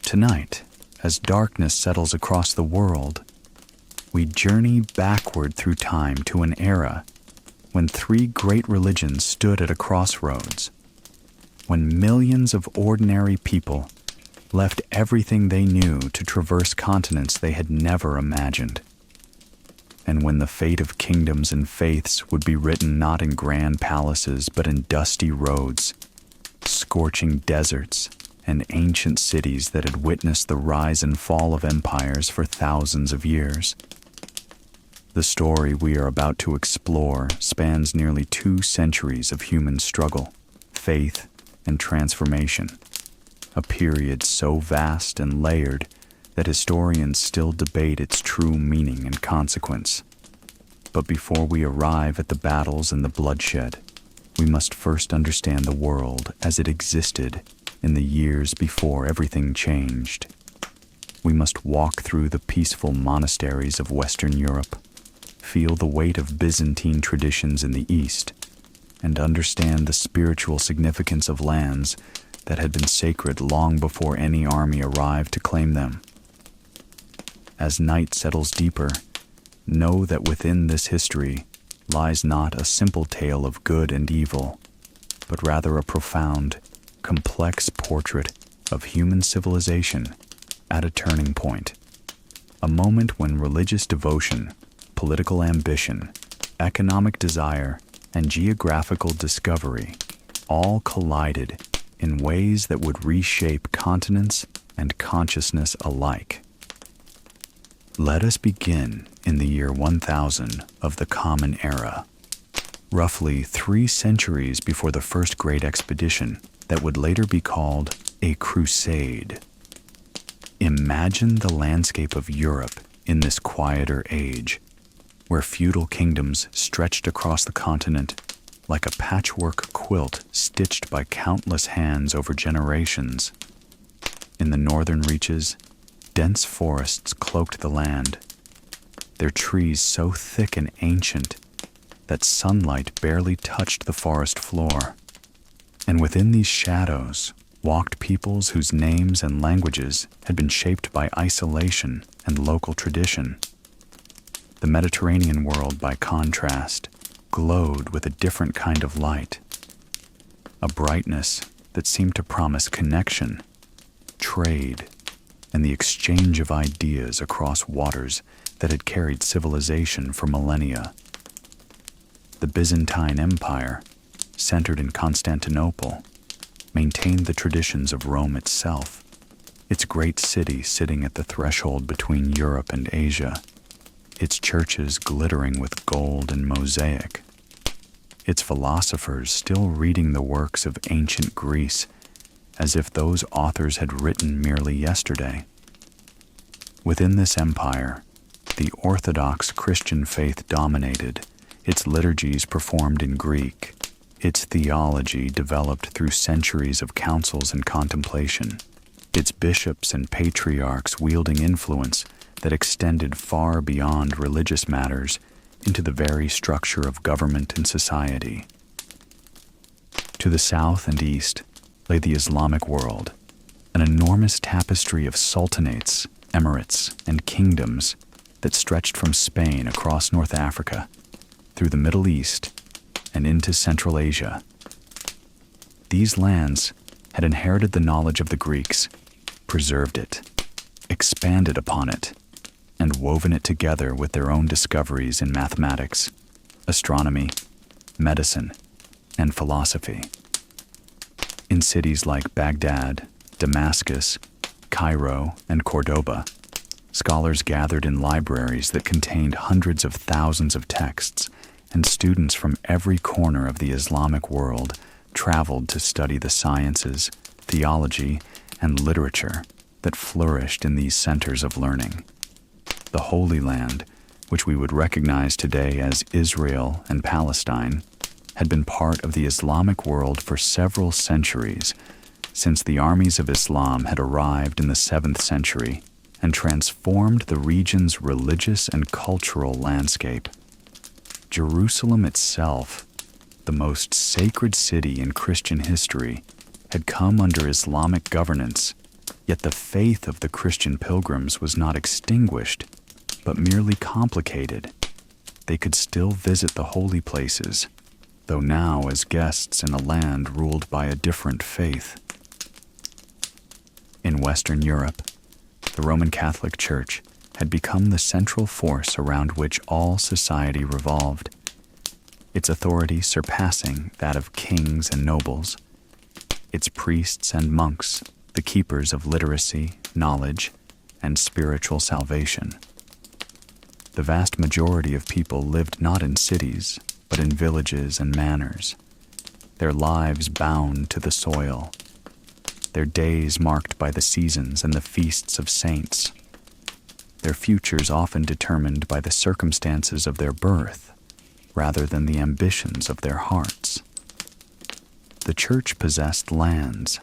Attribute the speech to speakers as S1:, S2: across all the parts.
S1: Tonight, as darkness settles across the world, we journey backward through time to an era when three great religions stood at a crossroads, when millions of ordinary people left everything they knew to traverse continents they had never imagined, and when the fate of kingdoms and faiths would be written not in grand palaces but in dusty roads, scorching deserts, and ancient cities that had witnessed the rise and fall of empires for thousands of years. The story we are about to explore spans nearly 2 centuries of human struggle, faith, and transformation, a period so vast and layered that historians still debate its true meaning and consequence. But before we arrive at the battles and the bloodshed, we must first understand the world as it existed in the years before everything changed. We must walk through the peaceful monasteries of Western Europe, feel the weight of Byzantine traditions in the East, and understand the spiritual significance of lands that had been sacred long before any army arrived to claim them. As night settles deeper, know that within this history lies not a simple tale of good and evil, but rather a profound, complex portrait of human civilization at a turning point, a moment when religious devotion, political ambition, economic desire, and geographical discovery all collided in ways that would reshape continents and consciousness alike. Let us begin in the year 1000 of the Common Era, roughly 3 centuries before the first great expedition that would later be called a Crusade. Imagine the landscape of Europe in this quieter age, where feudal kingdoms stretched across the continent like a patchwork quilt stitched by countless hands over generations. In the northern reaches, dense forests cloaked the land, their trees so thick and ancient that sunlight barely touched the forest floor. And within these shadows walked peoples whose names and languages had been shaped by isolation and local tradition. The Mediterranean world, by contrast, glowed with a different kind of light, a brightness that seemed to promise connection, trade, and the exchange of ideas across waters that had carried civilization for millennia. The Byzantine Empire, centered in Constantinople, maintained the traditions of Rome itself, its great city sitting at the threshold between Europe and Asia, its churches glittering with gold and mosaic, its philosophers still reading the works of ancient Greece as if those authors had written merely yesterday. Within this empire, the Orthodox Christian faith dominated, its liturgies performed in Greek, its theology developed through centuries of councils and contemplation, its bishops and patriarchs wielding influence that extended far beyond religious matters into the very structure of government and society. To the south and east lay the Islamic world, an enormous tapestry of sultanates, emirates, and kingdoms that stretched from Spain across North Africa, through the Middle East, and into Central Asia. These lands had inherited the knowledge of the Greeks, preserved it, expanded upon it, and woven it together with their own discoveries in mathematics, astronomy, medicine, and philosophy. In cities like Baghdad, Damascus, Cairo, and Cordoba, scholars gathered in libraries that contained hundreds of thousands of texts, and students from every corner of the Islamic world traveled to study the sciences, theology, and literature that flourished in these centers of learning. The Holy Land, which we would recognize today as Israel and Palestine, had been part of the Islamic world for several centuries, since the armies of Islam had arrived in the 7th century and transformed the region's religious and cultural landscape. Jerusalem itself, the most sacred city in Christian history, had come under Islamic governance, Yet the faith of the Christian pilgrims was not extinguished, but merely complicated. They could still visit the holy places, though now as guests in a land ruled by a different faith. In Western Europe, the Roman Catholic Church had become the central force around which all society revolved, its authority surpassing that of kings and nobles, its priests and monks the keepers of literacy, knowledge, and spiritual salvation. The vast majority of people lived not in cities, but in villages and manors, their lives bound to the soil, their days marked by the seasons and the feasts of saints, their futures often determined by the circumstances of their birth rather than the ambitions of their hearts. The church possessed lands,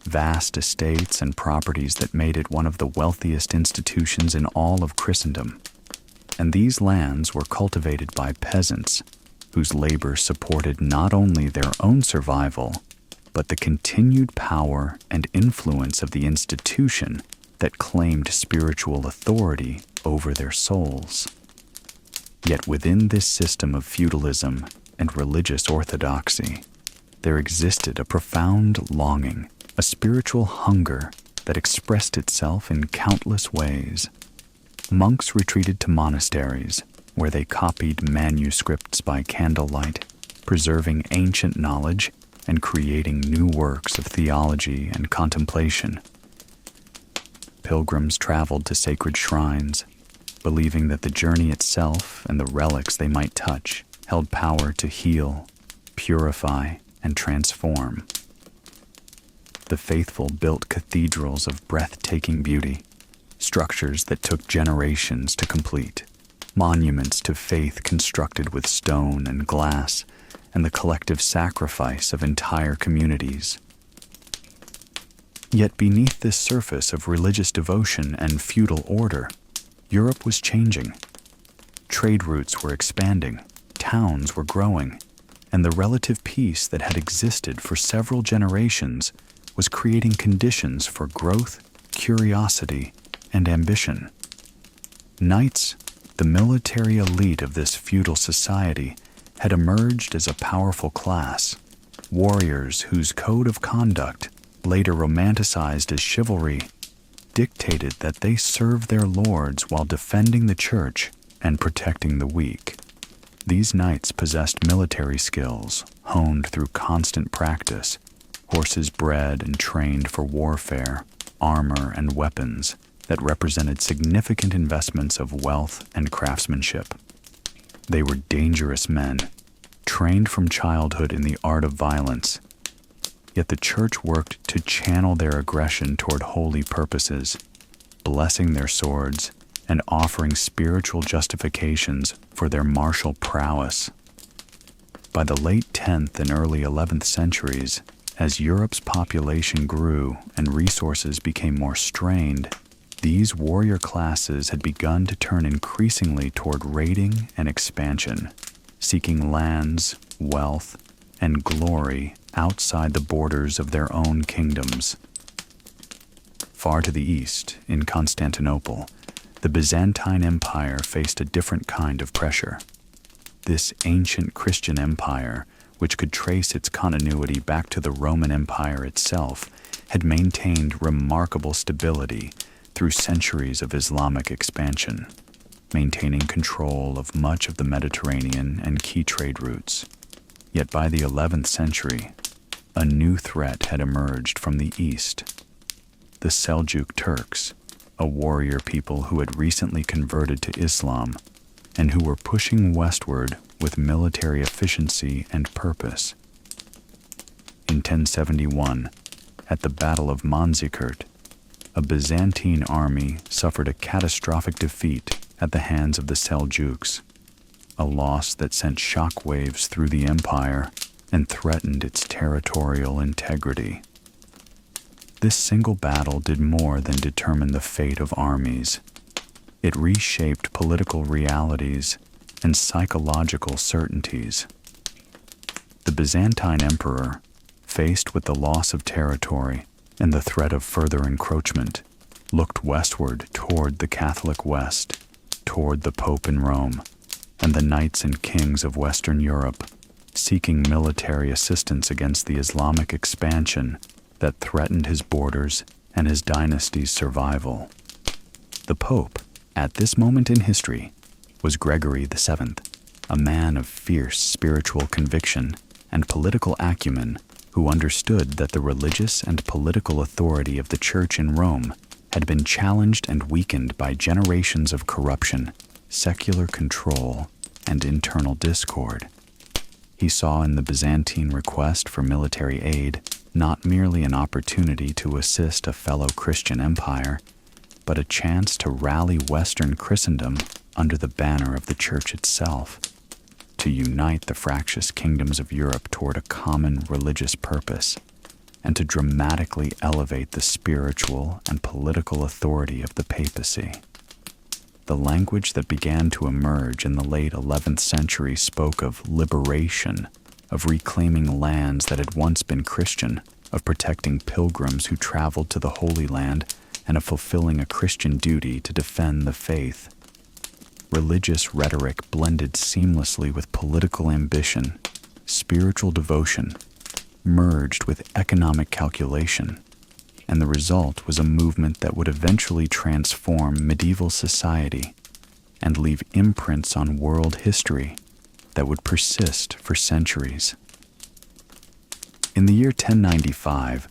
S1: vast estates and properties that made it one of the wealthiest institutions in all of Christendom, and these lands were cultivated by peasants whose labor supported not only their own survival, but the continued power and influence of the institution that claimed spiritual authority over their souls. Yet within this system of feudalism and religious orthodoxy, there existed a profound longing, a spiritual hunger that expressed itself in countless ways. Monks retreated to monasteries, where they copied manuscripts by candlelight, preserving ancient knowledge and creating new works of theology and contemplation. Pilgrims traveled to sacred shrines, believing that the journey itself and the relics they might touch held power to heal, purify, and transform. The faithful built cathedrals of breathtaking beauty, structures that took generations to complete, monuments to faith constructed with stone and glass, and the collective sacrifice of entire communities. Yet beneath this surface of religious devotion and feudal order, Europe was changing. Trade routes were expanding, towns were growing, and the relative peace that had existed for several generations was creating conditions for growth, curiosity, and ambition. Knights, the military elite of this feudal society, had emerged as a powerful class, warriors whose code of conduct, later romanticized as chivalry, dictated that they serve their lords while defending the church and protecting the weak. These knights possessed military skills honed through constant practice, horses bred and trained for warfare, armor and weapons that represented significant investments of wealth and craftsmanship. They were dangerous men, trained from childhood in the art of violence. Yet the church worked to channel their aggression toward holy purposes, blessing their swords and offering spiritual justifications for their martial prowess. By the late 10th and early 11th centuries, as Europe's population grew and resources became more strained, these warrior classes had begun to turn increasingly toward raiding and expansion, seeking lands, wealth, and glory outside the borders of their own kingdoms. Far to the east, in Constantinople, the Byzantine Empire faced a different kind of pressure. This ancient Christian empire, which could trace its continuity back to the Roman Empire itself, had maintained remarkable stability through centuries of Islamic expansion, maintaining control of much of the Mediterranean and key trade routes. Yet by the 11th century, a new threat had emerged from the east. The Seljuk Turks, a warrior people who had recently converted to Islam and who were pushing westward with military efficiency and purpose. In 1071, at the Battle of Manzikert, a Byzantine army suffered a catastrophic defeat at the hands of the Seljuks, a loss that sent shockwaves through the empire and threatened its territorial integrity. This single battle did more than determine the fate of armies. It reshaped political realities and psychological certainties. The Byzantine emperor, faced with the loss of territory, and the threat of further encroachment, looked westward toward the Catholic West, toward the Pope in Rome, and the knights and kings of Western Europe, seeking military assistance against the Islamic expansion that threatened his borders and his dynasty's survival. The Pope, at this moment in history, was Gregory VII, a man of fierce spiritual conviction and political acumen who understood that the religious and political authority of the Church in Rome had been challenged and weakened by generations of corruption, secular control, and internal discord. He saw in the Byzantine request for military aid not merely an opportunity to assist a fellow Christian empire, but a chance to rally Western Christendom under the banner of the Church itself, to unite the fractious kingdoms of Europe toward a common religious purpose, and to dramatically elevate the spiritual and political authority of the papacy. The language that began to emerge in the late 11th century spoke of liberation, of reclaiming lands that had once been Christian, of protecting pilgrims who traveled to the Holy Land, and of fulfilling a Christian duty to defend the faith. Religious rhetoric blended seamlessly with political ambition, spiritual devotion, merged with economic calculation, and the result was a movement that would eventually transform medieval society and leave imprints on world history that would persist for centuries. In the year 1095,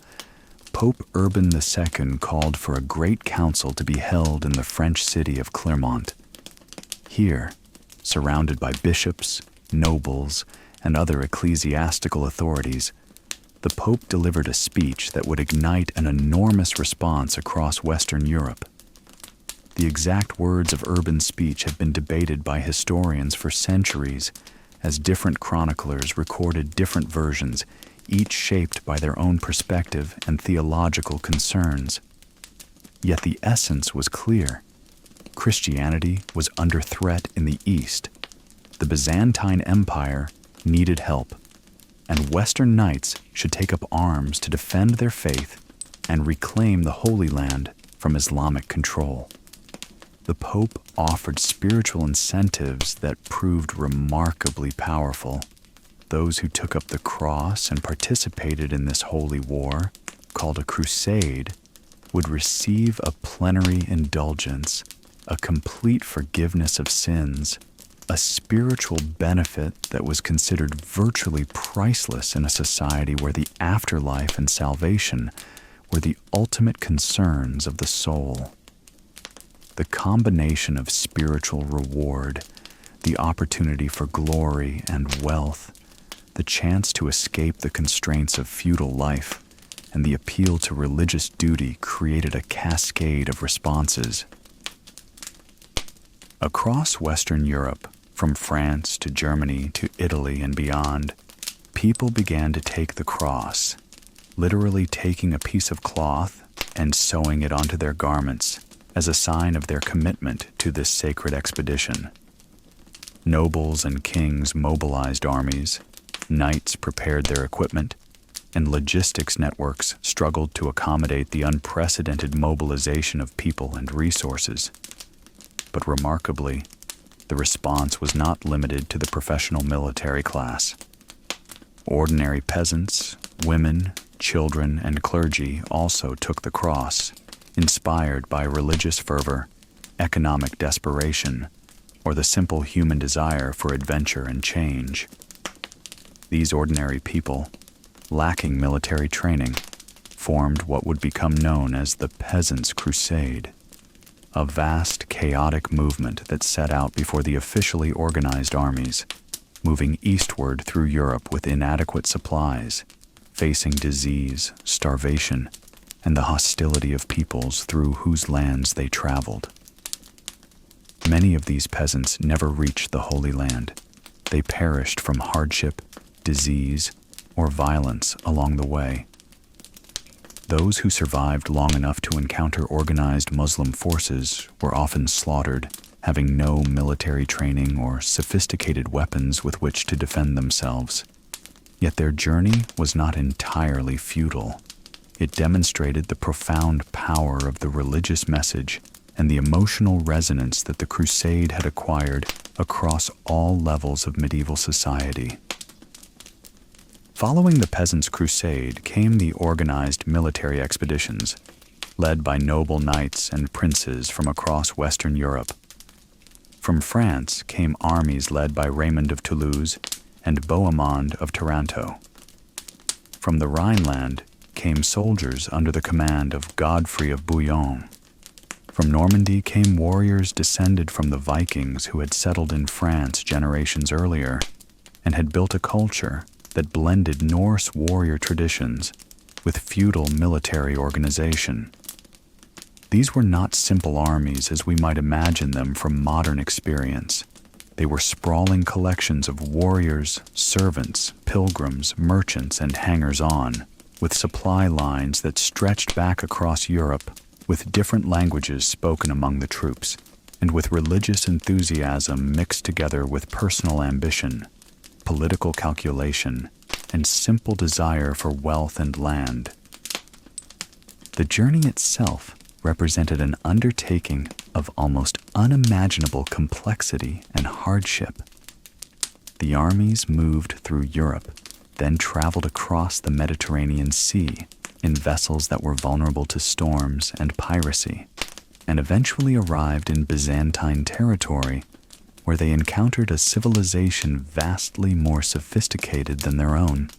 S1: Pope Urban II called for a great council to be held in the French city of Clermont. Here, surrounded by bishops, nobles, and other ecclesiastical authorities, the Pope delivered a speech that would ignite an enormous response across Western Europe. The exact words of Urban's speech have been debated by historians for centuries, as different chroniclers recorded different versions, each shaped by their own perspective and theological concerns. Yet the essence was clear. Christianity was under threat in the East. The Byzantine Empire needed help, and Western knights should take up arms to defend their faith and reclaim the Holy Land from Islamic control. The Pope offered spiritual incentives that proved remarkably powerful. Those who took up the cross and participated in this holy war, called a crusade, would receive a plenary indulgence, a complete forgiveness of sins, a spiritual benefit that was considered virtually priceless in a society where the afterlife and salvation were the ultimate concerns of the soul. The combination of spiritual reward, the opportunity for glory and wealth, the chance to escape the constraints of feudal life, and the appeal to religious duty created a cascade of responses. Across Western Europe, from France to Germany to Italy and beyond, people began to take the cross, literally taking a piece of cloth and sewing it onto their garments as a sign of their commitment to this sacred expedition. Nobles and kings mobilized armies, knights prepared their equipment, and logistics networks struggled to accommodate the unprecedented mobilization of people and resources. But remarkably, the response was not limited to the professional military class. Ordinary peasants, women, children, and clergy also took the cross, inspired by religious fervor, economic desperation, or the simple human desire for adventure and change. These ordinary people, lacking military training, formed what would become known as the Peasants' Crusade, a vast, chaotic movement that set out before the officially organized armies, moving eastward through Europe with inadequate supplies, facing disease, starvation, and the hostility of peoples through whose lands they traveled. Many of these peasants never reached the Holy Land. They perished from hardship, disease, or violence along the way. Those who survived long enough to encounter organized Muslim forces were often slaughtered, having no military training or sophisticated weapons with which to defend themselves. Yet their journey was not entirely futile. It demonstrated the profound power of the religious message and the emotional resonance that the crusade had acquired across all levels of medieval society. Following the Peasants' Crusade came the organized military expeditions, led by noble knights and princes from across Western Europe. From France came armies led by Raymond of Toulouse and Bohemond of Taranto. From the Rhineland came soldiers under the command of Godfrey of Bouillon. From Normandy came warriors descended from the Vikings who had settled in France generations earlier and had built a culture that blended Norse warrior traditions with feudal military organization. These were not simple armies as we might imagine them from modern experience. They were sprawling collections of warriors, servants, pilgrims, merchants, and hangers-on, with supply lines that stretched back across Europe, with different languages spoken among the troops, and with religious enthusiasm mixed together with personal ambition, political calculation, and simple desire for wealth and land. The journey itself represented an undertaking of almost unimaginable complexity and hardship. The armies moved through Europe, then traveled across the Mediterranean Sea in vessels that were vulnerable to storms and piracy, and eventually arrived in Byzantine territory, where they encountered a civilization vastly more sophisticated than their own.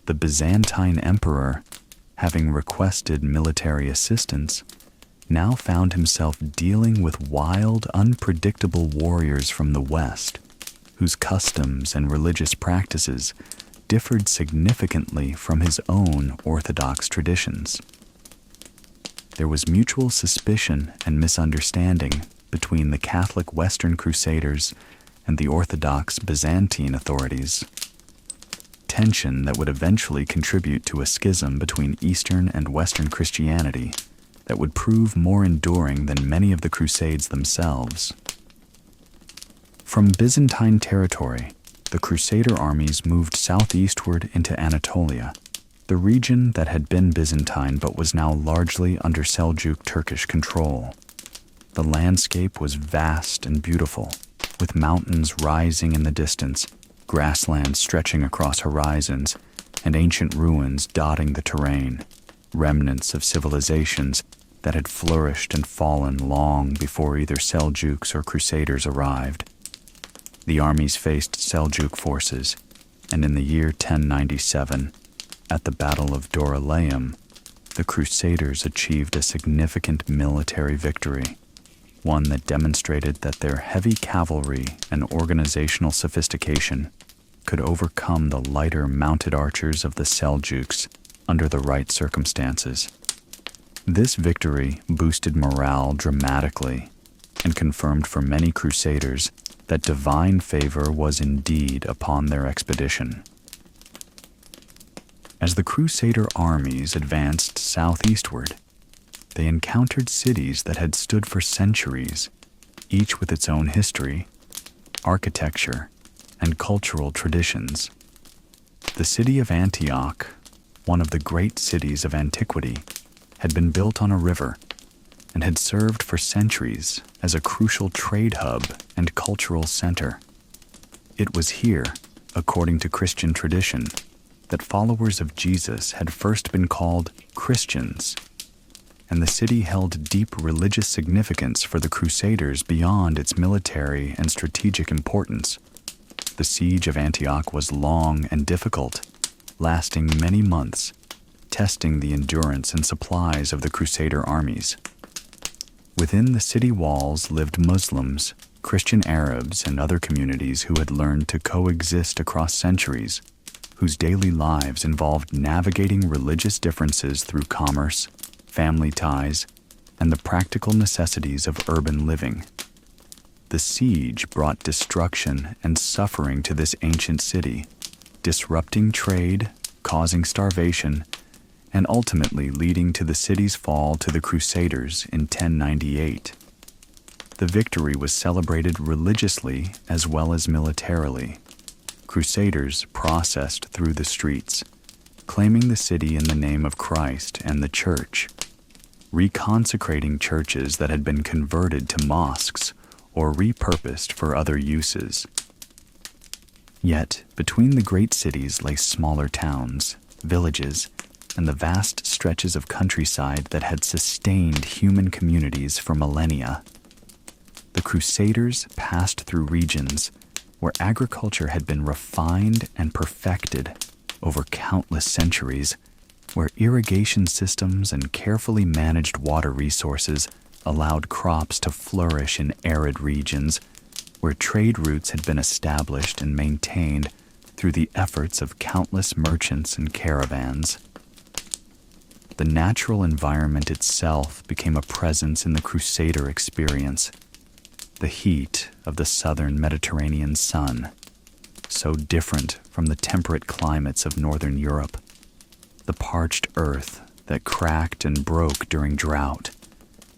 S1: The Byzantine emperor, having requested military assistance, now found himself dealing with wild, unpredictable warriors from the West, whose customs and religious practices differed significantly from his own Orthodox traditions. There was mutual suspicion and misunderstanding between the Catholic Western Crusaders and the Orthodox Byzantine authorities, tension that would eventually contribute to a schism between Eastern and Western Christianity that would prove more enduring than many of the Crusades themselves. From Byzantine territory, the Crusader armies moved southeastward into Anatolia, the region that had been Byzantine but was now largely under Seljuk Turkish control. The landscape was vast and beautiful, with mountains rising in the distance, grasslands stretching across horizons, and ancient ruins dotting the terrain, remnants of civilizations that had flourished and fallen long before either Seljuks or Crusaders arrived. The armies faced Seljuk forces, and in the year 1097, at the Battle of Dorylaeum, the Crusaders achieved a significant military victory, one that demonstrated that their heavy cavalry and organizational sophistication could overcome the lighter mounted archers of the Seljuks under the right circumstances. This victory boosted morale dramatically and confirmed for many Crusaders that divine favor was indeed upon their expedition. As the Crusader armies advanced southeastward, they encountered cities that had stood for centuries, each with its own history, architecture, and cultural traditions. The city of Antioch, one of the great cities of antiquity, had been built on a river and had served for centuries as a crucial trade hub and cultural center. It was here, according to Christian tradition, that followers of Jesus had first been called Christians, and the city held deep religious significance for the Crusaders beyond its military and strategic importance. The siege of Antioch was long and difficult, lasting many months, testing the endurance and supplies of the Crusader armies. Within the city walls lived Muslims, Christian Arabs, and other communities who had learned to coexist across centuries, whose daily lives involved navigating religious differences through commerce, family ties, and the practical necessities of urban living. The siege brought destruction and suffering to this ancient city, disrupting trade, causing starvation, and ultimately leading to the city's fall to the Crusaders in 1098. The victory was celebrated religiously as well as militarily. Crusaders processed through the streets, claiming the city in the name of Christ and the Church, reconsecrating churches that had been converted to mosques or repurposed for other uses. Yet, between the great cities lay smaller towns, villages, and the vast stretches of countryside that had sustained human communities for millennia. The Crusaders passed through regions where agriculture had been refined and perfected over countless centuries, where irrigation systems and carefully managed water resources allowed crops to flourish in arid regions, where trade routes had been established and maintained through the efforts of countless merchants and caravans. The natural environment itself became a presence in the Crusader experience. The heat of the southern Mediterranean sun, so different from the temperate climates of northern Europe. The parched earth that cracked and broke during drought.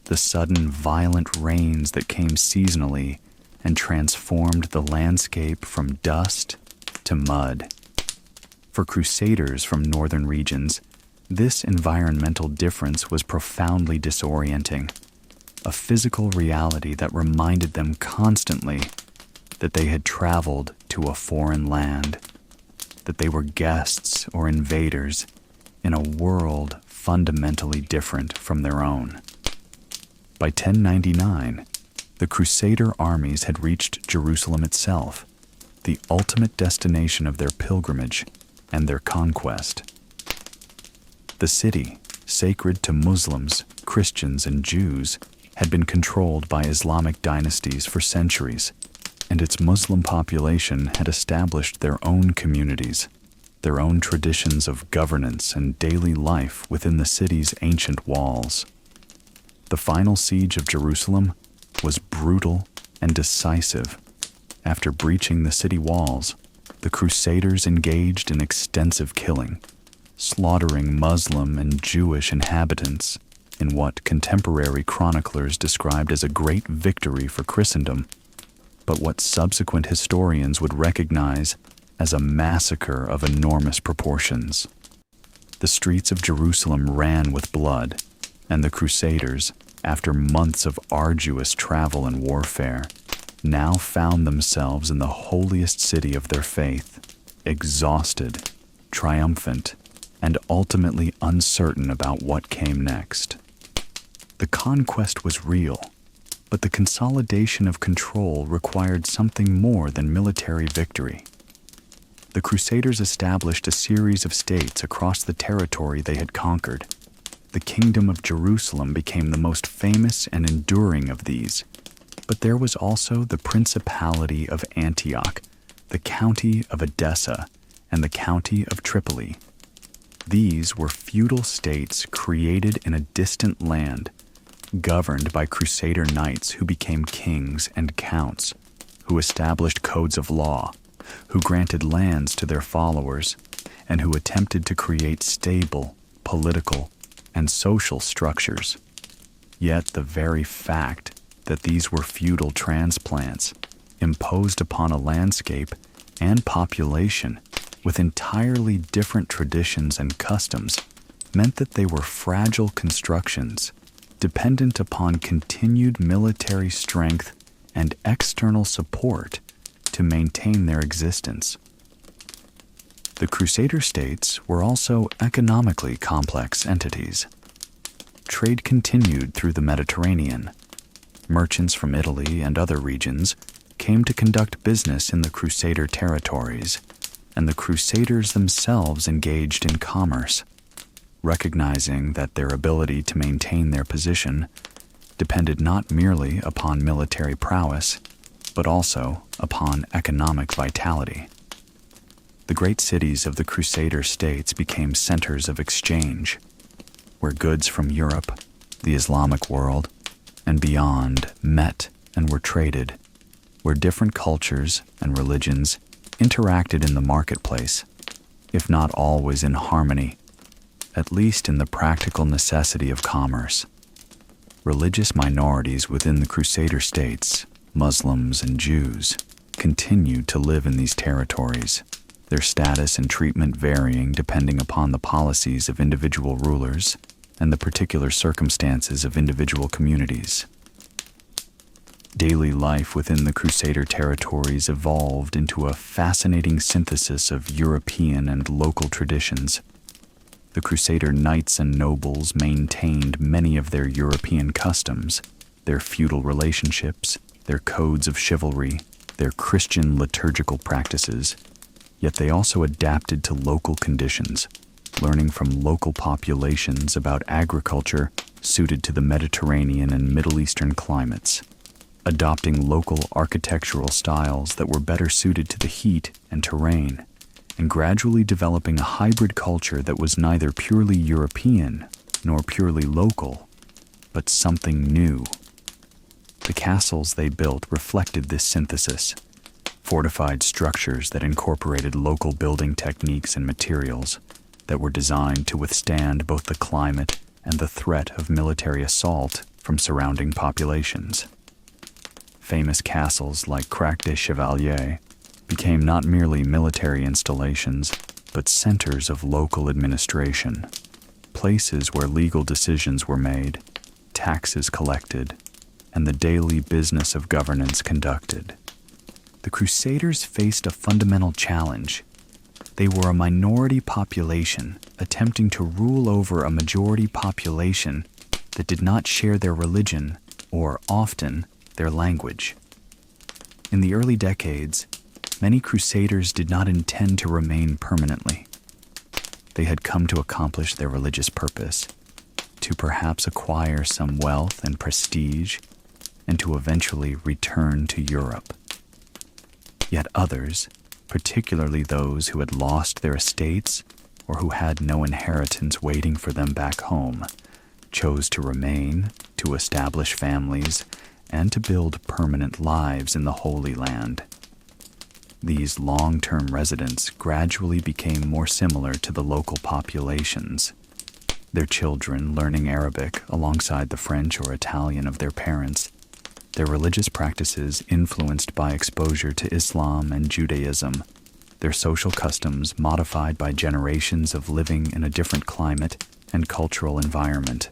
S1: The sudden violent rains that came seasonally and transformed the landscape from dust to mud. For Crusaders from northern regions, this environmental difference was profoundly disorienting, a physical reality that reminded them constantly that they had traveled to a foreign land, that they were guests or invaders in a world fundamentally different from their own. By 1099, the Crusader armies had reached Jerusalem itself, the ultimate destination of their pilgrimage and their conquest. The city, sacred to Muslims, Christians, and Jews, had been controlled by Islamic dynasties for centuries, and its Muslim population had established their own communities, their own traditions of governance and daily life within the city's ancient walls. The final siege of Jerusalem was brutal and decisive. After breaching the city walls, the Crusaders engaged in extensive killing, slaughtering Muslim and Jewish inhabitants in what contemporary chroniclers described as a great victory for Christendom, but what subsequent historians would recognize as a massacre of enormous proportions. The streets of Jerusalem ran with blood, and the Crusaders, after months of arduous travel and warfare, now found themselves in the holiest city of their faith, exhausted, triumphant, and ultimately uncertain about what came next. The conquest was real, but the consolidation of control required something more than military victory. The Crusaders established a series of states across the territory they had conquered. The Kingdom of Jerusalem became the most famous and enduring of these, but there was also the Principality of Antioch, the County of Edessa, and the County of Tripoli. These were feudal states created in a distant land, governed by Crusader knights who became kings and counts, who established codes of law, who granted lands to their followers, and who attempted to create stable, political, and social structures. Yet the very fact that these were feudal transplants imposed upon a landscape and population with entirely different traditions and customs meant that they were fragile constructions dependent upon continued military strength and external support to maintain their existence. The Crusader states were also economically complex entities. Trade continued through the Mediterranean. Merchants from Italy and other regions came to conduct business in the Crusader territories, and the Crusaders themselves engaged in commerce, recognizing that their ability to maintain their position depended not merely upon military prowess, but also upon economic vitality. The great cities of the Crusader states became centers of exchange, where goods from Europe, the Islamic world, and beyond met and were traded, where different cultures and religions interacted in the marketplace, if not always in harmony, at least in the practical necessity of commerce. Religious minorities within the Crusader states, Muslims and Jews, continued to live in these territories, their status and treatment varying depending upon the policies of individual rulers and the particular circumstances of individual communities. Daily life within the Crusader territories evolved into a fascinating synthesis of European and local traditions. The Crusader knights and nobles maintained many of their European customs, their feudal relationships, their codes of chivalry, their Christian liturgical practices, yet they also adapted to local conditions, learning from local populations about agriculture suited to the Mediterranean and Middle Eastern climates, adopting local architectural styles that were better suited to the heat and terrain, and gradually developing a hybrid culture that was neither purely European nor purely local, but something new. The castles they built reflected this synthesis, fortified structures that incorporated local building techniques and materials that were designed to withstand both the climate and the threat of military assault from surrounding populations. Famous castles like Crusades Chevalier became not merely military installations, but centers of local administration, places where legal decisions were made, taxes collected, and the daily business of governance conducted. The Crusaders faced a fundamental challenge. They were a minority population attempting to rule over a majority population that did not share their religion or, often, their language. In the early decades, many Crusaders did not intend to remain permanently. They had come to accomplish their religious purpose, to perhaps acquire some wealth and prestige, and to eventually return to Europe. Yet others, particularly those who had lost their estates or who had no inheritance waiting for them back home, chose to remain, to establish families, and to build permanent lives in the Holy Land. These long-term residents gradually became more similar to the local populations, their children learning Arabic alongside the French or Italian of their parents, their religious practices influenced by exposure to Islam and Judaism, their social customs modified by generations of living in a different climate and cultural environment.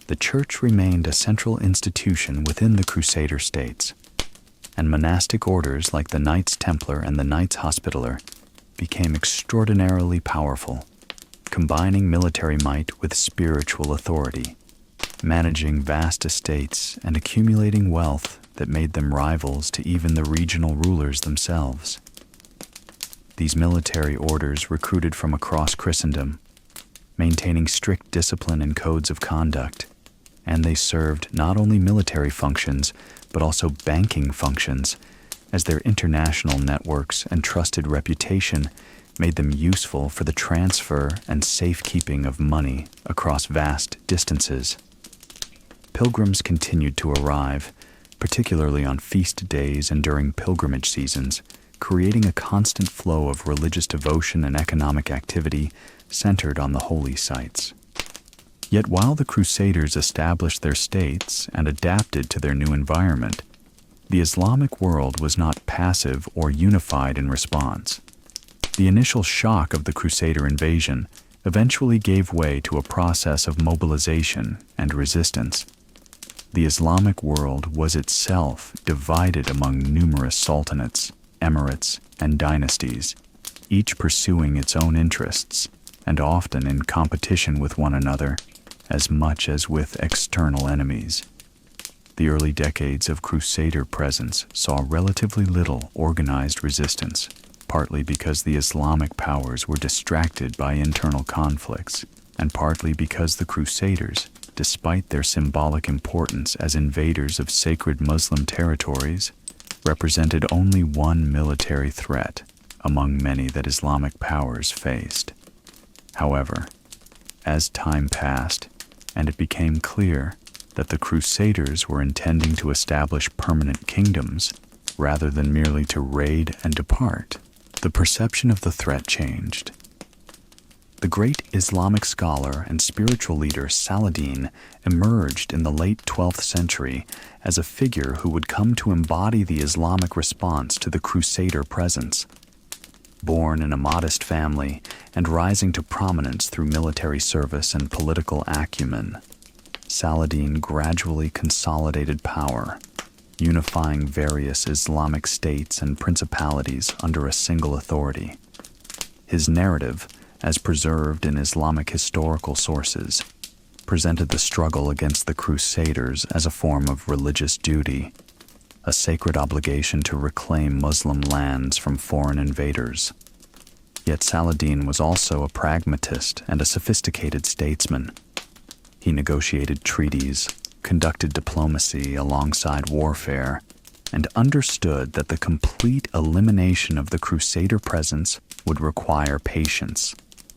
S1: The Church remained a central institution within the Crusader states, and monastic orders like the Knights Templar and the Knights Hospitaller became extraordinarily powerful, combining military might with spiritual authority, managing vast estates and accumulating wealth that made them rivals to even the regional rulers themselves. These military orders recruited from across Christendom, maintaining strict discipline and codes of conduct, and they served not only military functions, but also banking functions, as their international networks and trusted reputation made them useful for the transfer and safekeeping of money across vast distances. Pilgrims continued to arrive, particularly on feast days and during pilgrimage seasons, creating a constant flow of religious devotion and economic activity centered on the holy sites. Yet while the Crusaders established their states and adapted to their new environment, the Islamic world was not passive or unified in response. The initial shock of the Crusader invasion eventually gave way to a process of mobilization and resistance. The Islamic world was itself divided among numerous sultanates, emirates, and dynasties, each pursuing its own interests, and often in competition with one another, as much as with external enemies. The early decades of Crusader presence saw relatively little organized resistance, partly because the Islamic powers were distracted by internal conflicts, and partly because the Crusaders, despite their symbolic importance as invaders of sacred Muslim territories, represented only one military threat among many that Islamic powers faced. However, as time passed, and it became clear that the Crusaders were intending to establish permanent kingdoms rather than merely to raid and depart, the perception of the threat changed. The great Islamic scholar and spiritual leader Saladin emerged in the late 12th century as a figure who would come to embody the Islamic response to the Crusader presence. Born in a modest family and rising to prominence through military service and political acumen, Saladin gradually consolidated power, unifying various Islamic states and principalities under a single authority. His narrative, as preserved in Islamic historical sources, presented the struggle against the Crusaders as a form of religious duty, a sacred obligation to reclaim Muslim lands from foreign invaders. Yet Saladin was also a pragmatist and a sophisticated statesman. He negotiated treaties, conducted diplomacy alongside warfare, and understood that the complete elimination of the Crusader presence would require patience,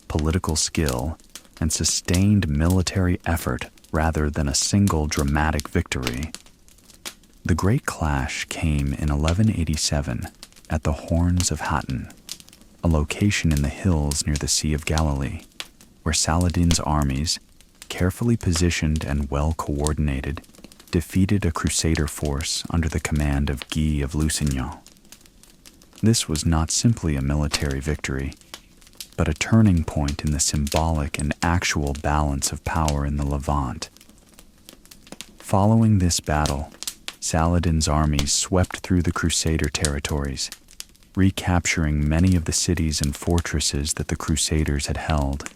S1: political skill, and sustained military effort rather than a single dramatic victory. The Great Clash came in 1187 at the Horns of Hattin, a location in the hills near the Sea of Galilee, where Saladin's armies, carefully positioned and well coordinated, defeated a Crusader force under the command of Guy of Lusignan. This was not simply a military victory, but a turning point in the symbolic and actual balance of power in the Levant. Following this battle, Saladin's armies swept through the Crusader territories, recapturing many of the cities and fortresses that the Crusaders had held,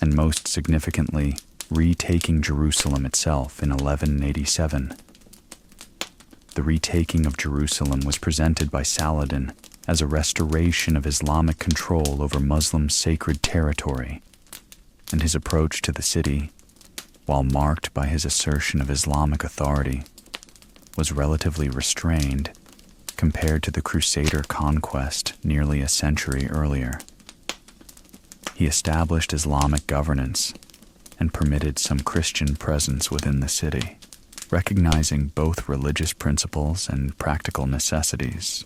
S1: and most significantly, retaking Jerusalem itself in 1187. The retaking of Jerusalem was presented by Saladin as a restoration of Islamic control over Muslim sacred territory, and his approach to the city, while marked by his assertion of Islamic authority, was relatively restrained compared to the Crusader conquest nearly a century earlier. He established Islamic governance and permitted some Christian presence within the city, recognizing both religious principles and practical necessities.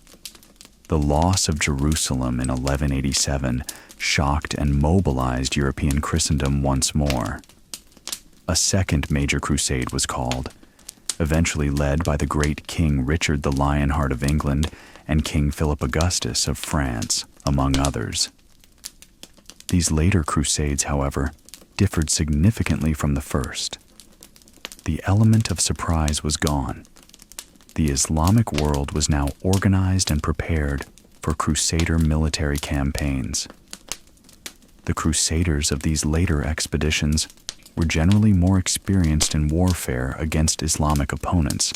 S1: The loss of Jerusalem in 1187 shocked and mobilized European Christendom once more. A second major crusade was called, eventually led by the great King Richard the Lionheart of England and King Philip Augustus of France, among others. These later crusades, however, differed significantly from the first. The element of surprise was gone. The Islamic world was now organized and prepared for Crusader military campaigns. The Crusaders of these later expeditions were generally more experienced in warfare against Islamic opponents,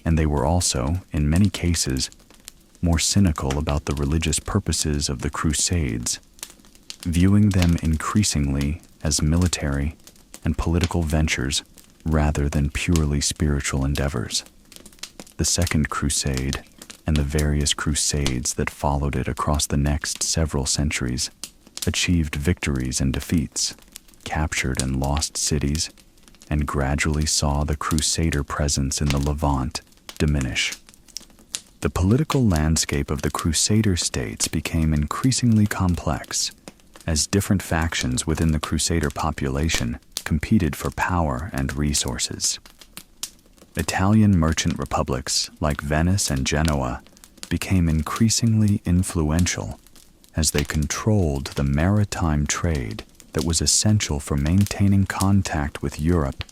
S1: and they were also, in many cases, more cynical about the religious purposes of the Crusades, viewing them increasingly as military and political ventures rather than purely spiritual endeavors. The Second Crusade and the various crusades that followed it across the next several centuries achieved victories and defeats, captured and lost cities, and gradually saw the Crusader presence in the Levant diminish. The political landscape of the Crusader states became increasingly complex as different factions within the Crusader population competed for power and resources. Italian merchant republics like Venice and Genoa became increasingly influential as they controlled the maritime trade that was essential for maintaining contact with Europe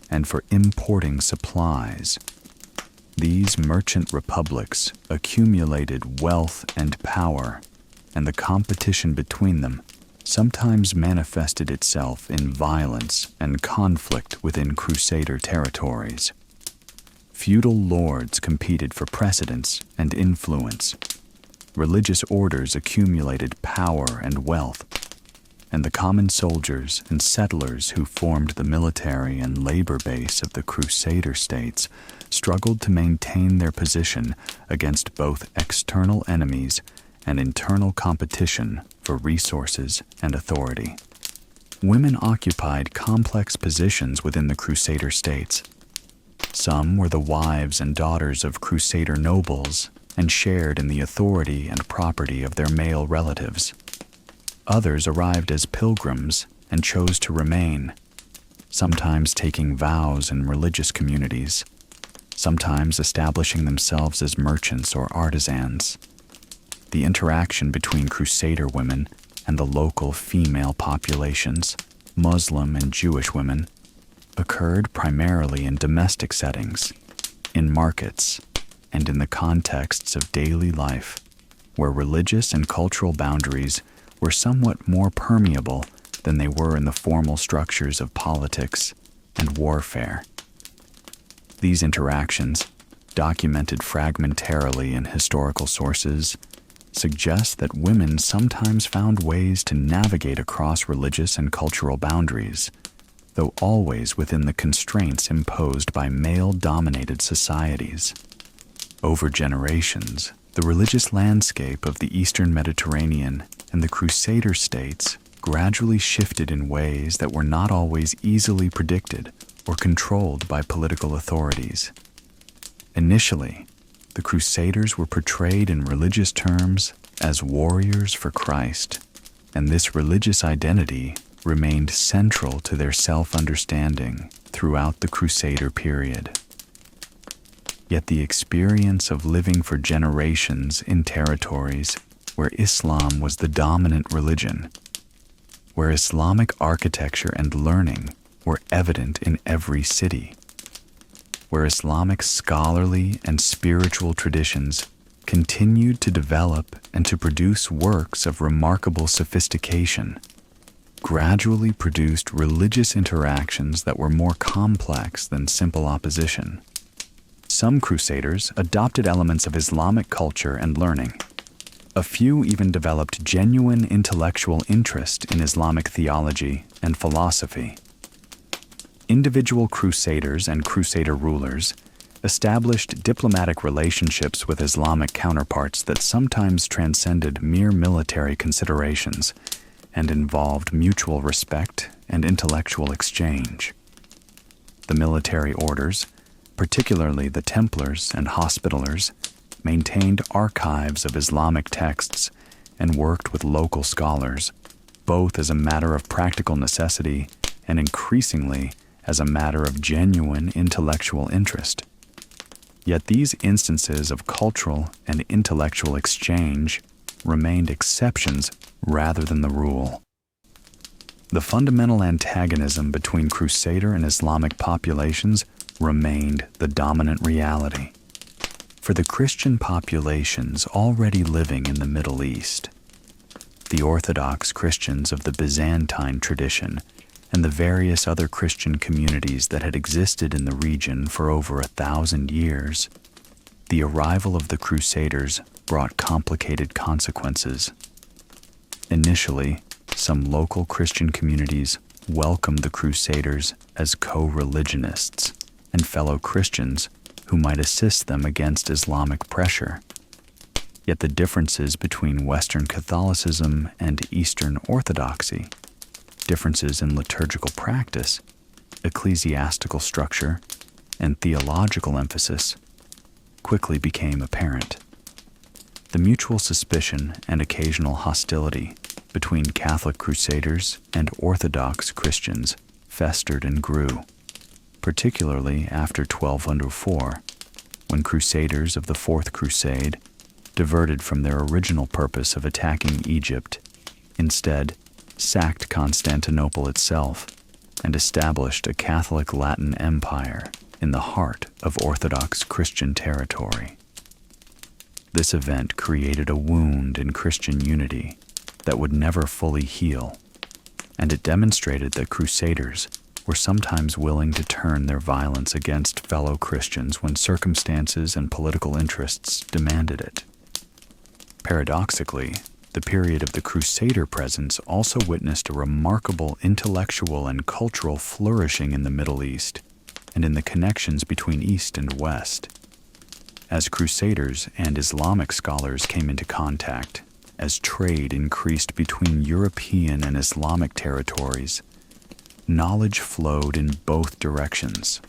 S1: and for importing supplies. These merchant republics accumulated wealth and power, and the competition between them sometimes manifested itself in violence and conflict within Crusader territories. Feudal lords competed for precedence and influence. Religious orders accumulated power and wealth, and the common soldiers and settlers who formed the military and labor base of the Crusader states struggled to maintain their position against both external enemies and internal competition for resources and authority. Women occupied complex positions within the Crusader states. Some were the wives and daughters of Crusader nobles and shared in the authority and property of their male relatives. Others arrived as pilgrims and chose to remain, sometimes taking vows in religious communities, sometimes establishing themselves as merchants or artisans. the interaction between Crusader women and the local female populations, Muslim and Jewish women, occurred primarily in domestic settings, in markets, and in the contexts of daily life, where religious and cultural boundaries were somewhat more permeable than they were in the formal structures of politics and warfare. These interactions, documented fragmentarily in historical sources, suggest that women sometimes found ways to navigate across religious and cultural boundaries, though always within the constraints imposed by male-dominated societies. Over generations, the religious landscape of the Eastern Mediterranean and the Crusader states gradually shifted in ways that were not always easily predicted or controlled by political authorities. Initially, the Crusaders were portrayed in religious terms as warriors for Christ, and this religious identity remained central to their self-understanding throughout the Crusader period. Yet the experience of living for generations in territories where Islam was the dominant religion, where Islamic architecture and learning were evident in every city, where Islamic scholarly and spiritual traditions continued to develop and to produce works of remarkable sophistication, gradually produced religious interactions that were more complex than simple opposition. Some Crusaders adopted elements of Islamic culture and learning. A few even developed genuine intellectual interest in Islamic theology and philosophy. Individual Crusaders and Crusader rulers established diplomatic relationships with Islamic counterparts that sometimes transcended mere military considerations and involved mutual respect and intellectual exchange. The military orders, particularly the Templars and Hospitallers, maintained archives of Islamic texts and worked with local scholars, both as a matter of practical necessity and increasingly as a matter of genuine intellectual interest. Yet these instances of cultural and intellectual exchange remained exceptions rather than the rule. The fundamental antagonism between Crusader and Islamic populations remained the dominant reality. For the Christian populations already living in the Middle East, the Orthodox Christians of the Byzantine tradition, and the various other Christian communities that had existed in the region for over 1,000 years, the arrival of the Crusaders brought complicated consequences. Initially, some local Christian communities welcomed the Crusaders as co-religionists and fellow Christians who might assist them against Islamic pressure. Yet the differences between Western Catholicism and Eastern Orthodoxy, differences in liturgical practice, ecclesiastical structure, and theological emphasis, quickly became apparent. The mutual suspicion and occasional hostility between Catholic Crusaders and Orthodox Christians festered and grew, particularly after 1204, when Crusaders of the Fourth Crusade diverted from their original purpose of attacking Egypt, instead sacked Constantinople itself and established a Catholic Latin empire in the heart of Orthodox Christian territory. This event created a wound in Christian unity that would never fully heal, and it demonstrated that Crusaders were sometimes willing to turn their violence against fellow Christians when circumstances and political interests demanded it. Paradoxically, the period of the Crusader presence also witnessed a remarkable intellectual and cultural flourishing in the Middle East and in the connections between East and West. As Crusaders and Islamic scholars came into contact, as trade increased between European and Islamic territories, knowledge flowed in both directions.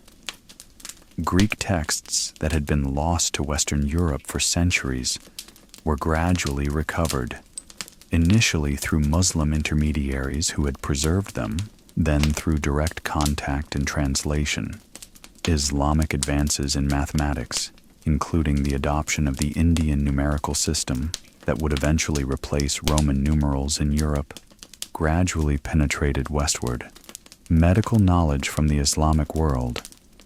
S1: Greek texts that had been lost to Western Europe for centuries were gradually recovered, initially through Muslim intermediaries who had preserved them, then through direct contact and translation. Islamic advances in mathematics, including the adoption of the Indian numerical system, that would eventually replace Roman numerals in Europe, gradually penetrated westward. Medical knowledge from the Islamic world,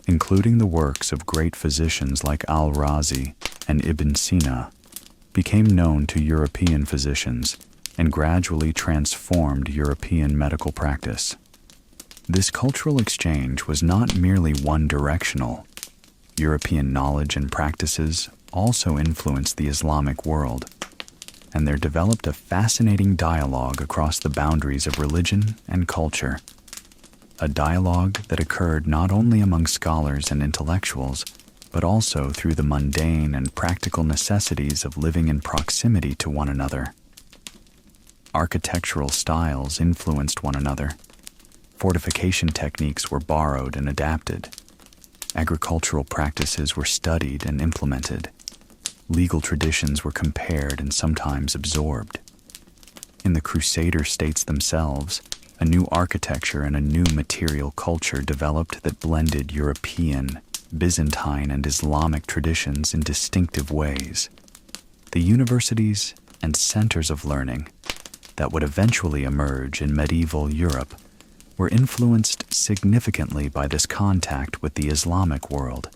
S1: including the works of great physicians like Al-Razi and Ibn Sina, became known to European physicians and gradually transformed European medical practice. This cultural exchange was not merely one-directional. European knowledge and practices also influenced the Islamic world, and there developed a fascinating dialogue across the boundaries of religion and culture. A dialogue that occurred not only among scholars and intellectuals, but also through the mundane and practical necessities of living in proximity to one another. Architectural styles influenced one another. Fortification techniques were borrowed and adapted. Agricultural practices were studied and implemented. Legal traditions were compared and sometimes absorbed. In the Crusader states themselves, a new architecture and a new material culture developed that blended European, Byzantine, and Islamic traditions in distinctive ways. The universities and centers of learning that would eventually emerge in medieval Europe were influenced significantly by this contact with the Islamic world.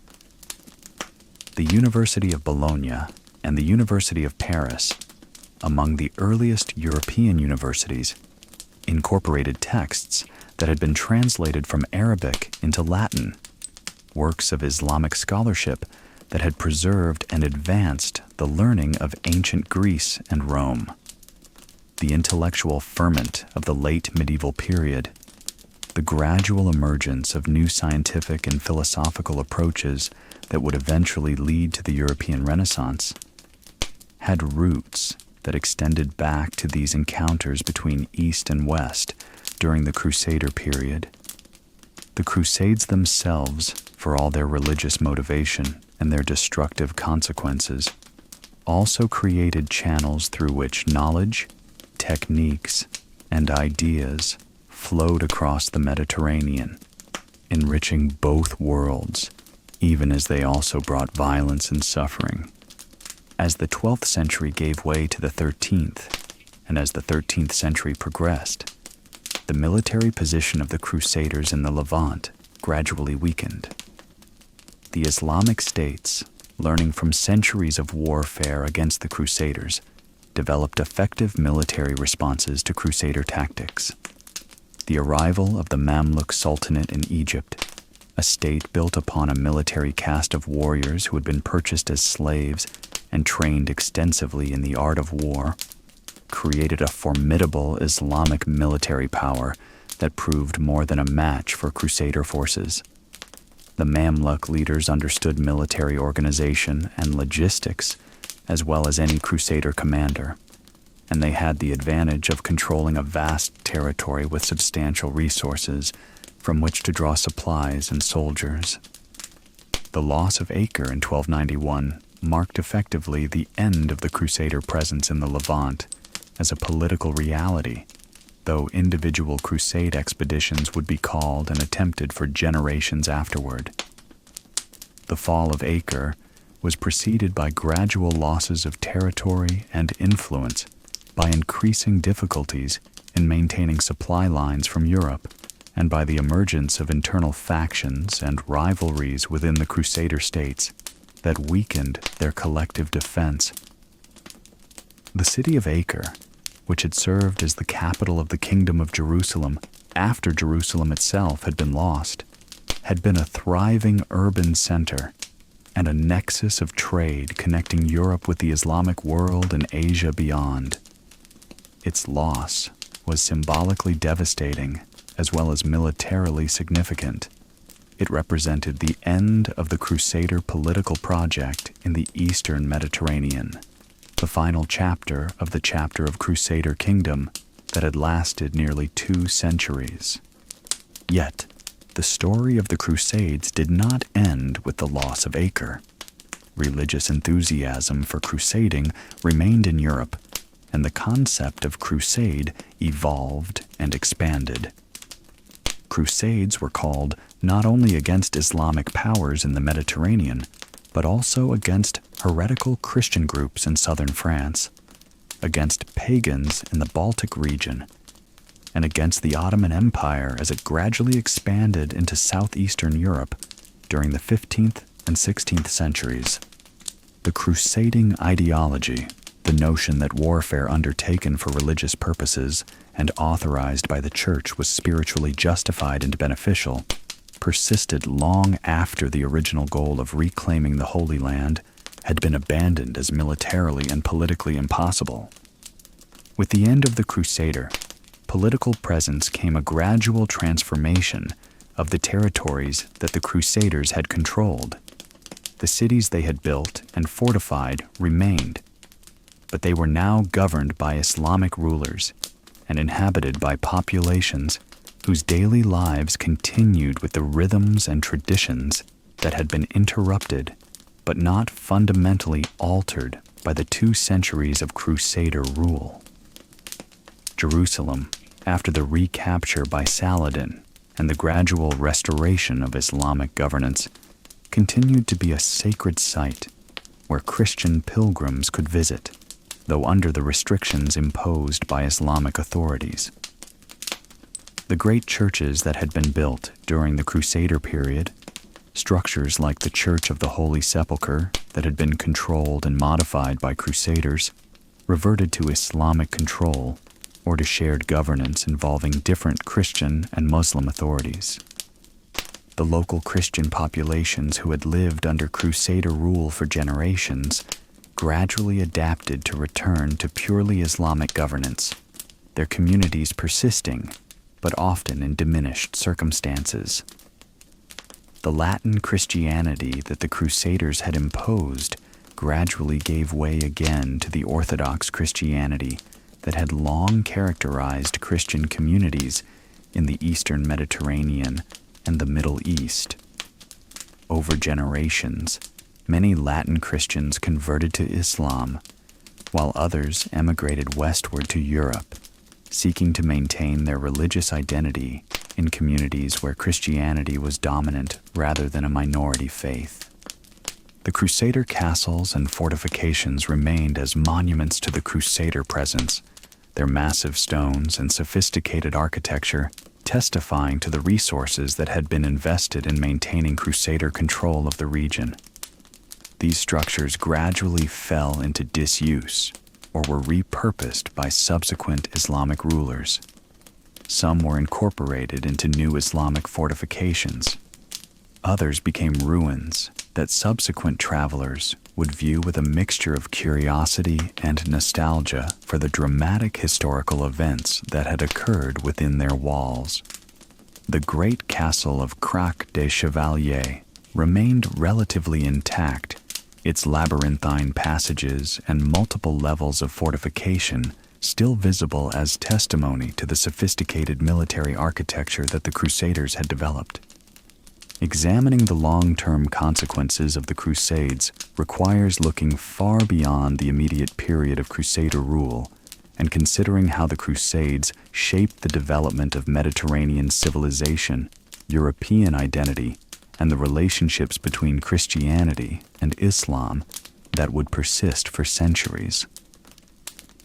S1: The University of Bologna and the University of Paris, among the earliest European universities, incorporated texts that had been translated from Arabic into Latin, works of Islamic scholarship that had preserved and advanced the learning of ancient Greece and Rome. The intellectual ferment of the late medieval period, the gradual emergence of new scientific and philosophical approaches that would eventually lead to the European Renaissance, had roots that extended back to these encounters between East and West during the Crusader period. The Crusades themselves, for all their religious motivation and their destructive consequences, also created channels through which knowledge, techniques, and ideas flowed across the Mediterranean, enriching both worlds, even as they also brought violence and suffering. As the 12th century gave way to the 13th, and as the 13th century progressed, the military position of the Crusaders in the Levant gradually weakened. The Islamic states, learning from centuries of warfare against the Crusaders, developed effective military responses to Crusader tactics. The arrival of the Mamluk Sultanate in Egypt, a state built upon a military caste of warriors who had been purchased as slaves and trained extensively in the art of war, created a formidable Islamic military power that proved more than a match for Crusader forces. The Mamluk leaders understood military organization and logistics as well as any Crusader commander, and they had the advantage of controlling a vast territory with substantial resources from which to draw supplies and soldiers. The loss of Acre in 1291 marked effectively the end of the Crusader presence in the Levant as a political reality, though individual crusade expeditions would be called and attempted for generations afterward. The fall of Acre was preceded by gradual losses of territory and influence, by increasing difficulties in maintaining supply lines from Europe, and by the emergence of internal factions and rivalries within the Crusader states that weakened their collective defense. The city of Acre, which had served as the capital of the Kingdom of Jerusalem after Jerusalem itself had been lost, had been a thriving urban center and a nexus of trade connecting Europe with the Islamic world and Asia beyond. Its loss was symbolically devastating as well as militarily significant. It represented the end of the Crusader political project in the Eastern Mediterranean, the final chapter of the chapter of Crusader kingdom that had lasted nearly 2 centuries. Yet, the story of the Crusades did not end with the loss of Acre. Religious enthusiasm for crusading remained in Europe, and the concept of crusade evolved and expanded. Crusades were called not only against Islamic powers in the Mediterranean, but also against heretical Christian groups in southern France, against pagans in the Baltic region, and against the Ottoman Empire as it gradually expanded into southeastern Europe during the 15th and 16th centuries. The crusading ideology, the notion that warfare undertaken for religious purposes and authorized by the Church was spiritually justified and beneficial, persisted long after the original goal of reclaiming the Holy Land had been abandoned as militarily and politically impossible. With the end of the Crusader political presence came a gradual transformation of the territories that the Crusaders had controlled. The cities they had built and fortified remained, but they were now governed by Islamic rulers and inhabited by populations whose daily lives continued with the rhythms and traditions that had been interrupted but not fundamentally altered by the 2 centuries of Crusader rule. Jerusalem, after the recapture by Saladin and the gradual restoration of Islamic governance, continued to be a sacred site where Christian pilgrims could visit, though under the restrictions imposed by Islamic authorities. The great churches that had been built during the Crusader period, structures like the Church of the Holy Sepulchre that had been controlled and modified by Crusaders, reverted to Islamic control or to shared governance involving different Christian and Muslim authorities. The local Christian populations who had lived under Crusader rule for generations gradually adapted to return to purely Islamic governance, their communities persisting, but often in diminished circumstances. The Latin Christianity that the Crusaders had imposed gradually gave way again to the Orthodox Christianity that had long characterized Christian communities in the Eastern Mediterranean and the Middle East. Over generations, many Latin Christians converted to Islam, while others emigrated westward to Europe, seeking to maintain their religious identity in communities where Christianity was dominant rather than a minority faith. The Crusader castles and fortifications remained as monuments to the Crusader presence, their massive stones and sophisticated architecture testifying to the resources that had been invested in maintaining Crusader control of the region. These structures gradually fell into disuse or were repurposed by subsequent Islamic rulers. Some were incorporated into new Islamic fortifications. Others became ruins that subsequent travelers would view with a mixture of curiosity and nostalgia for the dramatic historical events that had occurred within their walls. The great castle of Crac des Chevaliers remained relatively intact, its labyrinthine passages and multiple levels of fortification still visible as testimony to the sophisticated military architecture that the Crusaders had developed. Examining the long-term consequences of the Crusades requires looking far beyond the immediate period of Crusader rule and considering how the Crusades shaped the development of Mediterranean civilization, European identity, and the relationships between Christianity and Islam that would persist for centuries.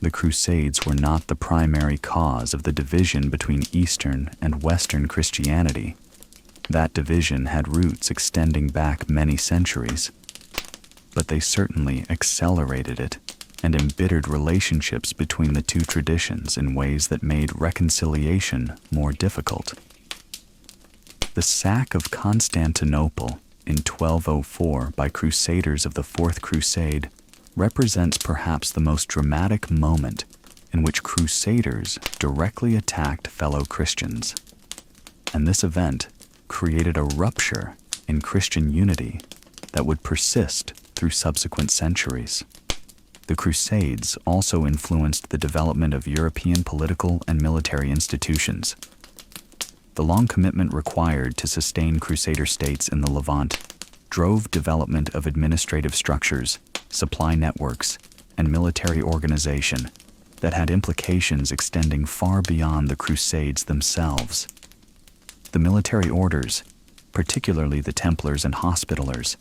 S1: The Crusades were not the primary cause of the division between Eastern and Western Christianity. That division had roots extending back many centuries, but they certainly accelerated it and embittered relationships between the 2 traditions in ways that made reconciliation more difficult. The sack of Constantinople in 1204 by Crusaders of the Fourth Crusade represents perhaps the most dramatic moment in which Crusaders directly attacked fellow Christians. And this event created a rupture in Christian unity that would persist through subsequent centuries. The Crusades also influenced the development of European political and military institutions. The long commitment required to sustain Crusader states in the Levant drove development of administrative structures, supply networks, and military organization that had implications extending far beyond the Crusades themselves. The military orders, particularly the Templars and Hospitallers,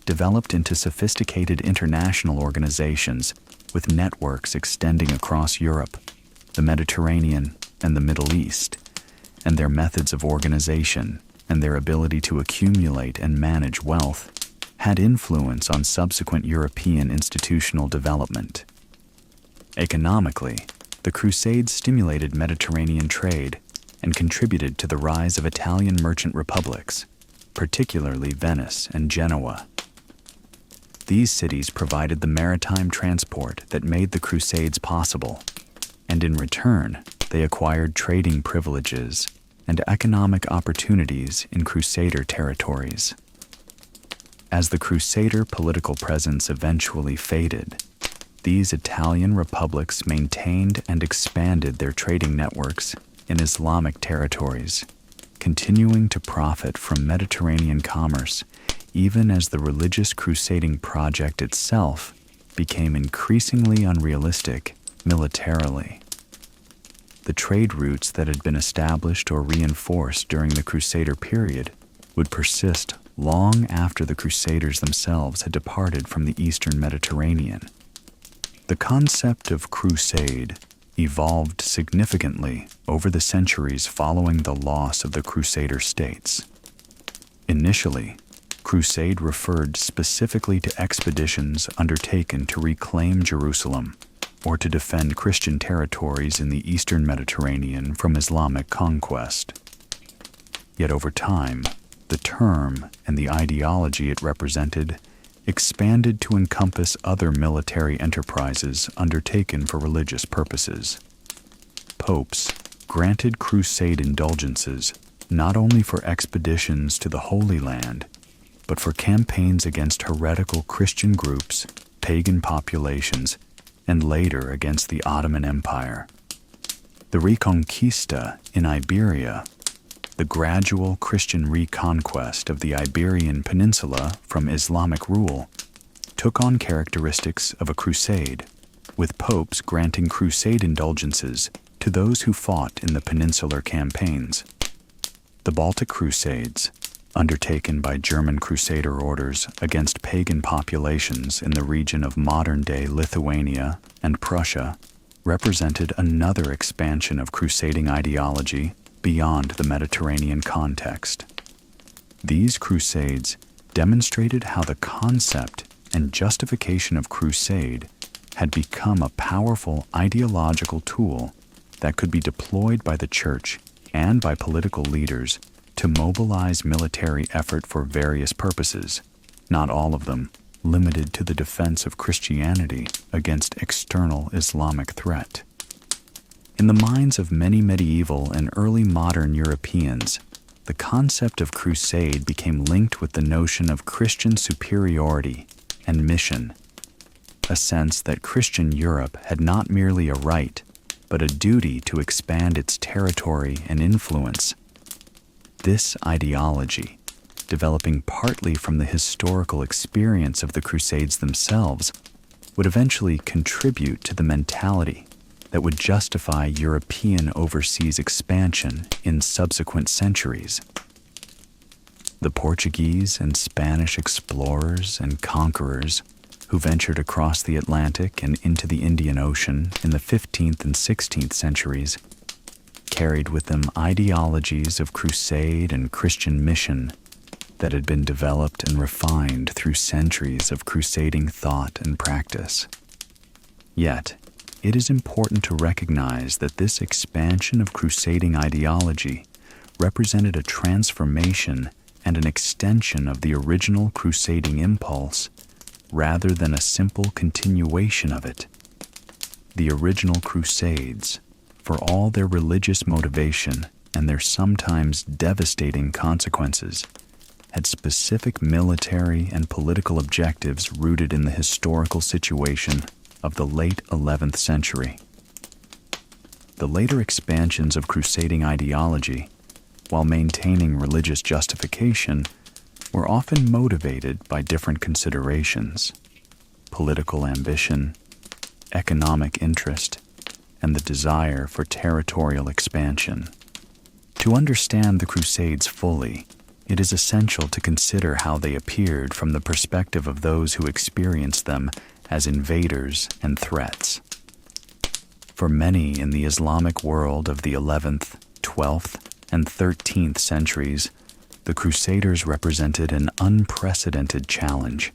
S1: developed into sophisticated international organizations with networks extending across Europe, the Mediterranean, and the Middle East, and their methods of organization and their ability to accumulate and manage wealth had influence on subsequent European institutional development. Economically, the Crusades stimulated Mediterranean trade and contributed to the rise of Italian merchant republics, particularly Venice and Genoa. These cities provided the maritime transport that made the Crusades possible, and in return, they acquired trading privileges and economic opportunities in Crusader territories. As the Crusader political presence eventually faded, these Italian republics maintained and expanded their trading networks in Islamic territories, continuing to profit from Mediterranean commerce even as the religious crusading project itself became increasingly unrealistic militarily. The trade routes that had been established or reinforced during the Crusader period would persist long after the Crusaders themselves had departed from the Eastern Mediterranean. The concept of crusade evolved significantly over the centuries following the loss of the Crusader states. Initially, crusade referred specifically to expeditions undertaken to reclaim Jerusalem or to defend Christian territories in the Eastern Mediterranean from Islamic conquest. Yet over time, the term and the ideology it represented expanded to encompass other military enterprises undertaken for religious purposes. Popes granted crusade indulgences not only for expeditions to the Holy Land, but for campaigns against heretical Christian groups, pagan populations, and later against the Ottoman Empire. The Reconquista in Iberia, the gradual Christian reconquest of the Iberian Peninsula from Islamic rule, took on characteristics of a crusade, with popes granting crusade indulgences to those who fought in the peninsular campaigns. The Baltic Crusades, undertaken by German crusader orders against pagan populations in the region of modern-day Lithuania and Prussia, represented another expansion of crusading ideology beyond the Mediterranean context. These crusades demonstrated how the concept and justification of crusade had become a powerful ideological tool that could be deployed by the Church and by political leaders to mobilize military effort for various purposes, not all of them limited to the defense of Christianity against external Islamic threat. In the minds of many medieval and early modern Europeans, the concept of crusade became linked with the notion of Christian superiority and mission, a sense that Christian Europe had not merely a right, but a duty to expand its territory and influence. This ideology, developing partly from the historical experience of the Crusades themselves, would eventually contribute to the mentality that would justify European overseas expansion in subsequent centuries. The Portuguese and Spanish explorers and conquerors who ventured across the Atlantic and into the Indian Ocean in the 15th and 16th centuries carried with them ideologies of crusade and Christian mission that had been developed and refined through centuries of crusading thought and practice. Yet, it is important to recognize that this expansion of crusading ideology represented a transformation and an extension of the original crusading impulse rather than a simple continuation of it. The original Crusades, for all their religious motivation and their sometimes devastating consequences, had specific military and political objectives rooted in the historical situation of the late 11th century. The later expansions of crusading ideology, while maintaining religious justification, were often motivated by different considerations: political ambition, economic interest, and the desire for territorial expansion. To understand the Crusades fully, it is essential to consider how they appeared from the perspective of those who experienced them as invaders and threats. For many in the Islamic world of the 11th, 12th, and 13th centuries, the Crusaders represented an unprecedented challenge,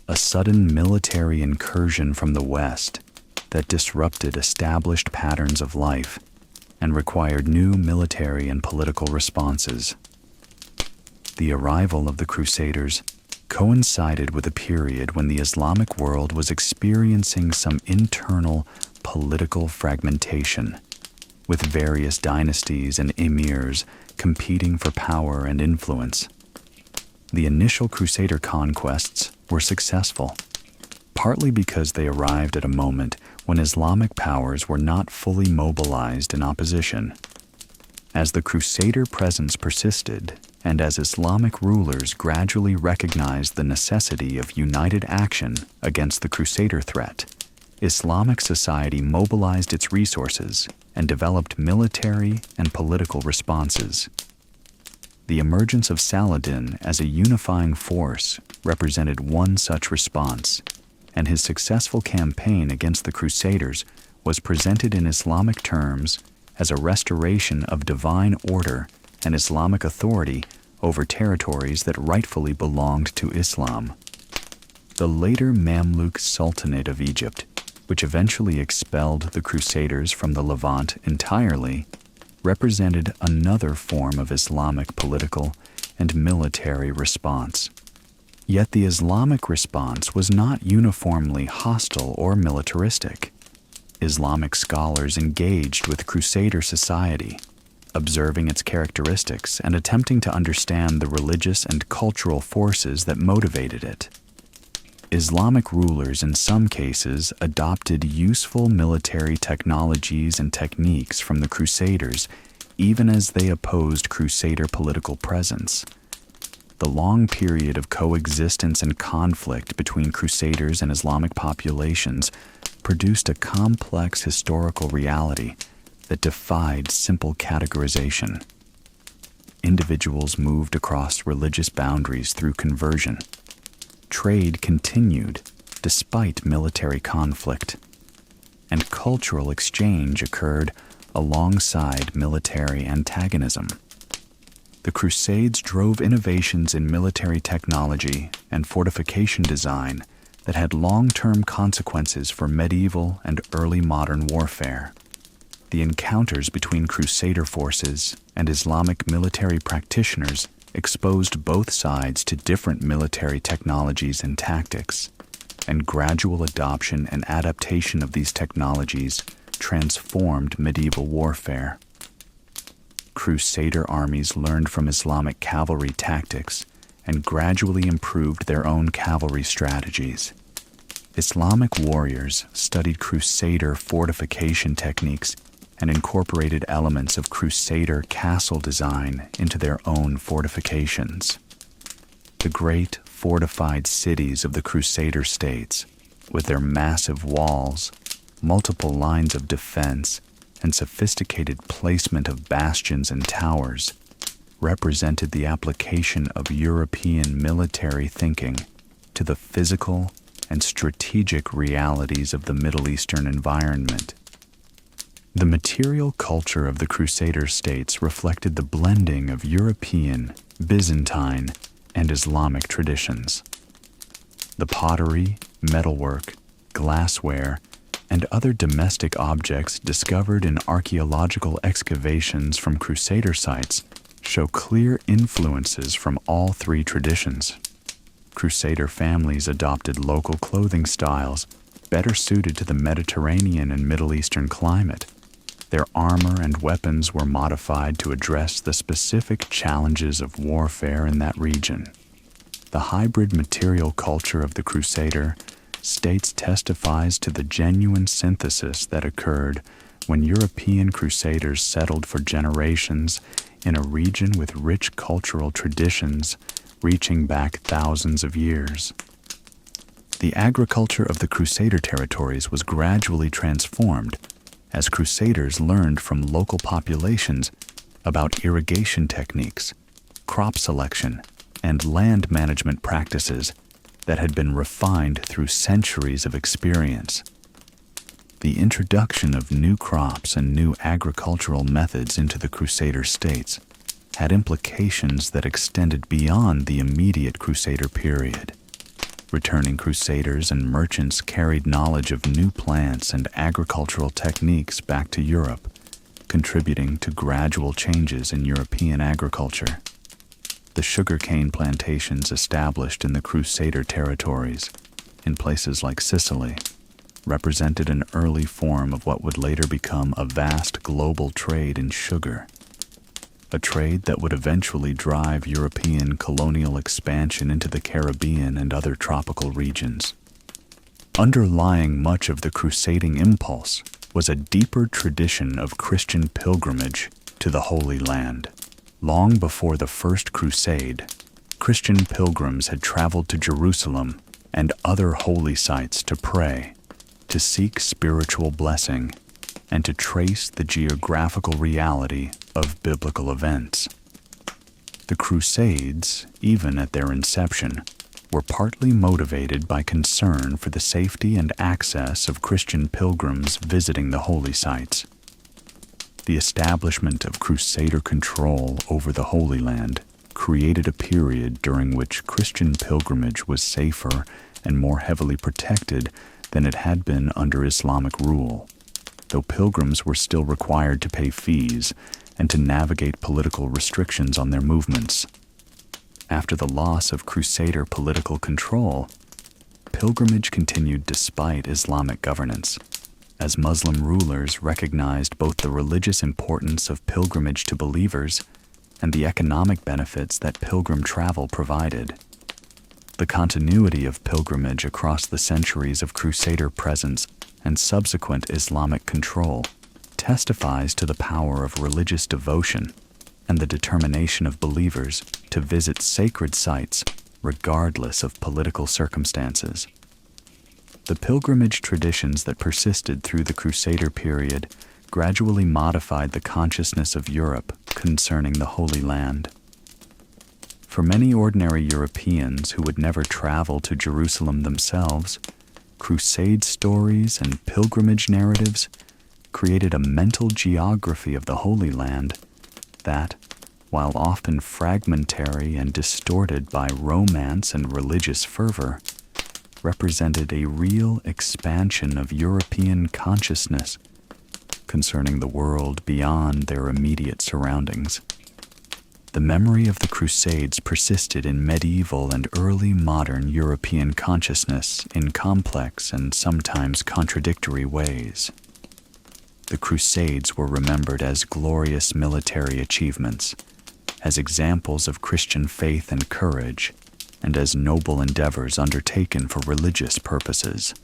S1: a sudden military incursion from the West that disrupted established patterns of life and required new military and political responses. The arrival of the Crusaders coincided with a period when the Islamic world was experiencing some internal political fragmentation, with various dynasties and emirs competing for power and influence. The initial Crusader conquests were successful, partly because they arrived at a moment when Islamic powers were not fully mobilized in opposition. As the Crusader presence persisted, and as Islamic rulers gradually recognized the necessity of united action against the Crusader threat, Islamic society mobilized its resources and developed military and political responses. The emergence of Saladin as a unifying force represented one such response, and his successful campaign against the Crusaders was presented in Islamic terms as a restoration of divine order and Islamic authority over territories that rightfully belonged to Islam. The later Mamluk Sultanate of Egypt, which eventually expelled the Crusaders from the Levant entirely, represented another form of Islamic political and military response. Yet the Islamic response was not uniformly hostile or militaristic. Islamic scholars engaged with Crusader society, observing its characteristics and attempting to understand the religious and cultural forces that motivated it. Islamic rulers in some cases adopted useful military technologies and techniques from the Crusaders, even as they opposed Crusader political presence. The long period of coexistence and conflict between Crusaders and Islamic populations produced a complex historical reality that defied simple categorization. Individuals moved across religious boundaries through conversion. Trade continued despite military conflict, and cultural exchange occurred alongside military antagonism. The Crusades drove innovations in military technology and fortification design that had long-term consequences for medieval and early modern warfare. The encounters between Crusader forces and Islamic military practitioners exposed both sides to different military technologies and tactics, and gradual adoption and adaptation of these technologies transformed medieval warfare. Crusader armies learned from Islamic cavalry tactics and gradually improved their own cavalry strategies. Islamic warriors studied Crusader fortification techniques and incorporated elements of Crusader castle design into their own fortifications. The great fortified cities of the Crusader states, with their massive walls, multiple lines of defense, and sophisticated placement of bastions and towers, represented the application of European military thinking to the physical and strategic realities of the Middle Eastern environment. The material culture of the Crusader states reflected the blending of European, Byzantine, and Islamic traditions. The pottery, metalwork, glassware, and other domestic objects discovered in archaeological excavations from Crusader sites show clear influences from all three traditions. Crusader families adopted local clothing styles better suited to the Mediterranean and Middle Eastern climate. Their armor and weapons were modified to address the specific challenges of warfare in that region. The hybrid material culture of the Crusader states testifies to the genuine synthesis that occurred when European Crusaders settled for generations in a region with rich cultural traditions reaching back thousands of years. The agriculture of the Crusader territories was gradually transformed as Crusaders learned from local populations about irrigation techniques, crop selection, and land management practices that had been refined through centuries of experience. The introduction of new crops and new agricultural methods into the Crusader states had implications that extended beyond the immediate Crusader period. Returning Crusaders and merchants carried knowledge of new plants and agricultural techniques back to Europe, contributing to gradual changes in European agriculture. The sugarcane plantations established in the Crusader territories, in places like Sicily, represented an early form of what would later become a vast global trade in sugar, a trade that would eventually drive European colonial expansion into the Caribbean and other tropical regions. Underlying much of the crusading impulse was a deeper tradition of Christian pilgrimage to the Holy Land. Long before the First Crusade, Christian pilgrims had traveled to Jerusalem and other holy sites to pray, to seek spiritual blessing, and to trace the geographical reality of biblical events. The Crusades, even at their inception, were partly motivated by concern for the safety and access of Christian pilgrims visiting the holy sites. The establishment of Crusader control over the Holy Land created a period during which Christian pilgrimage was safer and more heavily protected than it had been under Islamic rule, though pilgrims were still required to pay fees and to navigate political restrictions on their movements. After the loss of Crusader political control, pilgrimage continued despite Islamic governance, as Muslim rulers recognized both the religious importance of pilgrimage to believers and the economic benefits that pilgrim travel provided. The continuity of pilgrimage across the centuries of Crusader presence and subsequent Islamic control testifies to the power of religious devotion and the determination of believers to visit sacred sites regardless of political circumstances. The pilgrimage traditions that persisted through the Crusader period gradually modified the consciousness of Europe concerning the Holy Land. For many ordinary Europeans who would never travel to Jerusalem themselves, Crusade stories and pilgrimage narratives created a mental geography of the Holy Land that, while often fragmentary and distorted by romance and religious fervor, represented a real expansion of European consciousness concerning the world beyond their immediate surroundings. The memory of the Crusades persisted in medieval and early modern European consciousness in complex and sometimes contradictory ways. The Crusades were remembered as glorious military achievements, as examples of Christian faith and courage, and as noble endeavors undertaken for religious purposes.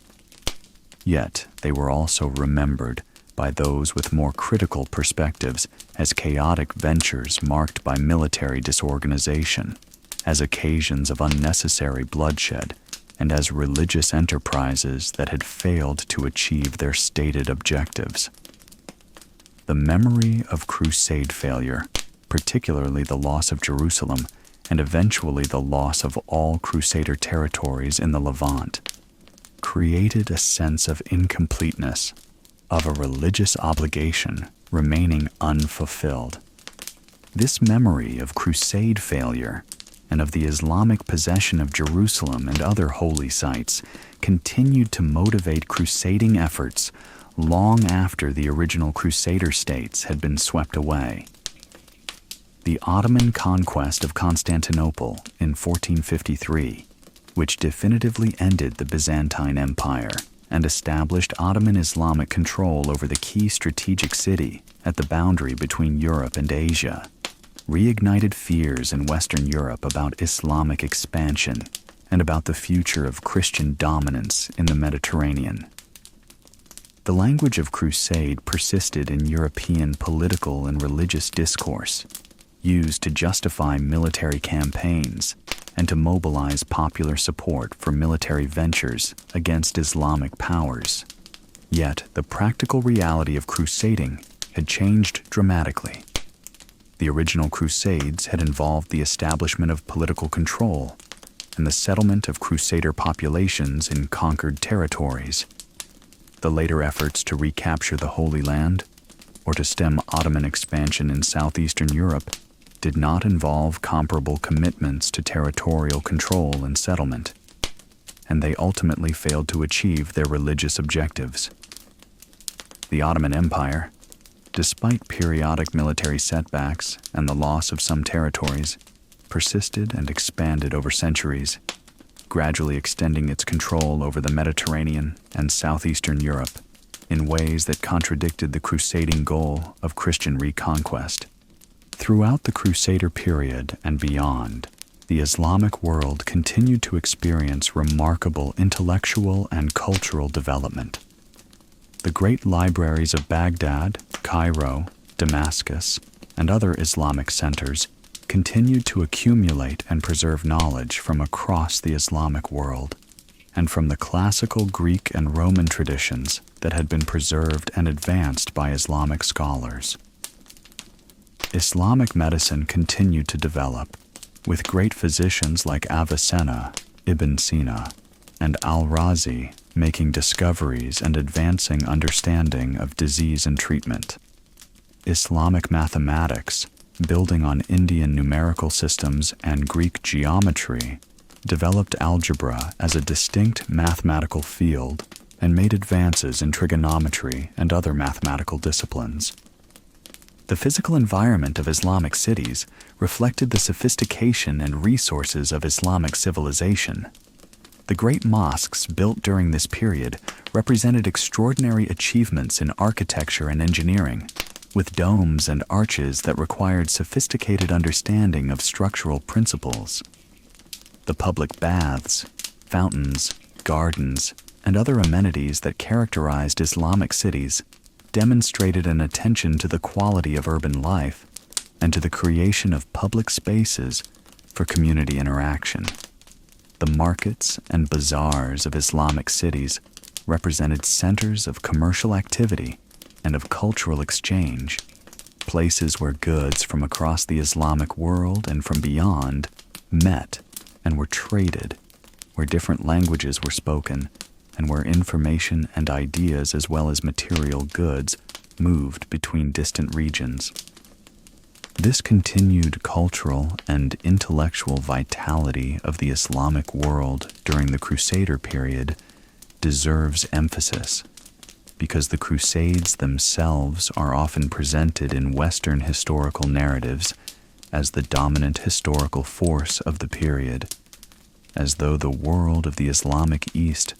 S1: Yet they were also remembered by those with more critical perspectives as chaotic ventures marked by military disorganization, as occasions of unnecessary bloodshed, and as religious enterprises that had failed to achieve their stated objectives. The memory of Crusade failure, particularly the loss of Jerusalem, and eventually the loss of all Crusader territories in the Levant, created a sense of incompleteness, of a religious obligation remaining unfulfilled. This memory of Crusade failure and of the Islamic possession of Jerusalem and other holy sites continued to motivate crusading efforts long after the original Crusader states had been swept away. The Ottoman conquest of Constantinople in 1453, which definitively ended the Byzantine Empire and established Ottoman Islamic control over the key strategic city at the boundary between Europe and Asia, reignited fears in Western Europe about Islamic expansion and about the future of Christian dominance in the Mediterranean. The language of crusade persisted in European political and religious discourse, used to justify military campaigns and to mobilize popular support for military ventures against Islamic powers. Yet the practical reality of crusading had changed dramatically. The original Crusades had involved the establishment of political control, and the settlement of Crusader populations in conquered territories. The later efforts to recapture the Holy Land, or to stem Ottoman expansion in southeastern Europe, did not involve comparable commitments to territorial control and settlement, and they ultimately failed to achieve their religious objectives. The Ottoman Empire, despite periodic military setbacks and the loss of some territories, persisted and expanded over centuries, gradually extending its control over the Mediterranean and southeastern Europe in ways that contradicted the crusading goal of Christian reconquest. Throughout the Crusader period and beyond, the Islamic world continued to experience remarkable intellectual and cultural development. The great libraries of Baghdad, Cairo, Damascus, and other Islamic centers continued to accumulate and preserve knowledge from across the Islamic world, and from the classical Greek and Roman traditions that had been preserved and advanced by Islamic scholars. Islamic medicine continued to develop, with great physicians like Avicenna, Ibn Sina, and Al-Razi making discoveries and advancing understanding of disease and treatment. Islamic mathematics, building on Indian numerical systems and Greek geometry, developed algebra as a distinct mathematical field and made advances in trigonometry and other mathematical disciplines. The physical environment of Islamic cities reflected the sophistication and resources of Islamic civilization. The great mosques built during this period represented extraordinary achievements in architecture and engineering, with domes and arches that required sophisticated understanding of structural principles. The public baths, fountains, gardens, and other amenities that characterized Islamic cities demonstrated an attention to the quality of urban life and to the creation of public spaces for community interaction. The markets and bazaars of Islamic cities represented centers of commercial activity and of cultural exchange, places where goods from across the Islamic world and from beyond met and were traded, where different languages were spoken, and where information and ideas as well as material goods moved between distant regions. This continued cultural and intellectual vitality of the Islamic world during the Crusader period deserves emphasis, because the Crusades themselves are often presented in Western historical narratives as the dominant historical force of the period, as though the world of the Islamic East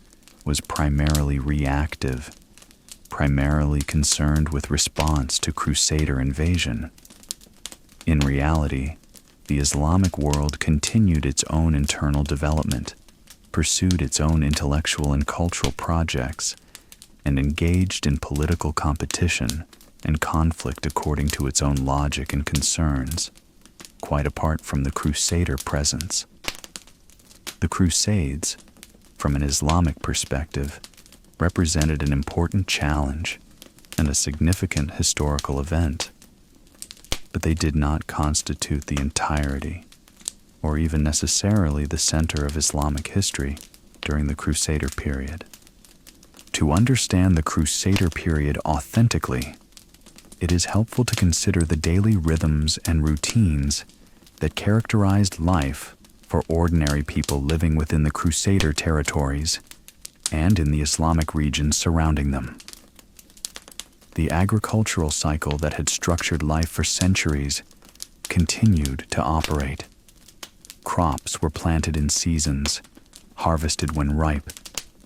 S1: was primarily reactive, primarily concerned with response to Crusader invasion. In reality, the Islamic world continued its own internal development, pursued its own intellectual and cultural projects, and engaged in political competition and conflict according to its own logic and concerns, quite apart from the Crusader presence. The Crusades, from an Islamic perspective, represented an important challenge and a significant historical event, but they did not constitute the entirety, or even necessarily the center of Islamic history during the Crusader period. To understand the Crusader period authentically, it is helpful to consider the daily rhythms and routines that characterized life for ordinary people living within the Crusader territories and in the Islamic regions surrounding them. The agricultural cycle that had structured life for centuries continued to operate. Crops were planted in seasons, harvested when ripe,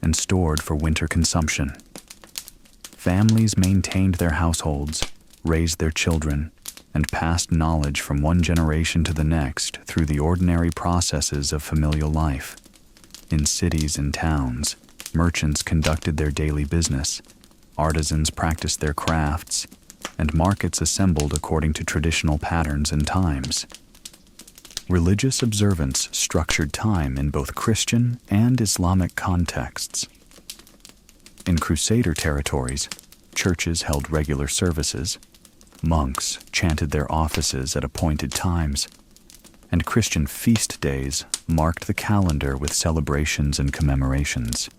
S1: and stored for winter consumption. Families maintained their households, raised their children, and passed knowledge from one generation to the next through the ordinary processes of familial life. In cities and towns, merchants conducted their daily business, artisans practiced their crafts, and markets assembled according to traditional patterns and times. Religious observance structured time in both Christian and Islamic contexts. In Crusader territories, churches held regular services, monks chanted their offices at appointed times, and Christian feast days marked the calendar with celebrations and commemorations.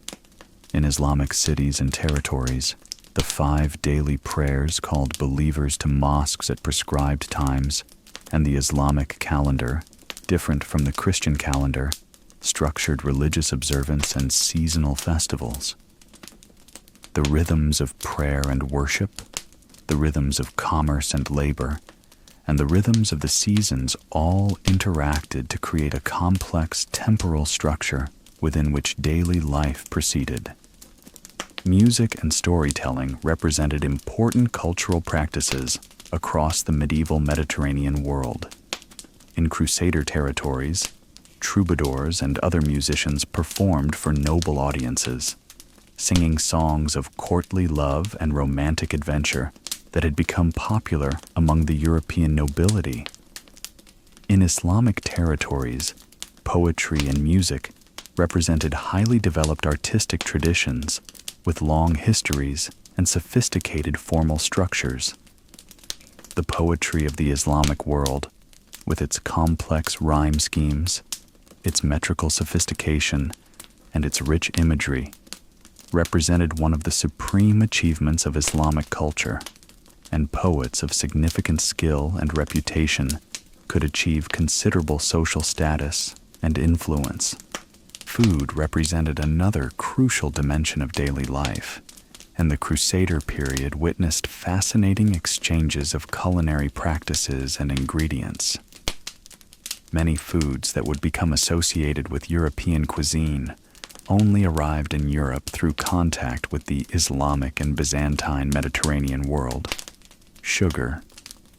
S1: In Islamic cities and territories, the 5 daily prayers called believers to mosques at prescribed times, and the Islamic calendar, different from the Christian calendar, structured religious observance and seasonal festivals. The rhythms of prayer and worship, the rhythms of commerce and labor, and the rhythms of the seasons all interacted to create a complex temporal structure within which daily life proceeded. Music and storytelling represented important cultural practices across the medieval Mediterranean world. In Crusader territories, troubadours and other musicians performed for noble audiences, singing songs of courtly love and romantic adventure that had become popular among the European nobility. In Islamic territories, poetry and music represented highly developed artistic traditions with long histories and sophisticated formal structures. The poetry of the Islamic world, with its complex rhyme schemes, its metrical sophistication, and its rich imagery, represented one of the supreme achievements of Islamic culture, and poets of significant skill and reputation could achieve considerable social status and influence. Food represented another crucial dimension of daily life, and the Crusader period witnessed fascinating exchanges of culinary practices and ingredients. Many foods that would become associated with European cuisine only arrived in Europe through contact with the Islamic and Byzantine Mediterranean world. Sugar,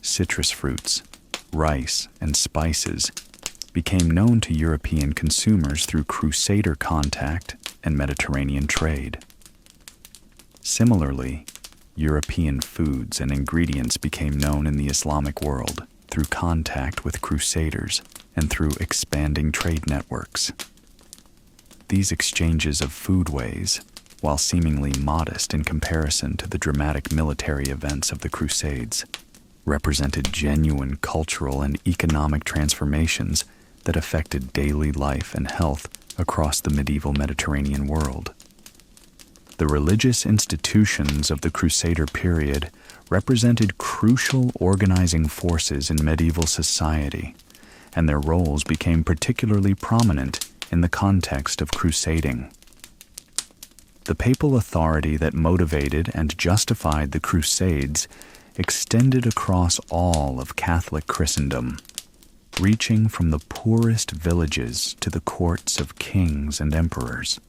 S1: citrus fruits, rice, and spices became known to European consumers through Crusader contact and Mediterranean trade. Similarly, European foods and ingredients became known in the Islamic world through contact with Crusaders and through expanding trade networks. These exchanges of foodways, while seemingly modest in comparison to the dramatic military events of the Crusades, represented genuine cultural and economic transformations that affected daily life and health across the medieval Mediterranean world. The religious institutions of the Crusader period represented crucial organizing forces in medieval society, and their roles became particularly prominent in the context of crusading. The papal authority that motivated and justified the Crusades extended across all of Catholic Christendom, reaching from the poorest villages to the courts of kings and emperors.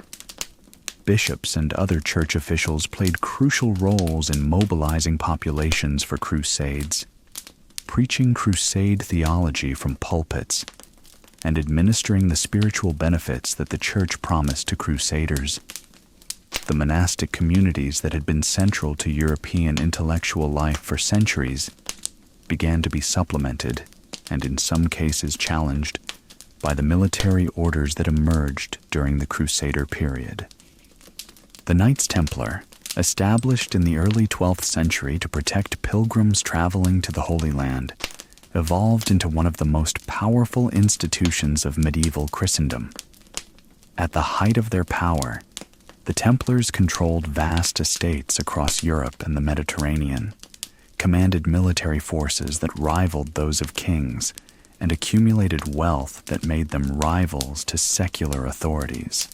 S1: Bishops and other church officials played crucial roles in mobilizing populations for crusades, preaching crusade theology from pulpits, and administering the spiritual benefits that the church promised to crusaders. The monastic communities that had been central to European intellectual life for centuries began to be supplemented, and in some cases challenged, by the military orders that emerged during the Crusader period. The Knights Templar, established in the early 12th century to protect pilgrims traveling to the Holy Land, evolved into one of the most powerful institutions of medieval Christendom. At the height of their power, the Templars controlled vast estates across Europe and the Mediterranean, commanded military forces that rivaled those of kings, and accumulated wealth that made them rivals to secular authorities.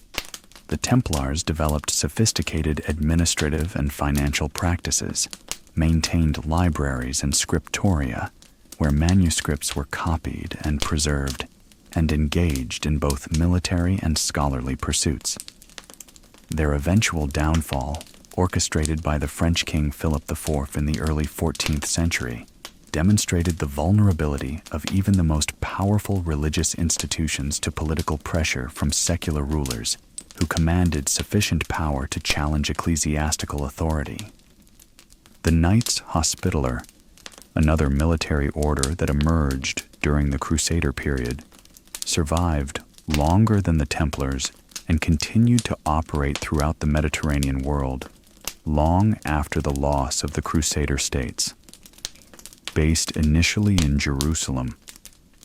S1: The Templars developed sophisticated administrative and financial practices, maintained libraries and scriptoria, where manuscripts were copied and preserved, and engaged in both military and scholarly pursuits. Their eventual downfall, orchestrated by the French king Philip IV in the early 14th century, demonstrated the vulnerability of even the most powerful religious institutions to political pressure from secular rulers who commanded sufficient power to challenge ecclesiastical authority. The Knights Hospitaller, another military order that emerged during the Crusader period, survived longer than the Templars and continued to operate throughout the Mediterranean world long after the loss of the Crusader states. Based initially in Jerusalem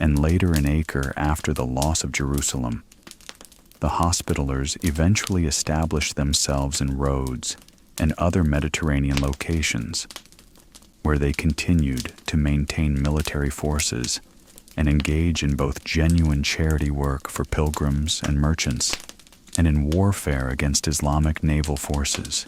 S1: and later in Acre after the loss of Jerusalem. The Hospitallers eventually established themselves in Rhodes and other Mediterranean locations, where they continued to maintain military forces and engage in both genuine charity work for pilgrims and merchants, and in warfare against Islamic naval forces.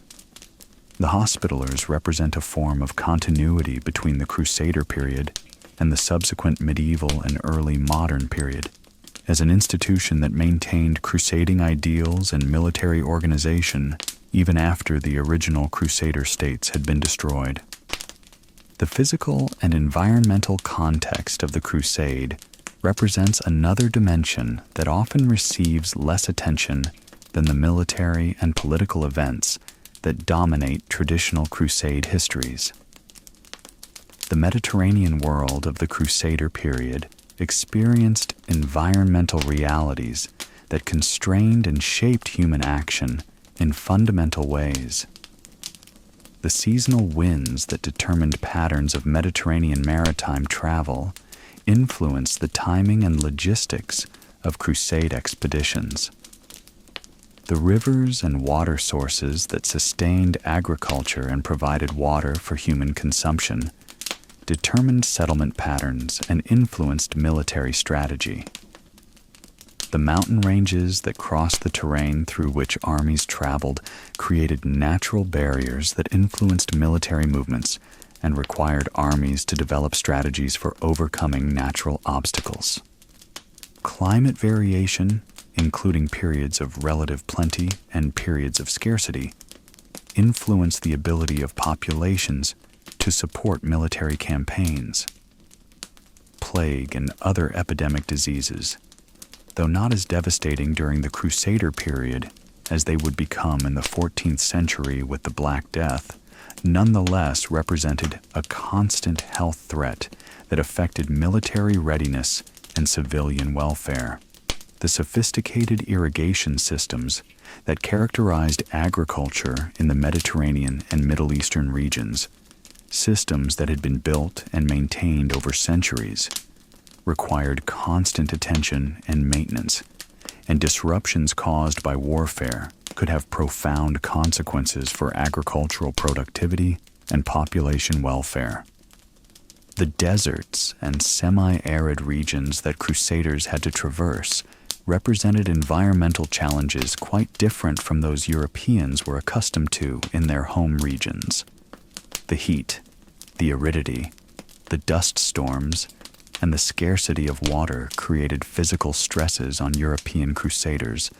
S1: The Hospitallers represent a form of continuity between the Crusader period and the subsequent medieval and early modern period, as an institution that maintained crusading ideals and military organization even after the original Crusader states had been destroyed. The physical and environmental context of the crusade represents another dimension that often receives less attention than the military and political events that dominate traditional crusade histories. The Mediterranean world of the Crusader period experienced environmental realities that constrained and shaped human action in fundamental ways. The seasonal winds that determined patterns of Mediterranean maritime travel influenced the timing and logistics of crusade expeditions. The rivers and water sources that sustained agriculture and provided water for human consumption determined settlement patterns and influenced military strategy. The mountain ranges that crossed the terrain through which armies traveled created natural barriers that influenced military movements and required armies to develop strategies for overcoming natural obstacles. Climate variation, including periods of relative plenty and periods of scarcity, influenced the ability of populations to support military campaigns. Plague and other epidemic diseases, though not as devastating during the Crusader period as they would become in the 14th century with the Black Death, nonetheless represented a constant health threat that affected military readiness and civilian welfare. The sophisticated irrigation systems that characterized agriculture in the Mediterranean and Middle Eastern regions, systems that had been built and maintained over centuries, required constant attention and maintenance, and disruptions caused by warfare could have profound consequences for agricultural productivity and population welfare. The deserts and semi-arid regions that Crusaders had to traverse represented environmental challenges quite different from those Europeans were accustomed to in their home regions. The heat, the aridity, the dust storms, and the scarcity of water created physical stresses on European Crusaders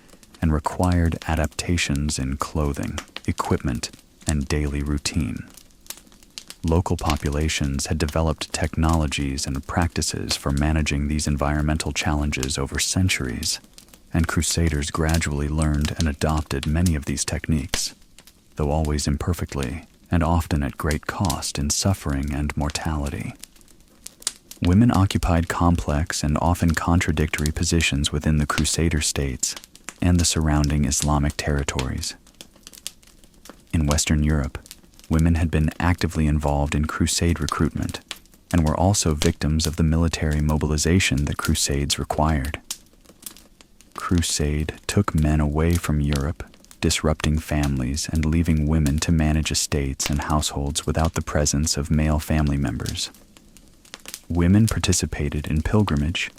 S1: and required adaptations in clothing, equipment, and daily routine. Local populations had developed technologies and practices for managing these environmental challenges over centuries, and Crusaders gradually learned and adopted many of these techniques, though always imperfectly and often at great cost in suffering and mortality. Women occupied complex and often contradictory positions within the Crusader states and the surrounding Islamic territories. In Western Europe, women had been actively involved in crusade recruitment and were also victims of the military mobilization that crusades required. Crusade took men away from Europe, disrupting families and leaving women to manage estates and households without the presence of male family members. Women participated in pilgrimage,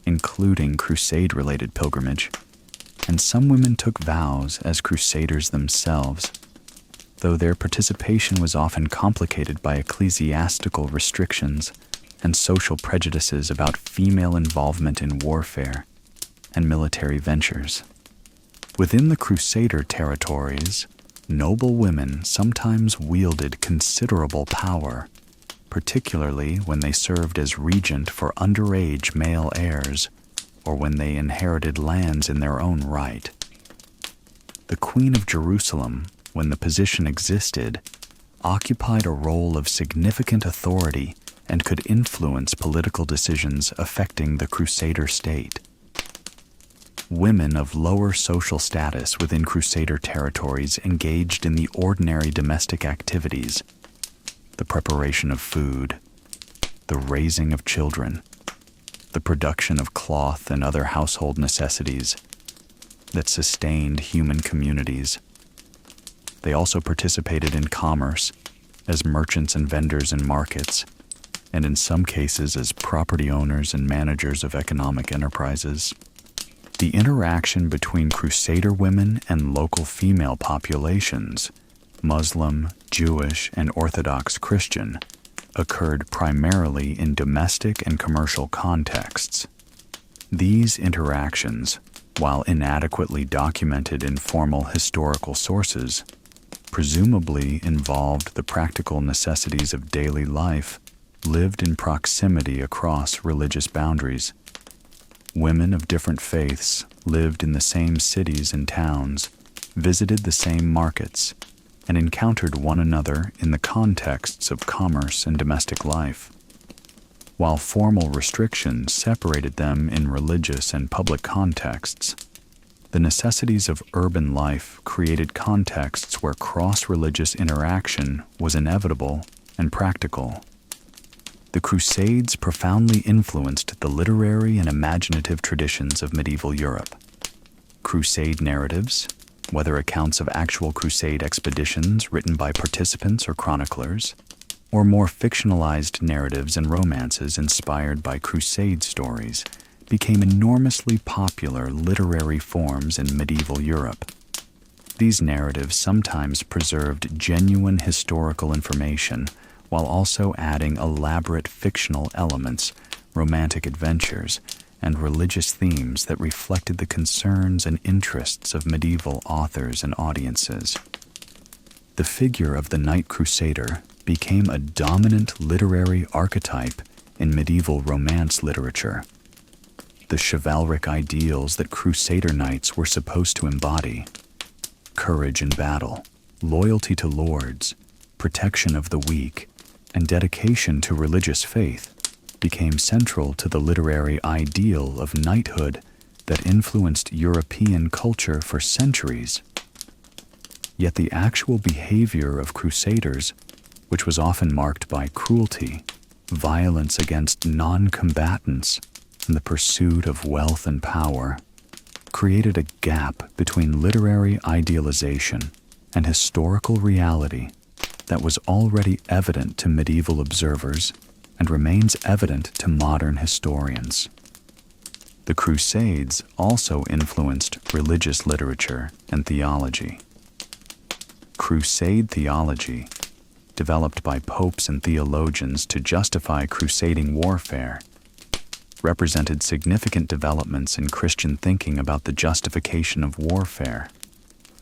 S1: including crusade-related pilgrimage, and some women took vows as crusaders themselves, though their participation was often complicated by ecclesiastical restrictions and social prejudices about female involvement in warfare and military ventures. Within the Crusader territories, noble women sometimes wielded considerable power, particularly when they served as regent for underage male heirs or when they inherited lands in their own right. The Queen of Jerusalem, when the position existed, occupied a role of significant authority and could influence political decisions affecting the Crusader state. Women of lower social status within Crusader territories engaged in the ordinary domestic activities, the preparation of food, the raising of children, the production of cloth and other household necessities that sustained human communities. They also participated in commerce as merchants and vendors in markets, and in some cases as property owners and managers of economic enterprises. The interaction between Crusader women and local female populations, Muslim, Jewish, and Orthodox Christian, occurred primarily in domestic and commercial contexts. These interactions, while inadequately documented in formal historical sources, presumably involved the practical necessities of daily life lived in proximity across religious boundaries. Women of different faiths lived in the same cities and towns, visited the same markets, and encountered one another in the contexts of commerce and domestic life. While formal restrictions separated them in religious and public contexts, the necessities of urban life created contexts where cross-religious interaction was inevitable and practical. The Crusades profoundly influenced the literary and imaginative traditions of medieval Europe. Crusade narratives, whether accounts of actual crusade expeditions written by participants or chroniclers, or more fictionalized narratives and romances inspired by crusade stories, became enormously popular literary forms in medieval Europe. These narratives sometimes preserved genuine historical information while also adding elaborate fictional elements, romantic adventures, and religious themes that reflected the concerns and interests of medieval authors and audiences. The figure of the knight crusader became a dominant literary archetype in medieval Romance literature. The chivalric ideals that crusader knights were supposed to embody, courage in battle, loyalty to lords, protection of the weak, and dedication to religious faith, became central to the literary ideal of knighthood that influenced European culture for centuries. Yet the actual behavior of crusaders, which was often marked by cruelty, violence against non-combatants, and the pursuit of wealth and power, created a gap between literary idealization and historical reality that was already evident to medieval observers and remains evident to modern historians. The Crusades also influenced religious literature and theology. Crusade theology, developed by popes and theologians to justify crusading warfare, represented significant developments in Christian thinking about the justification of warfare,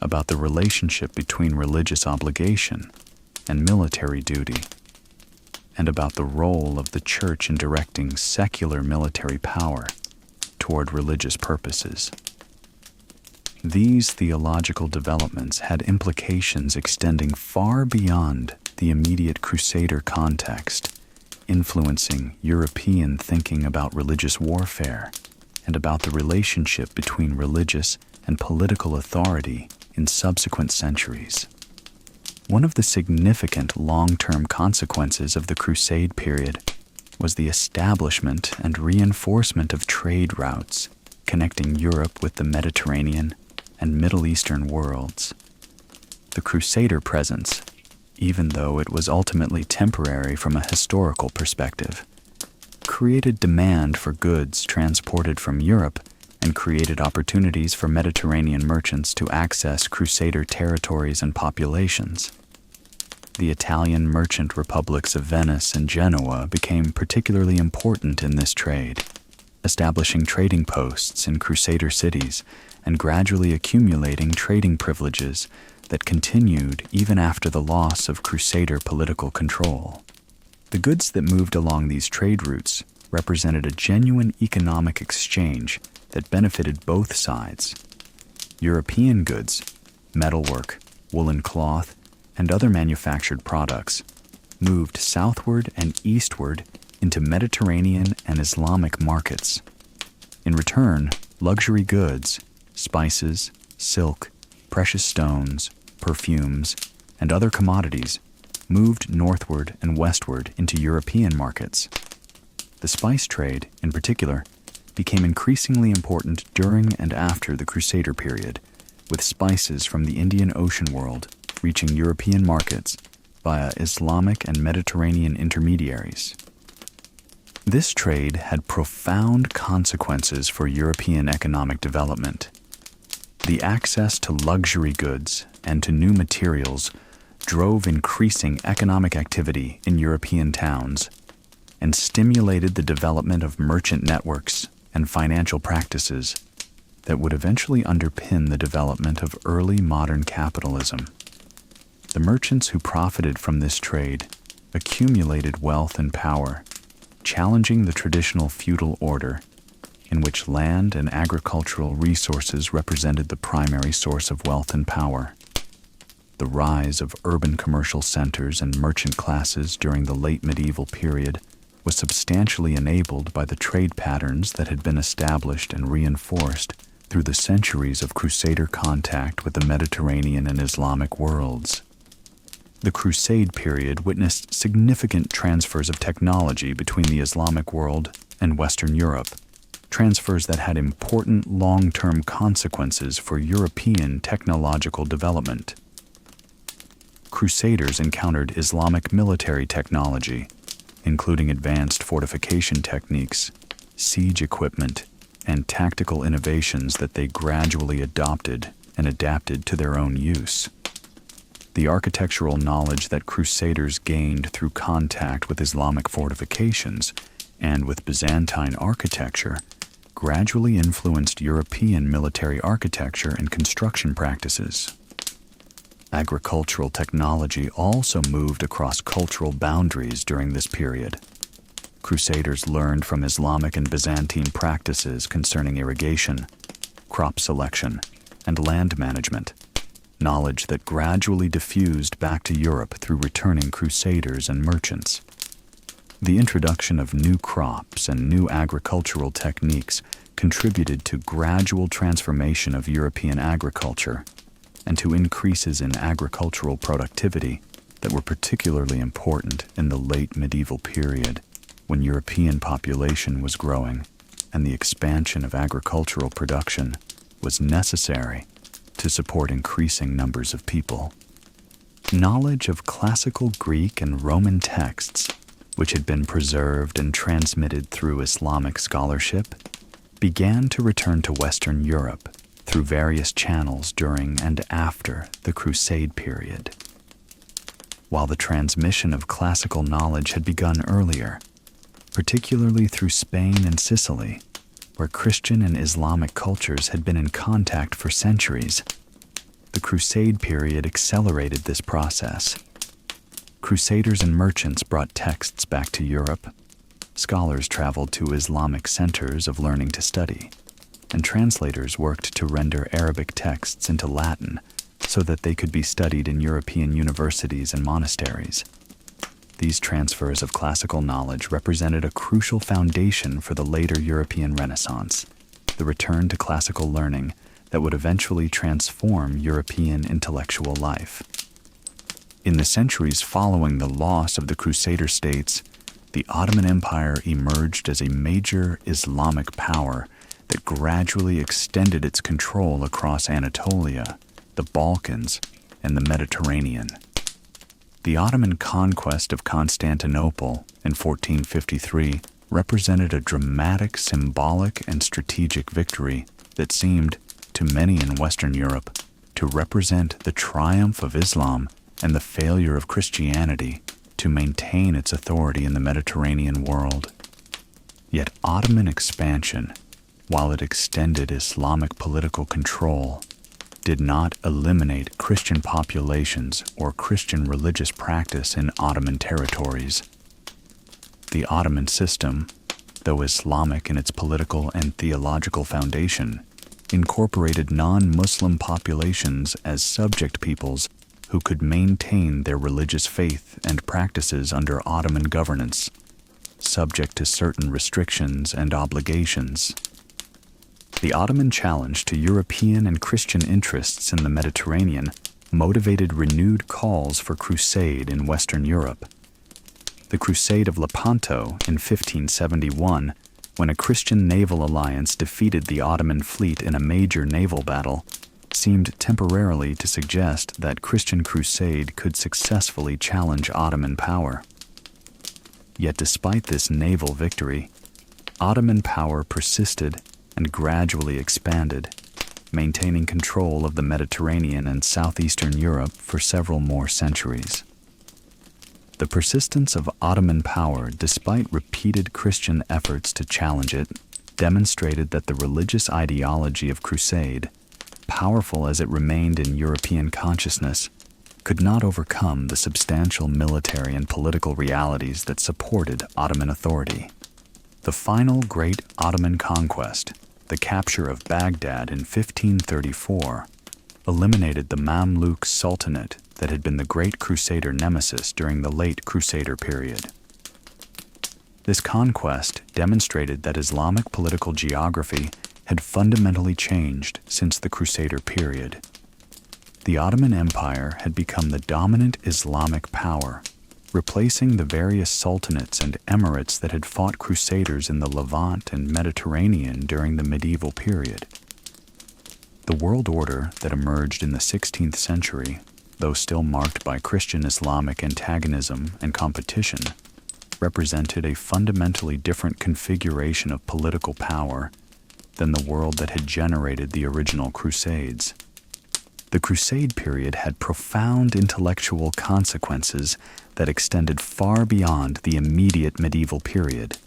S1: about the relationship between religious obligation and military duty, and about the role of the Church in directing secular military power toward religious purposes. These theological developments had implications extending far beyond the immediate Crusader context, influencing European thinking about religious warfare and about the relationship between religious and political authority in subsequent centuries. One of the significant long-term consequences of the Crusade period was the establishment and reinforcement of trade routes connecting Europe with the Mediterranean and Middle Eastern worlds. The Crusader presence, even though it was ultimately temporary from a historical perspective, created demand for goods transported from Europe and created opportunities for Mediterranean merchants to access Crusader territories and populations. The Italian merchant republics of Venice and Genoa became particularly important in this trade, establishing trading posts in Crusader cities and gradually accumulating trading privileges that continued even after the loss of Crusader political control. The goods that moved along these trade routes represented a genuine economic exchange that benefited both sides. European goods, metalwork, woolen cloth, and other manufactured products moved southward and eastward into Mediterranean and Islamic markets. In return, luxury goods, spices, silk, precious stones, perfumes, and other commodities moved northward and westward into European markets. The spice trade, in particular, became increasingly important during and after the Crusader period, with spices from the Indian Ocean world reaching European markets via Islamic and Mediterranean intermediaries. This trade had profound consequences for European economic development. The access to luxury goods and to new materials drove increasing economic activity in European towns and stimulated the development of merchant networks and financial practices that would eventually underpin the development of early modern capitalism. The merchants who profited from this trade accumulated wealth and power, challenging the traditional feudal order in which land and agricultural resources represented the primary source of wealth and power. The rise of urban commercial centers and merchant classes during the late medieval period was substantially enabled by the trade patterns that had been established and reinforced through the centuries of Crusader contact with the Mediterranean and Islamic worlds. The Crusade period witnessed significant transfers of technology between the Islamic world and Western Europe, transfers that had important long-term consequences for European technological development. Crusaders encountered Islamic military technology, including advanced fortification techniques, siege equipment, and tactical innovations that they gradually adopted and adapted to their own use. The architectural knowledge that Crusaders gained through contact with Islamic fortifications and with Byzantine architecture gradually influenced European military architecture and construction practices. Agricultural technology also moved across cultural boundaries during this period. Crusaders learned from Islamic and Byzantine practices concerning irrigation, crop selection, and land management, knowledge that gradually diffused back to Europe through returning Crusaders and merchants. The introduction of new crops and new agricultural techniques contributed to gradual transformation of European agriculture and to increases in agricultural productivity that were particularly important in the late medieval period, when European population was growing and the expansion of agricultural production was necessary to support increasing numbers of people. Knowledge of classical Greek and Roman texts, which had been preserved and transmitted through Islamic scholarship, began to return to Western Europe through various channels during and after the Crusade period. While the transmission of classical knowledge had begun earlier, particularly through Spain and Sicily, where Christian and Islamic cultures had been in contact for centuries, the Crusade period accelerated this process. Crusaders and merchants brought texts back to Europe. Scholars traveled to Islamic centers of learning to study, and translators worked to render Arabic texts into Latin so that they could be studied in European universities and monasteries. These transfers of classical knowledge represented a crucial foundation for the later European Renaissance, the return to classical learning that would eventually transform European intellectual life. In the centuries following the loss of the Crusader states, the Ottoman Empire emerged as a major Islamic power that gradually extended its control across Anatolia, the Balkans, and the Mediterranean. The Ottoman conquest of Constantinople in 1453 represented a dramatic symbolic and strategic victory that seemed, to many in Western Europe, to represent the triumph of Islam and the failure of Christianity to maintain its authority in the Mediterranean world. Yet Ottoman expansion, while it extended Islamic political control, did not eliminate Christian populations or Christian religious practice in Ottoman territories. The Ottoman system, though Islamic in its political and theological foundation, incorporated non-Muslim populations as subject peoples who could maintain their religious faith and practices under Ottoman governance, subject to certain restrictions and obligations. The Ottoman challenge to European and Christian interests in the Mediterranean motivated renewed calls for crusade in Western Europe. The Crusade of Lepanto in 1571, when a Christian naval alliance defeated the Ottoman fleet in a major naval battle, seemed temporarily to suggest that Christian crusade could successfully challenge Ottoman power. Yet despite this naval victory, Ottoman power persisted and gradually expanded, maintaining control of the Mediterranean and southeastern Europe for several more centuries. The persistence of Ottoman power, despite repeated Christian efforts to challenge it, demonstrated that the religious ideology of crusade, powerful as it remained in European consciousness, could not overcome the substantial military and political realities that supported Ottoman authority. The final great Ottoman conquest, the capture of Baghdad in 1534, eliminated the Mamluk Sultanate that had been the great Crusader nemesis during the late Crusader period. This conquest demonstrated that Islamic political geography had fundamentally changed since the Crusader period. The Ottoman Empire had become the dominant Islamic power, replacing the various sultanates and emirates that had fought crusaders in the Levant and Mediterranean during the medieval period. The world order that emerged in the 16th century, though still marked by Christian Islamic antagonism and competition, represented a fundamentally different configuration of political power than the world that had generated the original Crusades. The Crusade period had profound intellectual consequences that extended far beyond the immediate medieval period.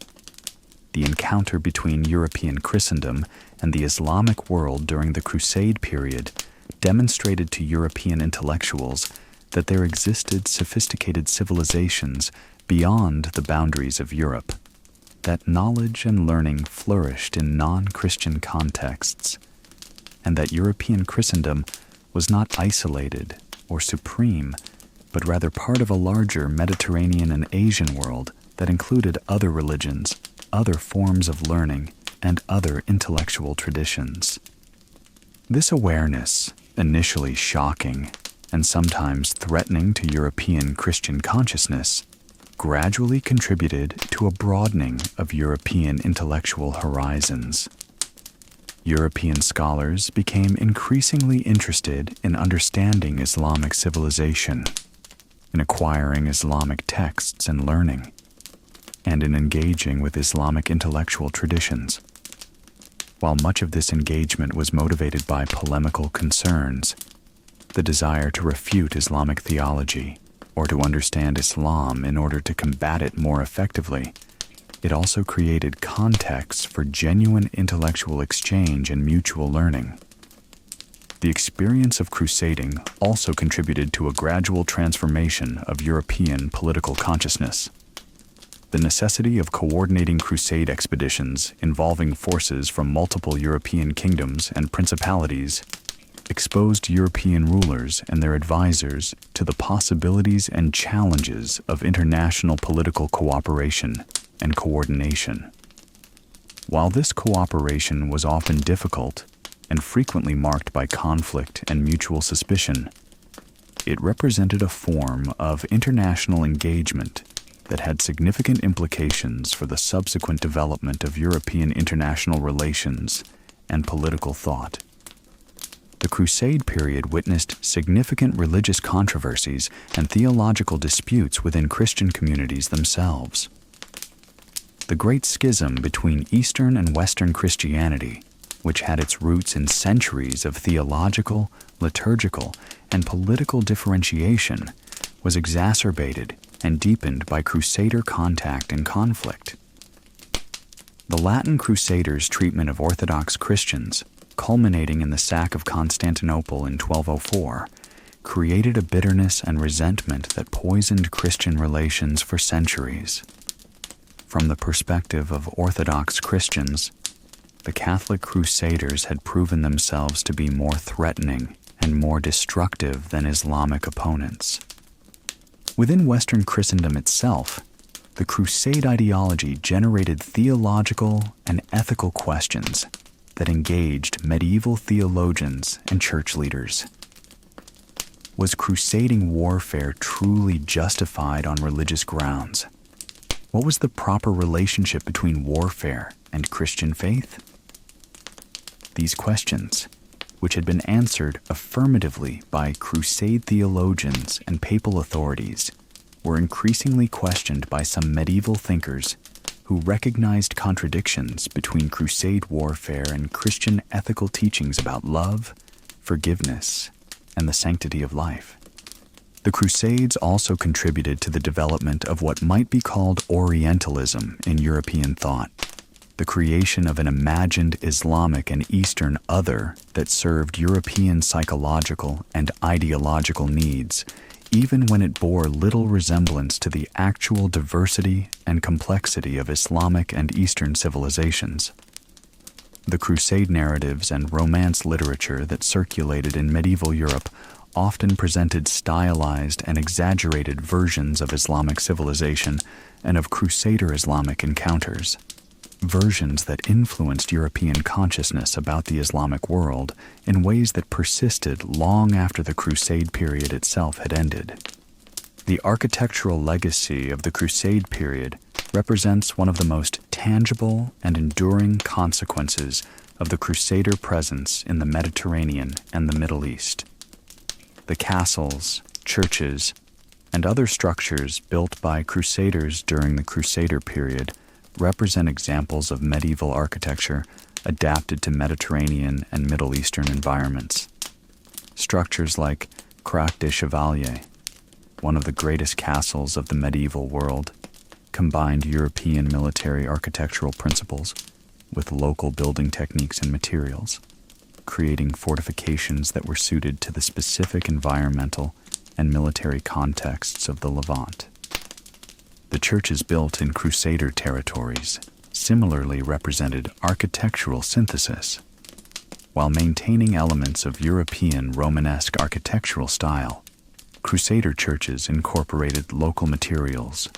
S1: The encounter between European Christendom and the Islamic world during the Crusade period demonstrated to European intellectuals that there existed sophisticated civilizations beyond the boundaries of Europe, that knowledge and learning flourished in non-Christian contexts, and that European Christendom was not isolated or supreme, but rather part of a larger Mediterranean and Asian world that included other religions, other forms of learning, and other intellectual traditions. This awareness, initially shocking and sometimes threatening to European Christian consciousness, gradually contributed to a broadening of European intellectual horizons. European scholars became increasingly interested in understanding Islamic civilization, in acquiring Islamic texts and learning, and in engaging with Islamic intellectual traditions. While much of this engagement was motivated by polemical concerns, the desire to refute Islamic theology or to understand Islam in order to combat it more effectively, it also created contexts for genuine intellectual exchange and mutual learning. The experience of crusading also contributed to a gradual transformation of European political consciousness. The necessity of coordinating crusade expeditions involving forces from multiple European kingdoms and principalities exposed European rulers and their advisors to the possibilities and challenges of international political cooperation and coordination. While this cooperation was often difficult and frequently marked by conflict and mutual suspicion, it represented a form of international engagement that had significant implications for the subsequent development of European international relations and political thought. The Crusade period witnessed significant religious controversies and theological disputes within Christian communities themselves. The Great Schism between Eastern and Western Christianity, which had its roots in centuries of theological, liturgical, and political differentiation, was exacerbated and deepened by Crusader contact and conflict. The Latin Crusaders' treatment of Orthodox Christians, culminating in the sack of Constantinople in 1204, created a bitterness and resentment that poisoned Christian relations for centuries. From the perspective of Orthodox Christians, the Catholic Crusaders had proven themselves to be more threatening and more destructive than Islamic opponents. Within Western Christendom itself, the Crusade ideology generated theological and ethical questions that engaged medieval theologians and church leaders. Was crusading warfare truly justified on religious grounds? What was the proper relationship between warfare and Christian faith? These questions, which had been answered affirmatively by Crusade theologians and papal authorities, were increasingly questioned by some medieval thinkers who recognized contradictions between Crusade warfare and Christian ethical teachings about love, forgiveness, and the sanctity of life. The Crusades also contributed to the development of what might be called Orientalism in European thought, the creation of an imagined Islamic and Eastern other that served European psychological and ideological needs, even when it bore little resemblance to the actual diversity and complexity of Islamic and Eastern civilizations. The Crusade narratives and Romance literature that circulated in medieval Europe often presented stylized and exaggerated versions of Islamic civilization and of Crusader Islamic encounters, versions that influenced European consciousness about the Islamic world in ways that persisted long after the Crusade period itself had ended. The architectural legacy of the Crusade period represents one of the most tangible and enduring consequences of the Crusader presence in the Mediterranean and the Middle East. The castles, churches, and other structures built by Crusaders during the Crusader period represent examples of medieval architecture adapted to Mediterranean and Middle Eastern environments. Structures like Croix des Chevaliers, one of the greatest castles of the medieval world, combined European military architectural principles with local building techniques and materials, creating fortifications that were suited to the specific environmental and military contexts of the Levant. The churches built in Crusader territories similarly represented architectural synthesis. While maintaining elements of European Romanesque architectural style, Crusader churches incorporated local materials,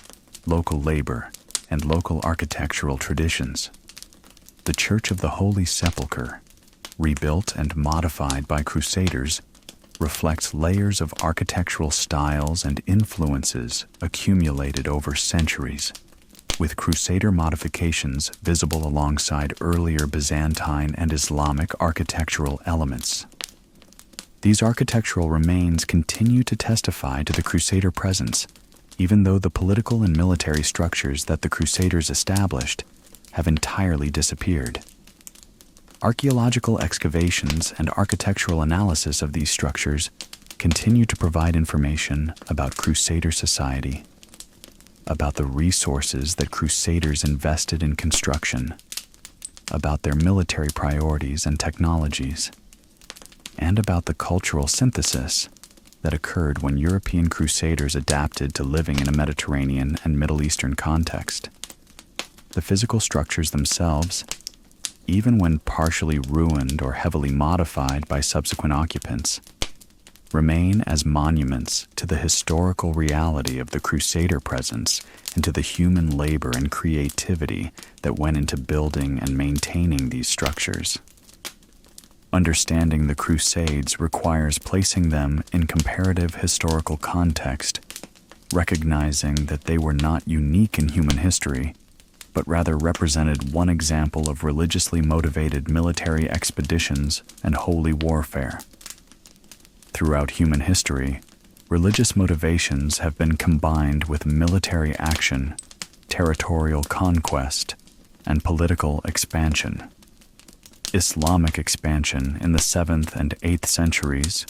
S1: local labor, and local architectural traditions. The Church of the Holy Sepulchre, rebuilt and modified by Crusaders, reflects layers of architectural styles and influences accumulated over centuries, with Crusader modifications visible alongside earlier Byzantine and Islamic architectural elements. These architectural remains continue to testify to the Crusader presence, even though the political and military structures that the Crusaders established have entirely disappeared. Archaeological excavations and architectural analysis of these structures continue to provide information about Crusader society, about the resources that Crusaders invested in construction, about their military priorities and technologies, and about the cultural synthesis that occurred when European Crusaders adapted to living in a Mediterranean and Middle Eastern context. The physical structures themselves, even when partially ruined or heavily modified by subsequent occupants, remain as monuments to the historical reality of the Crusader presence and to the human labor and creativity that went into building and maintaining these structures. Understanding the Crusades requires placing them in comparative historical context, recognizing that they were not unique in human history, but rather represented one example of religiously motivated military expeditions and holy warfare. Throughout human history, religious motivations have been combined with military action, territorial conquest, and political expansion. Islamic expansion in the 7th and 8th centuries,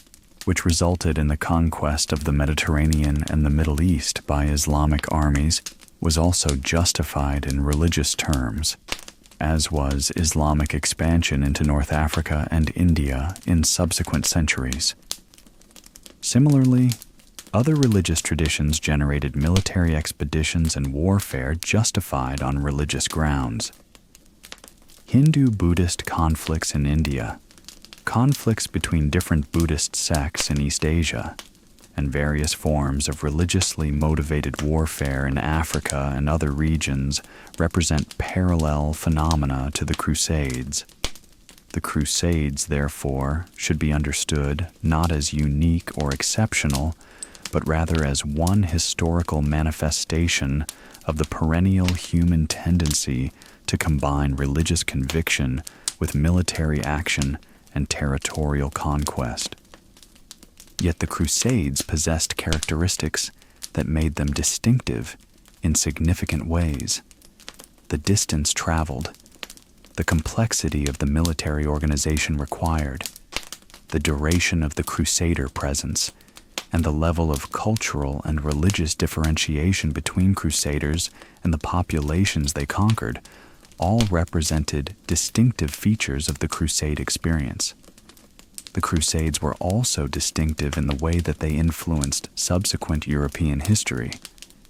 S1: which resulted in the conquest of the Mediterranean and the Middle East by Islamic armies, was also justified in religious terms, as was Islamic expansion into North Africa and India in subsequent centuries. Similarly, other religious traditions generated military expeditions and warfare justified on religious grounds. Hindu-Buddhist conflicts in India, conflicts between different Buddhist sects in East Asia, and various forms of religiously motivated warfare in Africa and other regions represent parallel phenomena to the Crusades. The Crusades, therefore, should be understood not as unique or exceptional, but rather as one historical manifestation of the perennial human tendency to combine religious conviction with military action and territorial conquest. Yet the Crusades possessed characteristics that made them distinctive in significant ways. The distance traveled, the complexity of the military organization required, the duration of the Crusader presence, and the level of cultural and religious differentiation between Crusaders and the populations they conquered all represented distinctive features of the Crusade experience. The Crusades were also distinctive in the way that they influenced subsequent European history,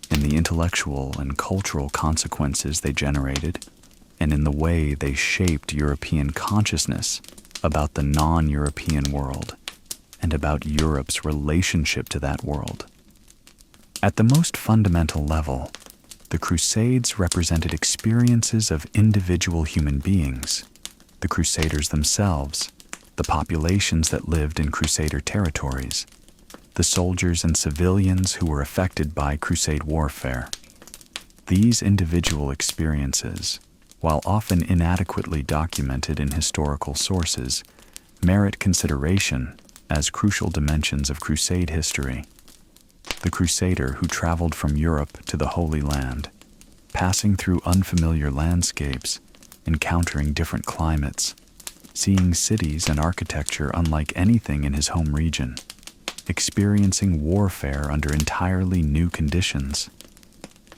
S1: in the intellectual and cultural consequences they generated, and in the way they shaped European consciousness about the non-European world and about Europe's relationship to that world. At the most fundamental level, the Crusades represented experiences of individual human beings, the Crusaders themselves, the populations that lived in Crusader territories, the soldiers and civilians who were affected by Crusade warfare. These individual experiences, while often inadequately documented in historical sources, merit consideration as crucial dimensions of Crusade history. The Crusader who traveled from Europe to the Holy Land, passing through unfamiliar landscapes, encountering different climates, seeing cities and architecture unlike anything in his home region, experiencing warfare under entirely new conditions.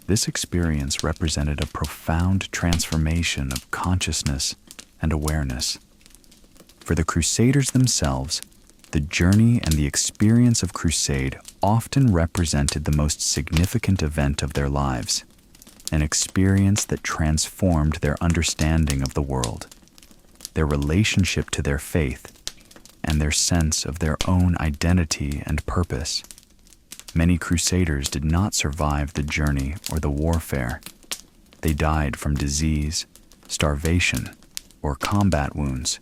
S1: This experience represented a profound transformation of consciousness and awareness. For the Crusaders themselves, the journey and the experience of crusade often represented the most significant event of their lives, an experience that transformed their understanding of the world, their relationship to their faith, and their sense of their own identity and purpose. Many Crusaders did not survive the journey or the warfare. They died from disease, starvation, or combat wounds,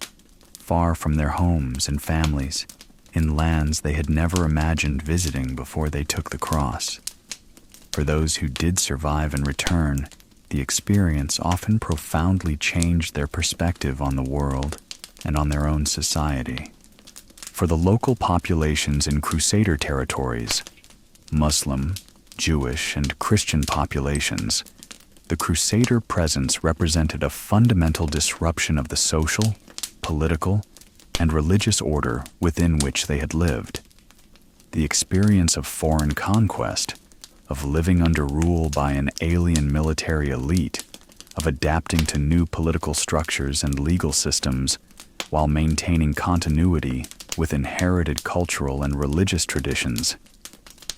S1: far from their homes and families, in lands they had never imagined visiting before they took the cross. For those who did survive and return, the experience often profoundly changed their perspective on the world and on their own society. For the local populations in Crusader territories, Muslim, Jewish, and Christian populations, the Crusader presence represented a fundamental disruption of the social, political, and religious order within which they had lived. The experience of foreign conquest, of living under rule by an alien military elite, of adapting to new political structures and legal systems while maintaining continuity with inherited cultural and religious traditions.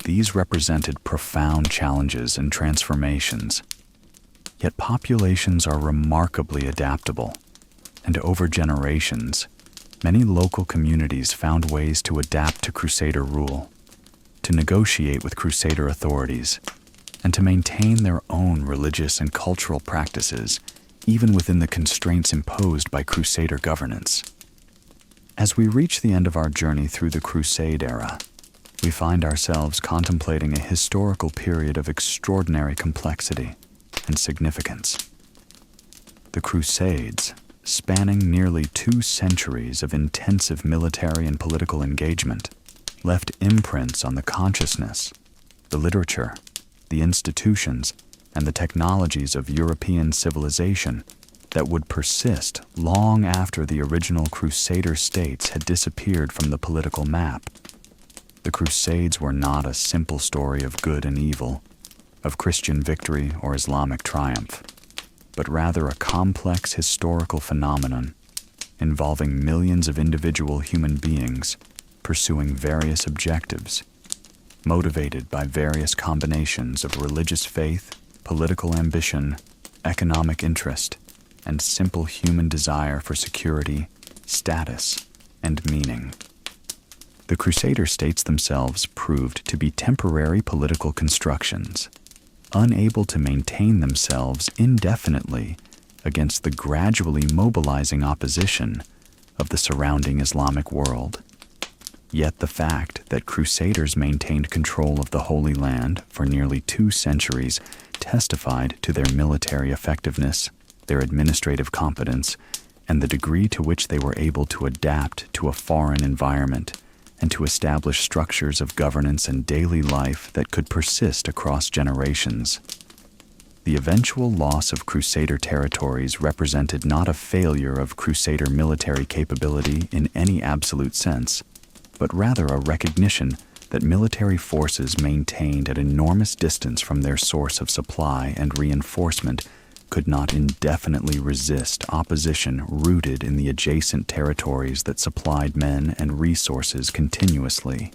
S1: These represented profound challenges and transformations. Yet populations are remarkably adaptable, and over generations, many local communities found ways to adapt to Crusader rule, to negotiate with Crusader authorities, and to maintain their own religious and cultural practices, even within the constraints imposed by Crusader governance. As we reach the end of our journey through the Crusade era, we find ourselves contemplating a historical period of extraordinary complexity and significance. The Crusades, spanning nearly 2 centuries of intensive military and political engagement, left imprints on the consciousness, the literature, the institutions, and the technologies of European civilization that would persist long after the original Crusader states had disappeared from the political map. The Crusades were not a simple story of good and evil, of Christian victory or Islamic triumph, but rather a complex historical phenomenon involving millions of individual human beings pursuing various objectives, motivated by various combinations of religious faith, political ambition, economic interest, and simple human desire for security, status, and meaning. The Crusader states themselves proved to be temporary political constructions, unable to maintain themselves indefinitely against the gradually mobilizing opposition of the surrounding Islamic world. Yet the fact that Crusaders maintained control of the Holy Land for nearly 2 centuries testified to their military effectiveness, their administrative competence, and the degree to which they were able to adapt to a foreign environment and to establish structures of governance and daily life that could persist across generations. The eventual loss of Crusader territories represented not a failure of Crusader military capability in any absolute sense, but rather a recognition that military forces maintained at enormous distance from their source of supply and reinforcement could not indefinitely resist opposition rooted in the adjacent territories that supplied men and resources continuously.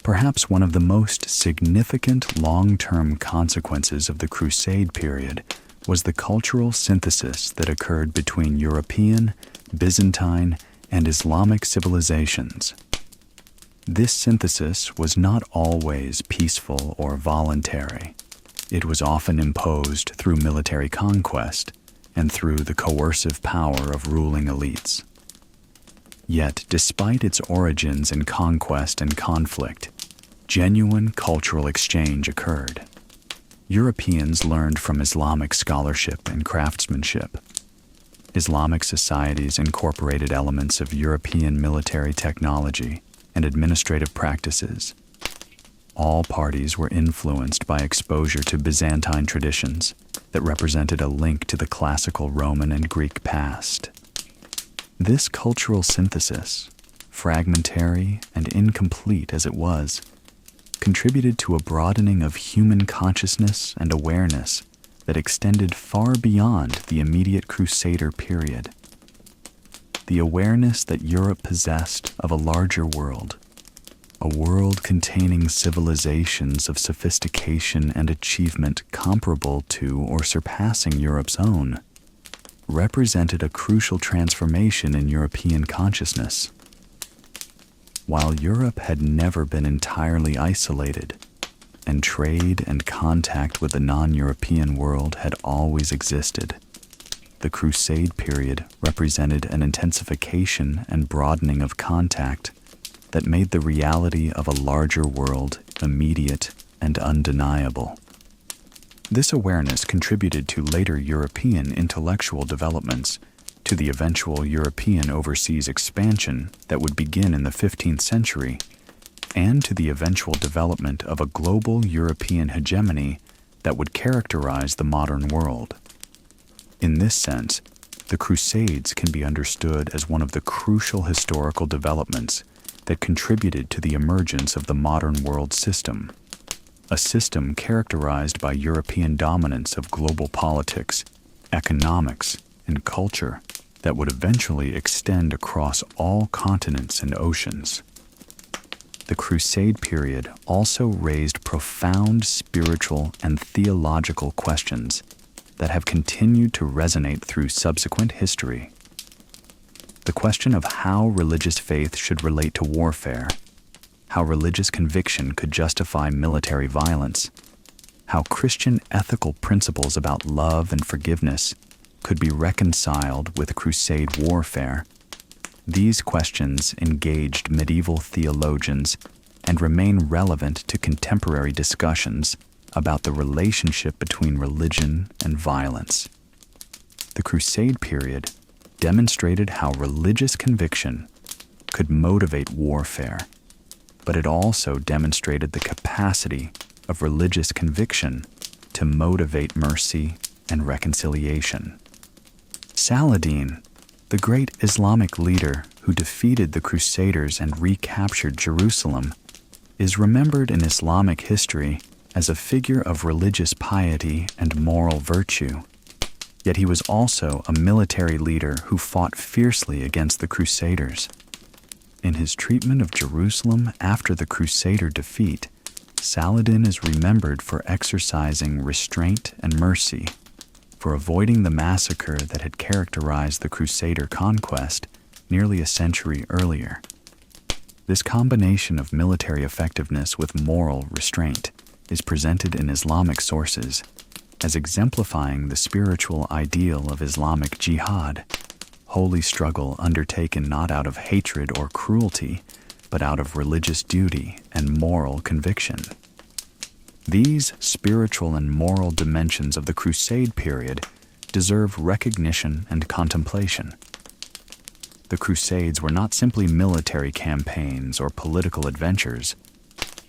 S1: Perhaps one of the most significant long-term consequences of the Crusade period was the cultural synthesis that occurred between European, Byzantine, and Islamic civilizations. This synthesis was not always peaceful or voluntary. It was often imposed through military conquest and through the coercive power of ruling elites. Yet, despite its origins in conquest and conflict, genuine cultural exchange occurred. Europeans learned from Islamic scholarship and craftsmanship. Islamic societies incorporated elements of European military technology and administrative practices. All parties were influenced by exposure to Byzantine traditions that represented a link to the classical Roman and Greek past. This cultural synthesis, fragmentary and incomplete as it was, contributed to a broadening of human consciousness and awareness that extended far beyond the immediate Crusader period. The awareness that Europe possessed of a larger world, a world containing civilizations of sophistication and achievement comparable to or surpassing Europe's own, represented a crucial transformation in European consciousness. While Europe had never been entirely isolated, and trade and contact with the non-European world had always existed, the Crusade period represented an intensification and broadening of contact that made the reality of a larger world immediate and undeniable. This awareness contributed to later European intellectual developments, to the eventual European overseas expansion that would begin in the 15th century, and to the eventual development of a global European hegemony that would characterize the modern world. In this sense, the Crusades can be understood as one of the crucial historical developments that contributed to the emergence of the modern world system, a system characterized by European dominance of global politics, economics, and culture that would eventually extend across all continents and oceans. The Crusade period also raised profound spiritual and theological questions that have continued to resonate through subsequent history. The question of how religious faith should relate to warfare, how religious conviction could justify military violence, how Christian ethical principles about love and forgiveness could be reconciled with crusade warfare. These questions engaged medieval theologians and remain relevant to contemporary discussions about the relationship between religion and violence. The Crusade period demonstrated how religious conviction could motivate warfare, but it also demonstrated the capacity of religious conviction to motivate mercy and reconciliation. Saladin, the great Islamic leader who defeated the Crusaders and recaptured Jerusalem, is remembered in Islamic history as a figure of religious piety and moral virtue. Yet he was also a military leader who fought fiercely against the Crusaders. In his treatment of Jerusalem after the Crusader defeat, Saladin is remembered for exercising restraint and mercy, for avoiding the massacre that had characterized the Crusader conquest nearly a century earlier. This combination of military effectiveness with moral restraint is presented in Islamic sources as exemplifying the spiritual ideal of Islamic jihad, holy struggle undertaken not out of hatred or cruelty, but out of religious duty and moral conviction. These spiritual and moral dimensions of the Crusade period deserve recognition and contemplation. The Crusades were not simply military campaigns or political adventures.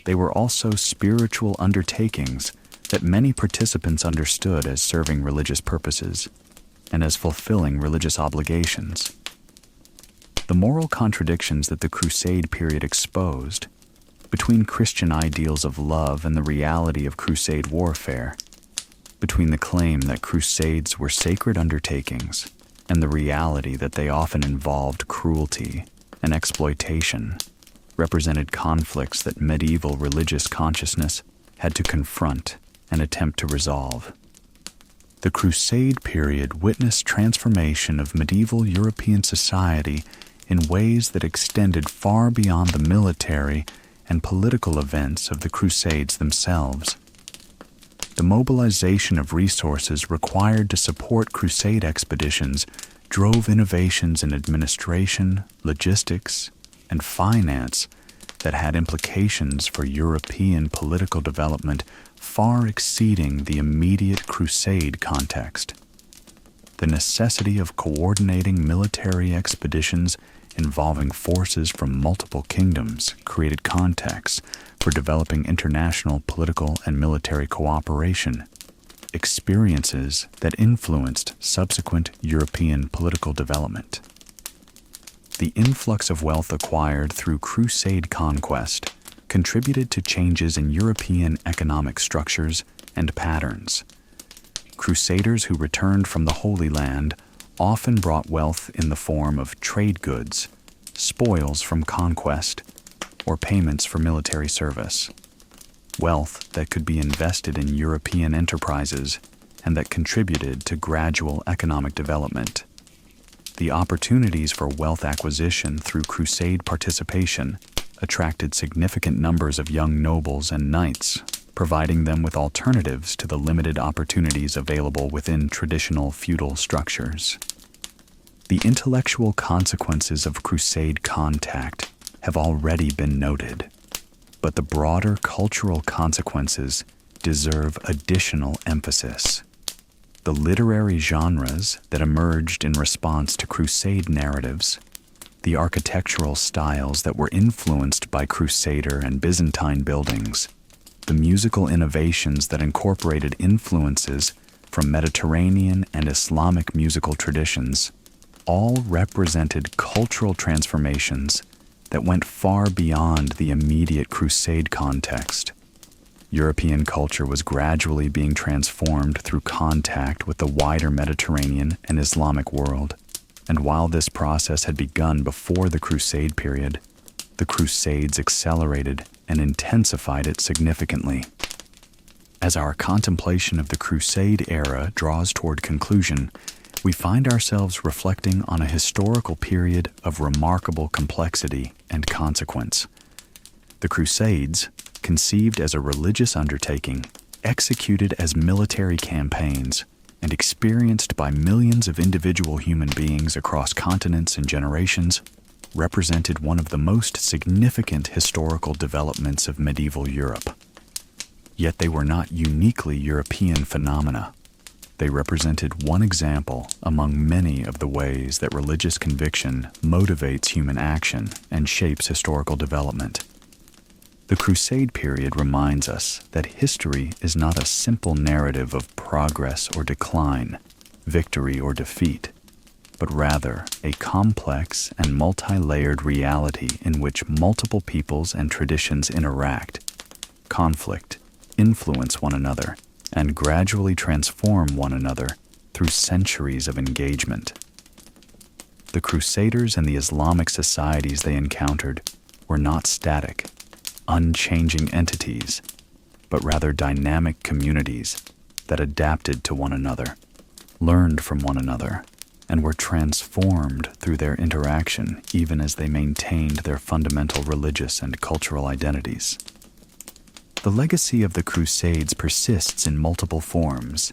S1: They were also spiritual undertakings that many participants understood as serving religious purposes and as fulfilling religious obligations. The moral contradictions that the Crusade period exposed between Christian ideals of love and the reality of Crusade warfare, between the claim that Crusades were sacred undertakings and the reality that they often involved cruelty and exploitation, represented conflicts that medieval religious consciousness had to confront and attempt to resolve. The Crusade period witnessed transformation of medieval European society in ways that extended far beyond the military and political events of the Crusades themselves. The mobilization of resources required to support Crusade expeditions drove innovations in administration, logistics, and finance that had implications for European political development far exceeding the immediate Crusade context. The necessity of coordinating military expeditions involving forces from multiple kingdoms created contexts for developing international political and military cooperation, experiences that influenced subsequent European political development. The influx of wealth acquired through Crusade conquest contributed to changes in European economic structures and patterns. Crusaders who returned from the Holy Land often brought wealth in the form of trade goods, spoils from conquest, or payments for military service. Wealth that could be invested in European enterprises and that contributed to gradual economic development. The opportunities for wealth acquisition through Crusade participation attracted significant numbers of young nobles and knights, providing them with alternatives to the limited opportunities available within traditional feudal structures. The intellectual consequences of Crusade contact have already been noted, but the broader cultural consequences deserve additional emphasis. The literary genres that emerged in response to Crusade narratives, the architectural styles that were influenced by Crusader and Byzantine buildings, the musical innovations that incorporated influences from Mediterranean and Islamic musical traditions, all represented cultural transformations that went far beyond the immediate Crusade context. European culture was gradually being transformed through contact with the wider Mediterranean and Islamic world, and while this process had begun before the Crusade period, the Crusades accelerated and intensified it significantly. As our contemplation of the Crusade era draws toward conclusion, we find ourselves reflecting on a historical period of remarkable complexity and consequence. The Crusades, conceived as a religious undertaking, executed as military campaigns, and experienced by millions of individual human beings across continents and generations, represented one of the most significant historical developments of medieval Europe. Yet they were not uniquely European phenomena. They represented one example among many of the ways that religious conviction motivates human action and shapes historical development. The Crusade period reminds us that history is not a simple narrative of progress or decline, victory or defeat, but rather a complex and multi-layered reality in which multiple peoples and traditions interact, conflict, influence one another, and gradually transform one another through centuries of engagement. The Crusaders and the Islamic societies they encountered were not static, unchanging entities, but rather dynamic communities that adapted to one another, learned from one another, and were transformed through their interaction even as they maintained their fundamental religious and cultural identities. The legacy of the Crusades persists in multiple forms.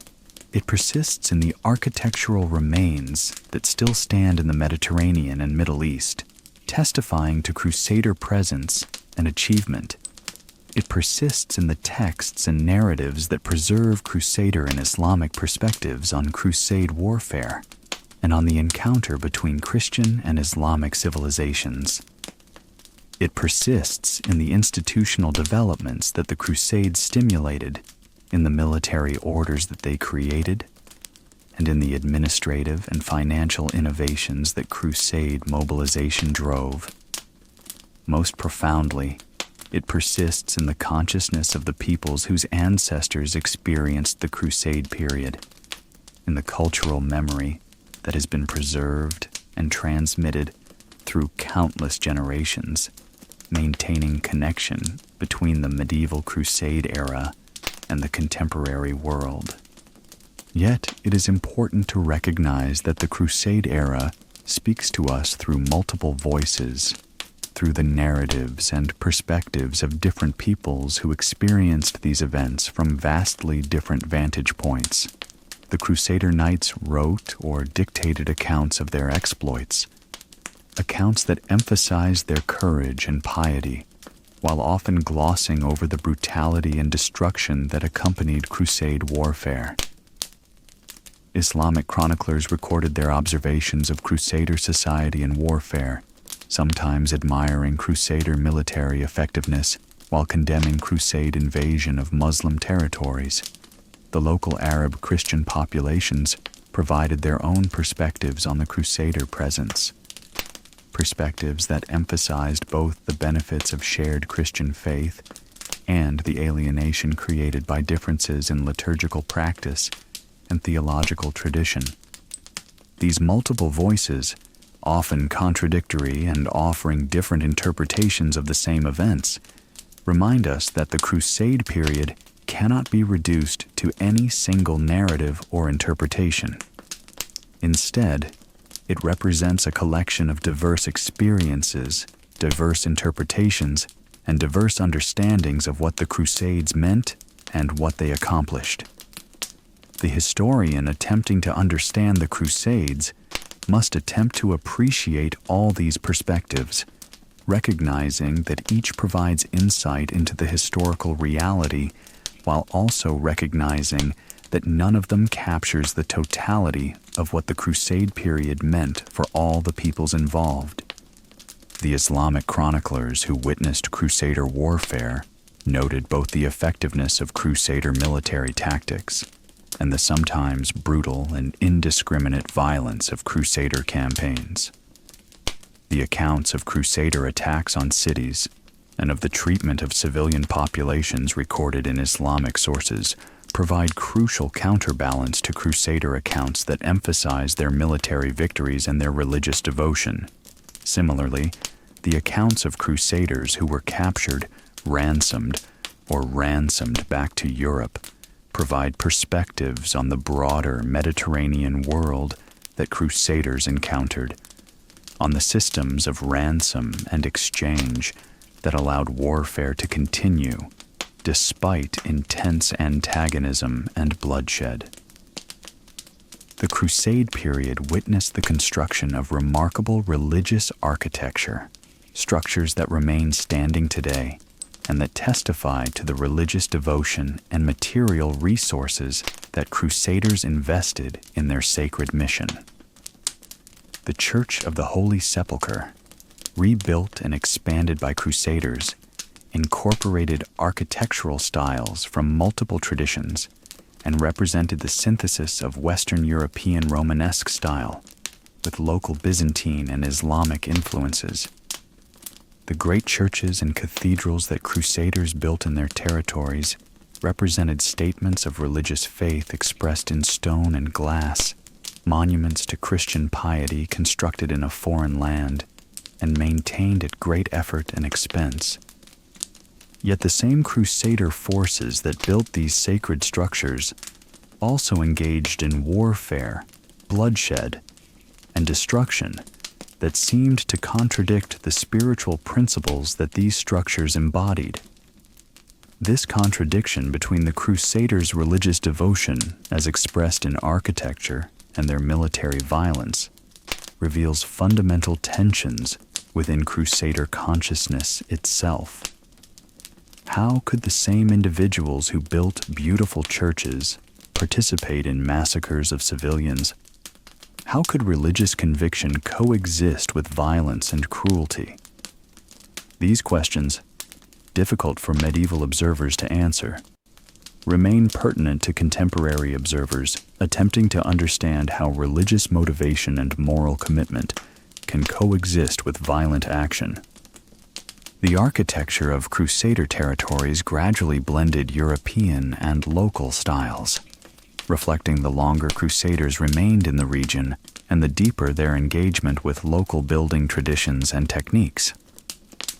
S1: It persists in the architectural remains that still stand in the Mediterranean and Middle East, testifying to Crusader presence and achievement. It persists in the texts and narratives that preserve Crusader and Islamic perspectives on crusade warfare and on the encounter between Christian and Islamic civilizations. It persists in the institutional developments that the Crusades stimulated, in the military orders that they created, and in the administrative and financial innovations that Crusade mobilization drove. Most profoundly, it persists in the consciousness of the peoples whose ancestors experienced the Crusade period, in the cultural memory that has been preserved and transmitted through countless generations, maintaining connection between the medieval Crusade era and the contemporary world. Yet, it is important to recognize that the Crusade era speaks to us through multiple voices, through the narratives and perspectives of different peoples who experienced these events from vastly different vantage points. The Crusader knights wrote or dictated accounts of their exploits, accounts that emphasized their courage and piety, while often glossing over the brutality and destruction that accompanied Crusade warfare. Islamic chroniclers recorded their observations of Crusader society and warfare, sometimes admiring Crusader military effectiveness while condemning Crusade invasion of Muslim territories. The local Arab Christian populations provided their own perspectives on the Crusader presence, perspectives that emphasized both the benefits of shared Christian faith and the alienation created by differences in liturgical practice and theological tradition. These multiple voices, often contradictory and offering different interpretations of the same events, remind us that the Crusade period cannot be reduced to any single narrative or interpretation. Instead, it represents a collection of diverse experiences, diverse interpretations, and diverse understandings of what the Crusades meant and what they accomplished. The historian attempting to understand the Crusades must attempt to appreciate all these perspectives, recognizing that each provides insight into the historical reality, while also recognizing that none of them captures the totality of what the Crusade period meant for all the peoples involved. The Islamic chroniclers who witnessed Crusader warfare noted both the effectiveness of Crusader military tactics and the sometimes brutal and indiscriminate violence of Crusader campaigns. The accounts of Crusader attacks on cities and of the treatment of civilian populations recorded in Islamic sources provide crucial counterbalance to Crusader accounts that emphasize their military victories and their religious devotion. Similarly, the accounts of Crusaders who were captured, ransomed back to Europe provide perspectives on the broader Mediterranean world that Crusaders encountered, on the systems of ransom and exchange that allowed warfare to continue despite intense antagonism and bloodshed. The Crusade period witnessed the construction of remarkable religious architecture, structures that remain standing today and that testify to the religious devotion and material resources that Crusaders invested in their sacred mission. The Church of the Holy Sepulchre, rebuilt and expanded by Crusaders, incorporated architectural styles from multiple traditions and represented the synthesis of Western European Romanesque style with local Byzantine and Islamic influences. The great churches and cathedrals that Crusaders built in their territories represented statements of religious faith expressed in stone and glass, monuments to Christian piety constructed in a foreign land and maintained at great effort and expense. Yet the same Crusader forces that built these sacred structures also engaged in warfare, bloodshed, and destruction that seemed to contradict the spiritual principles that these structures embodied. This contradiction between the Crusaders' religious devotion, as expressed in architecture, and their military violence reveals fundamental tensions within Crusader consciousness itself. How could the same individuals who built beautiful churches participate in massacres of civilians? How could religious conviction coexist with violence and cruelty? These questions, difficult for medieval observers to answer, remain pertinent to contemporary observers attempting to understand how religious motivation and moral commitment can coexist with violent action. The architecture of Crusader territories gradually blended European and local styles, reflecting the longer Crusaders remained in the region and the deeper their engagement with local building traditions and techniques.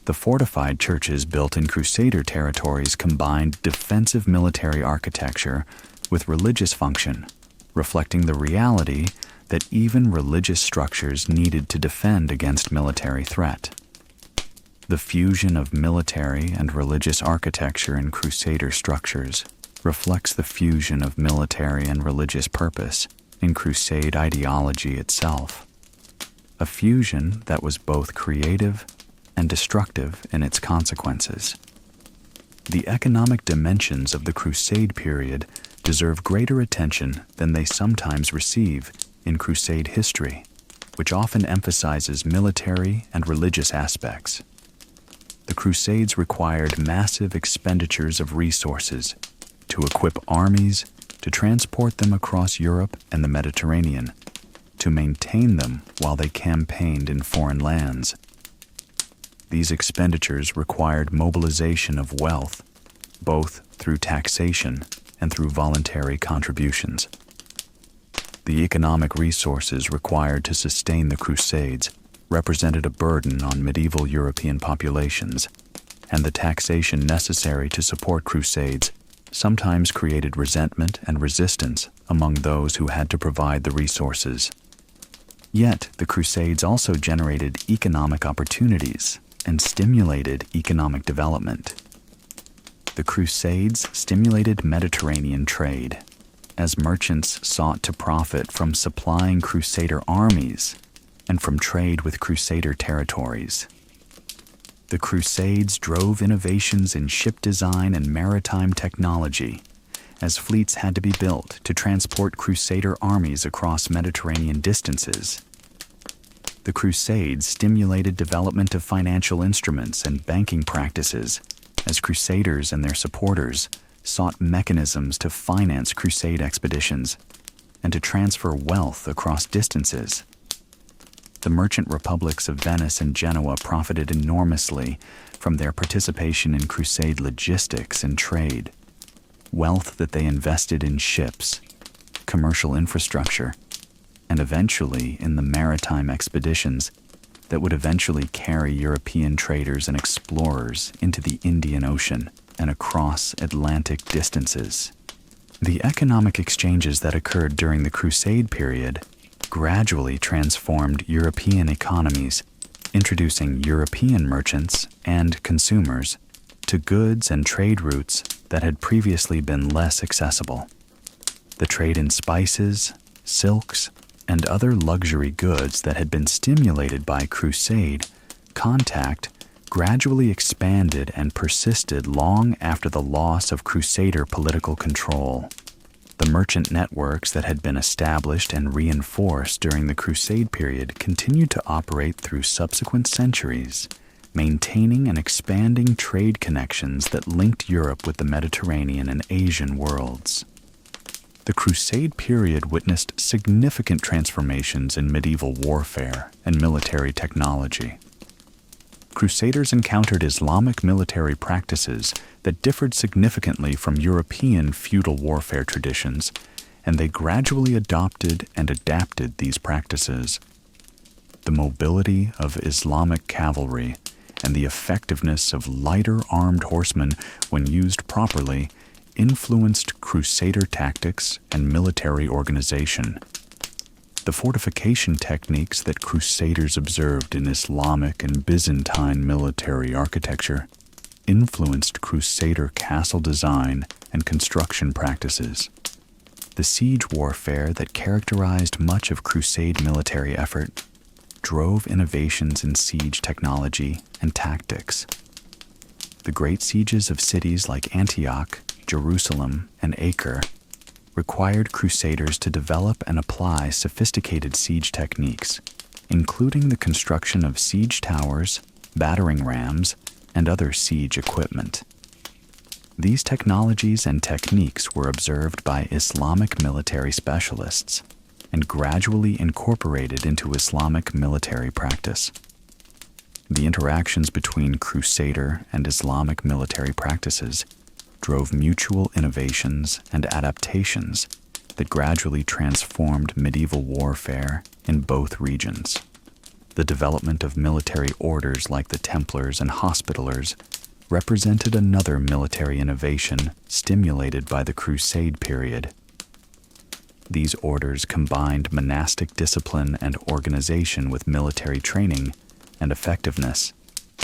S1: The fortified churches built in Crusader territories combined defensive military architecture with religious function, reflecting the reality that even religious structures needed to defend against military threat. The fusion of military and religious architecture in Crusader structures reflects the fusion of military and religious purpose in Crusade ideology itself, a fusion that was both creative and destructive in its consequences. The economic dimensions of the Crusade period deserve greater attention than they sometimes receive in Crusade history, which often emphasizes military and religious aspects. The Crusades required massive expenditures of resources to equip armies, to transport them across Europe and the Mediterranean, to maintain them while they campaigned in foreign lands. These expenditures required mobilization of wealth, both through taxation and through voluntary contributions. The economic resources required to sustain the Crusades represented a burden on medieval European populations, and the taxation necessary to support Crusades sometimes created resentment and resistance among those who had to provide the resources. Yet, the Crusades also generated economic opportunities and stimulated economic development. The Crusades stimulated Mediterranean trade, as merchants sought to profit from supplying Crusader armies and from trade with Crusader territories. The Crusades drove innovations in ship design and maritime technology, as fleets had to be built to transport Crusader armies across Mediterranean distances. The Crusades stimulated development of financial instruments and banking practices, as Crusaders and their supporters sought mechanisms to finance Crusade expeditions and to transfer wealth across distances. The merchant republics of Venice and Genoa profited enormously from their participation in Crusade logistics and trade, wealth that they invested in ships, commercial infrastructure, and eventually in the maritime expeditions that would eventually carry European traders and explorers into the Indian Ocean and across Atlantic distances. The economic exchanges that occurred during the Crusade period gradually transformed European economies, introducing European merchants and consumers to goods and trade routes that had previously been less accessible. The trade in spices, silks, and other luxury goods that had been stimulated by Crusade contact gradually expanded and persisted long after the loss of Crusader political control. The merchant networks that had been established and reinforced during the Crusade period continued to operate through subsequent centuries, maintaining and expanding trade connections that linked Europe with the Mediterranean and Asian worlds. The Crusade period witnessed significant transformations in medieval warfare and military technology. Crusaders encountered Islamic military practices that differed significantly from European feudal warfare traditions, and they gradually adopted and adapted these practices. The mobility of Islamic cavalry and the effectiveness of lighter armed horsemen when used properly influenced Crusader tactics and military organization. The fortification techniques that Crusaders observed in Islamic and Byzantine military architecture influenced Crusader castle design and construction practices. The siege warfare that characterized much of Crusade military effort drove innovations in siege technology and tactics. The great sieges of cities like Antioch, Jerusalem, and Acre required crusaders to develop and apply sophisticated siege techniques, including the construction of siege towers, battering rams, and other siege equipment. These technologies and techniques were observed by Islamic military specialists and gradually incorporated into Islamic military practice. The interactions between Crusader and Islamic military practices drove mutual innovations and adaptations that gradually transformed medieval warfare in both regions. The development of military orders like the Templars and Hospitallers represented another military innovation stimulated by the Crusade period. These orders combined monastic discipline and organization with military training and effectiveness,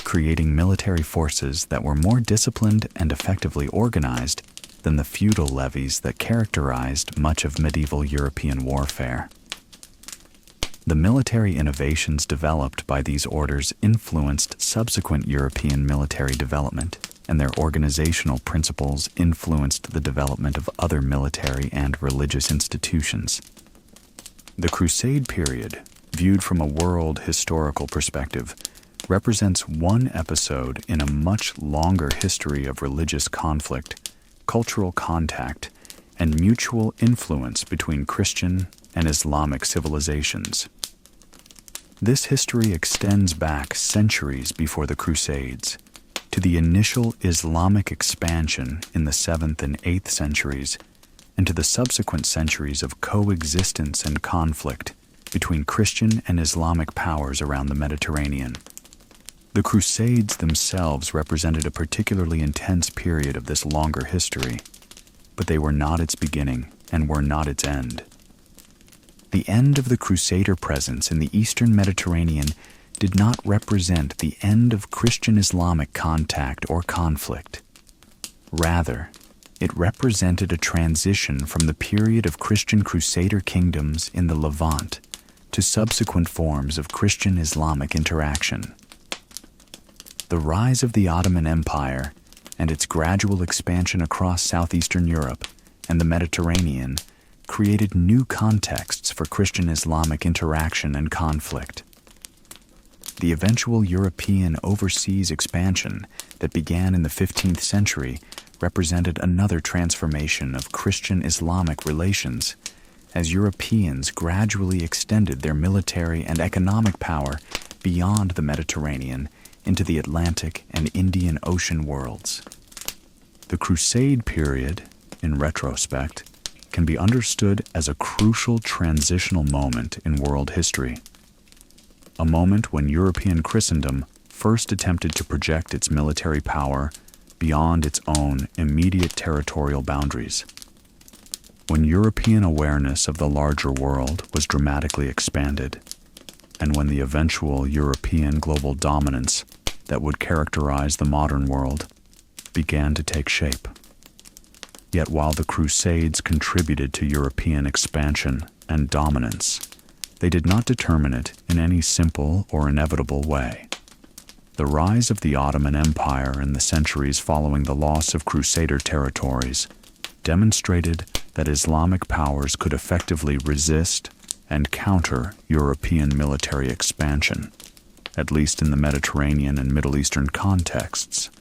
S1: creating military forces that were more disciplined and effectively organized than the feudal levies that characterized much of medieval European warfare. The military innovations developed by these orders influenced subsequent European military development, and their organizational principles influenced the development of other military and religious institutions. The Crusade period, viewed from a world historical perspective, represents one episode in a much longer history of religious conflict, cultural contact, and mutual influence between Christian and Islamic civilizations. This history extends back centuries before the Crusades, to the initial Islamic expansion in the 7th and 8th centuries, and to the subsequent centuries of coexistence and conflict between Christian and Islamic powers around the Mediterranean. The Crusades themselves represented a particularly intense period of this longer history, but they were not its beginning and were not its end. The end of the Crusader presence in the Eastern Mediterranean did not represent the end of Christian-Islamic contact or conflict. Rather, it represented a transition from the period of Christian Crusader kingdoms in the Levant to subsequent forms of Christian-Islamic interaction. The rise of the Ottoman Empire and its gradual expansion across southeastern Europe and the Mediterranean created new contexts for Christian-Islamic interaction and conflict. The eventual European overseas expansion that began in the 15th century represented another transformation of Christian-Islamic relations, as Europeans gradually extended their military and economic power beyond the Mediterranean into the Atlantic and Indian Ocean worlds. The Crusade period, in retrospect, can be understood as a crucial transitional moment in world history. A moment when European Christendom first attempted to project its military power beyond its own immediate territorial boundaries. When European awareness of the larger world was dramatically expanded, and when the eventual European global dominance that would characterize the modern world began to take shape. Yet while the Crusades contributed to European expansion and dominance, they did not determine it in any simple or inevitable way. The rise of the Ottoman Empire in the centuries following the loss of Crusader territories demonstrated that Islamic powers could effectively resist and counter European military expansion, at least in the Mediterranean and Middle Eastern contexts.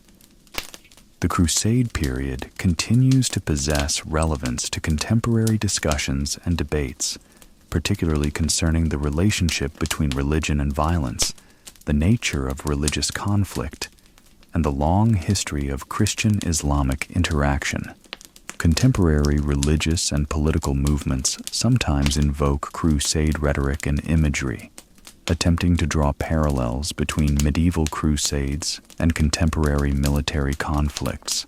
S1: The Crusade period continues to possess relevance to contemporary discussions and debates, particularly concerning the relationship between religion and violence, the nature of religious conflict, and the long history of Christian-Islamic interaction. Contemporary religious and political movements sometimes invoke Crusade rhetoric and imagery, attempting to draw parallels between medieval crusades and contemporary military conflicts.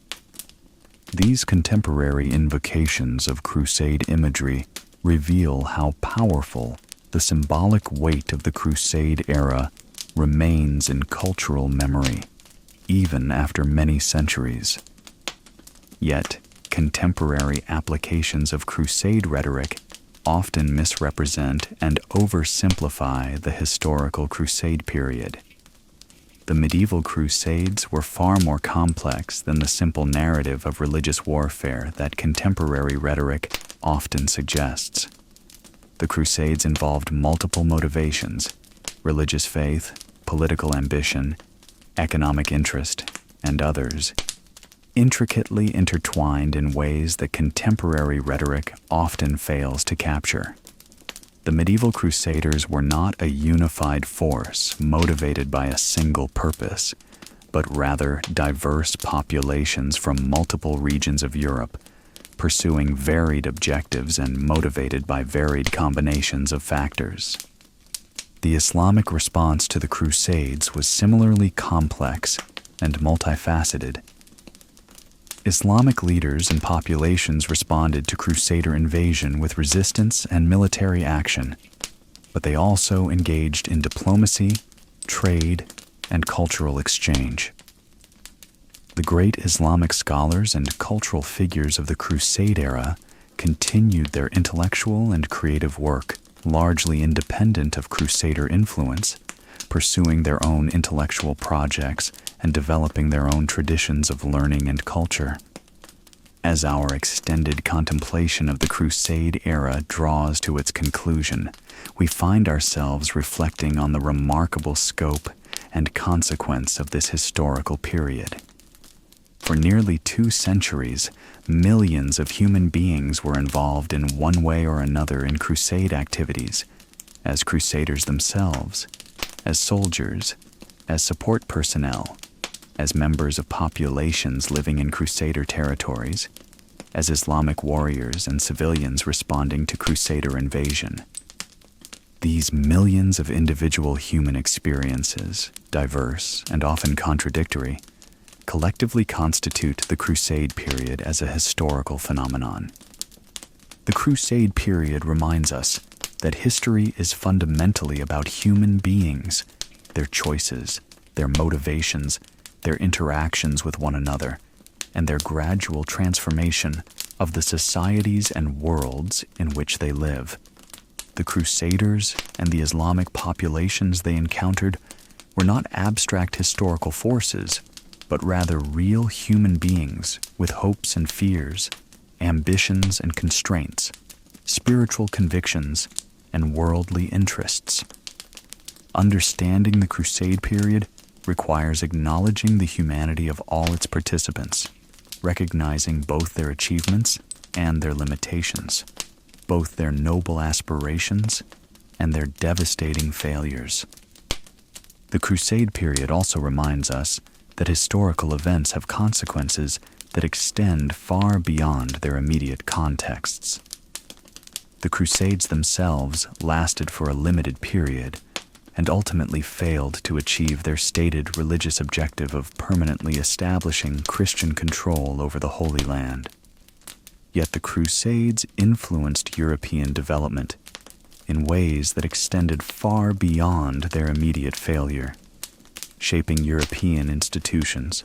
S1: These contemporary invocations of crusade imagery reveal how powerful the symbolic weight of the Crusade era remains in cultural memory, even after many centuries. Yet, contemporary applications of Crusade rhetoric often misrepresent and oversimplify the historical Crusade period. The medieval Crusades were far more complex than the simple narrative of religious warfare that contemporary rhetoric often suggests. The Crusades involved multiple motivations: religious faith, political ambition, economic interest, and others, intricately intertwined in ways that contemporary rhetoric often fails to capture. The medieval crusaders were not a unified force motivated by a single purpose, but rather diverse populations from multiple regions of Europe, pursuing varied objectives and motivated by varied combinations of factors. The Islamic response to the Crusades was similarly complex and multifaceted. Islamic leaders and populations responded to Crusader invasion with resistance and military action, but they also engaged in diplomacy, trade, and cultural exchange. The great Islamic scholars and cultural figures of the Crusade era continued their intellectual and creative work, largely independent of Crusader influence, pursuing their own intellectual projects and developing their own traditions of learning and culture. As our extended contemplation of the Crusade era draws to its conclusion, we find ourselves reflecting on the remarkable scope and consequence of this historical period. For nearly 2 centuries, millions of human beings were involved in one way or another in Crusade activities, as Crusaders themselves, as soldiers, as support personnel, as members of populations living in Crusader territories, as Islamic warriors and civilians responding to Crusader invasion. These millions of individual human experiences, diverse and often contradictory, collectively constitute the Crusade period as a historical phenomenon. The Crusade period reminds us that history is fundamentally about human beings, their choices, their motivations, their interactions with one another, and their gradual transformation of the societies and worlds in which they live. The Crusaders and the Islamic populations they encountered were not abstract historical forces, but rather real human beings with hopes and fears, ambitions and constraints, spiritual convictions, and worldly interests. Understanding the Crusade period requires acknowledging the humanity of all its participants, recognizing both their achievements and their limitations, both their noble aspirations and their devastating failures. The Crusade period also reminds us that historical events have consequences that extend far beyond their immediate contexts. The Crusades themselves lasted for a limited period and ultimately failed to achieve their stated religious objective of permanently establishing Christian control over the Holy Land. Yet the Crusades influenced European development in ways that extended far beyond their immediate failure, shaping European institutions,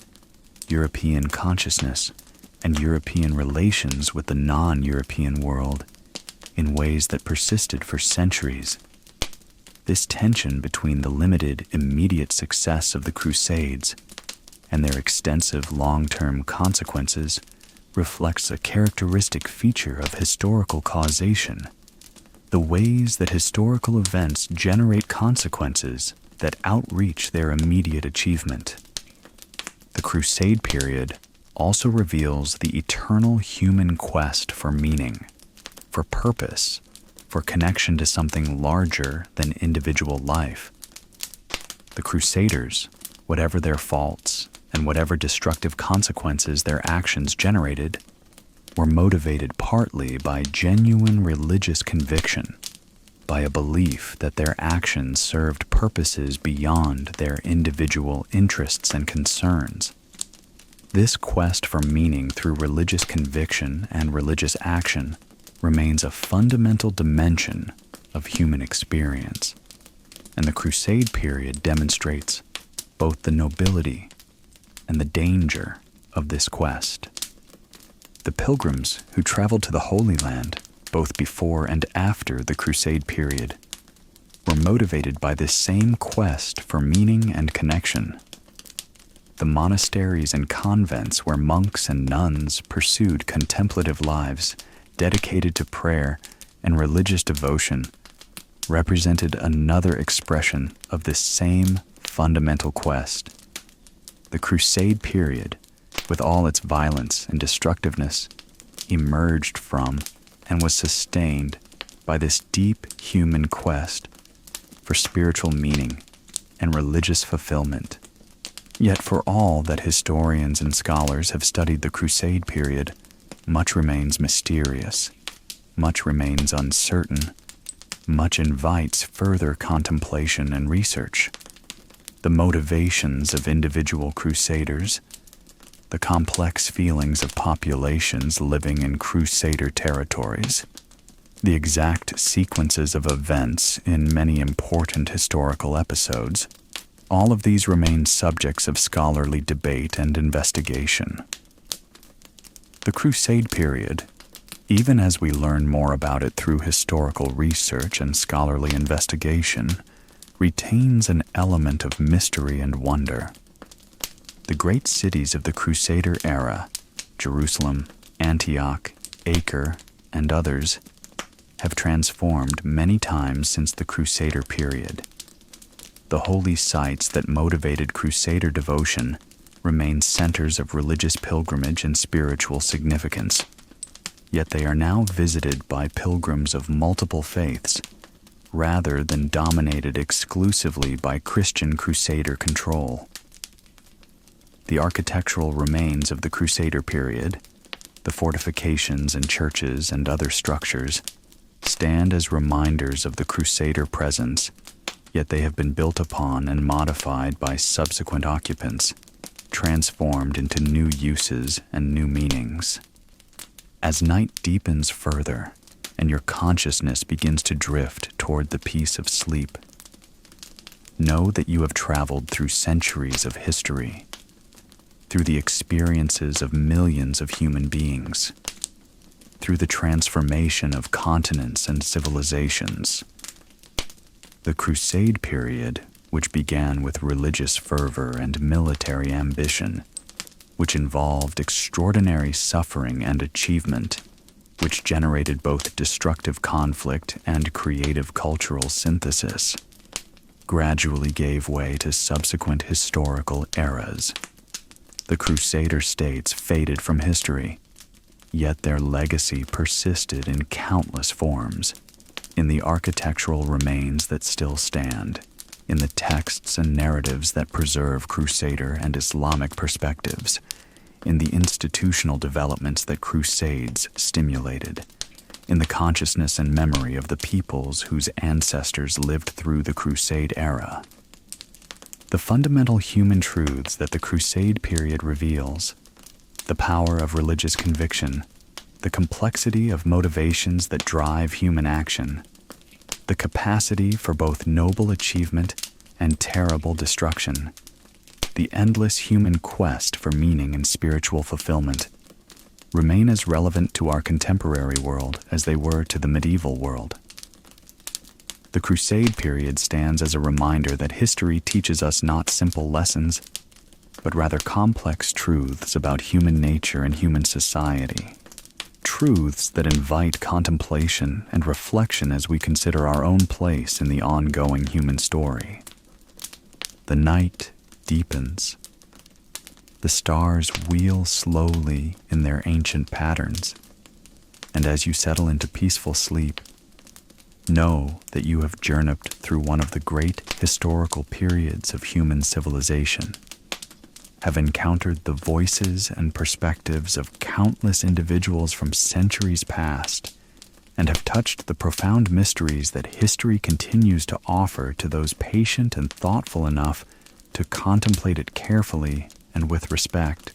S1: European consciousness, and European relations with the non-European world in ways that persisted for centuries. This tension between the limited, immediate success of the Crusades and their extensive long-term consequences reflects a characteristic feature of historical causation: the ways that historical events generate consequences that outreach their immediate achievement. The Crusade period also reveals the eternal human quest for meaning, for purpose, for connection to something larger than individual life. The Crusaders, whatever their faults and whatever destructive consequences their actions generated, were motivated partly by genuine religious conviction, by a belief that their actions served purposes beyond their individual interests and concerns. This quest for meaning through religious conviction and religious action remains a fundamental dimension of human experience, and the Crusade period demonstrates both the nobility and the danger of this quest. The pilgrims who traveled to the Holy Land both before and after the Crusade period, were motivated by this same quest for meaning and connection. The monasteries and convents where monks and nuns pursued contemplative lives dedicated to prayer and religious devotion represented another expression of this same fundamental quest. The Crusade period, with all its violence and destructiveness, emerged from and was sustained by this deep human quest for spiritual meaning and religious fulfillment. Yet for all that historians and scholars have studied the Crusade period, much remains mysterious, much remains uncertain, much invites further contemplation and research. The motivations of individual crusaders, the complex feelings of populations living in crusader territories, the exact sequences of events in many important historical episodes, all of these remain subjects of scholarly debate and investigation. The Crusade period, even as we learn more about it through historical research and scholarly investigation, retains an element of mystery and wonder. The great cities of the Crusader era, Jerusalem, Antioch, Acre, and others, have transformed many times since the Crusader period. The holy sites that motivated Crusader devotion remain centers of religious pilgrimage and spiritual significance, yet they are now visited by pilgrims of multiple faiths, rather than dominated exclusively by Christian Crusader control. The architectural remains of the Crusader period, the fortifications and churches and other structures, stand as reminders of the Crusader presence, yet they have been built upon and modified by subsequent occupants, transformed into new uses and new meanings. As night deepens further, and your consciousness begins to drift toward the peace of sleep, know that you have traveled through centuries of history, through the experiences of millions of human beings, through the transformation of continents and civilizations. The Crusade period, which began with religious fervor and military ambition, which involved extraordinary suffering and achievement, which generated both destructive conflict and creative cultural synthesis, gradually gave way to subsequent historical eras. The Crusader states faded from history, yet their legacy persisted in countless forms, in the architectural remains that still stand, in the texts and narratives that preserve Crusader and Islamic perspectives, in the institutional developments that Crusades stimulated, in the consciousness and memory of the peoples whose ancestors lived through the Crusade era. The fundamental human truths that the Crusade period reveals, the power of religious conviction, the complexity of motivations that drive human action, the capacity for both noble achievement and terrible destruction, the endless human quest for meaning and spiritual fulfillment, remain as relevant to our contemporary world as they were to the medieval world. The Crusade period stands as a reminder that history teaches us not simple lessons, but rather complex truths about human nature and human society. Truths that invite contemplation and reflection as we consider our own place in the ongoing human story. The night deepens. The stars wheel slowly in their ancient patterns, and as you settle into peaceful sleep, know that you have journeyed through one of the great historical periods of human civilization, have encountered the voices and perspectives of countless individuals from centuries past, and have touched the profound mysteries that history continues to offer to those patient and thoughtful enough to contemplate it carefully and with respect.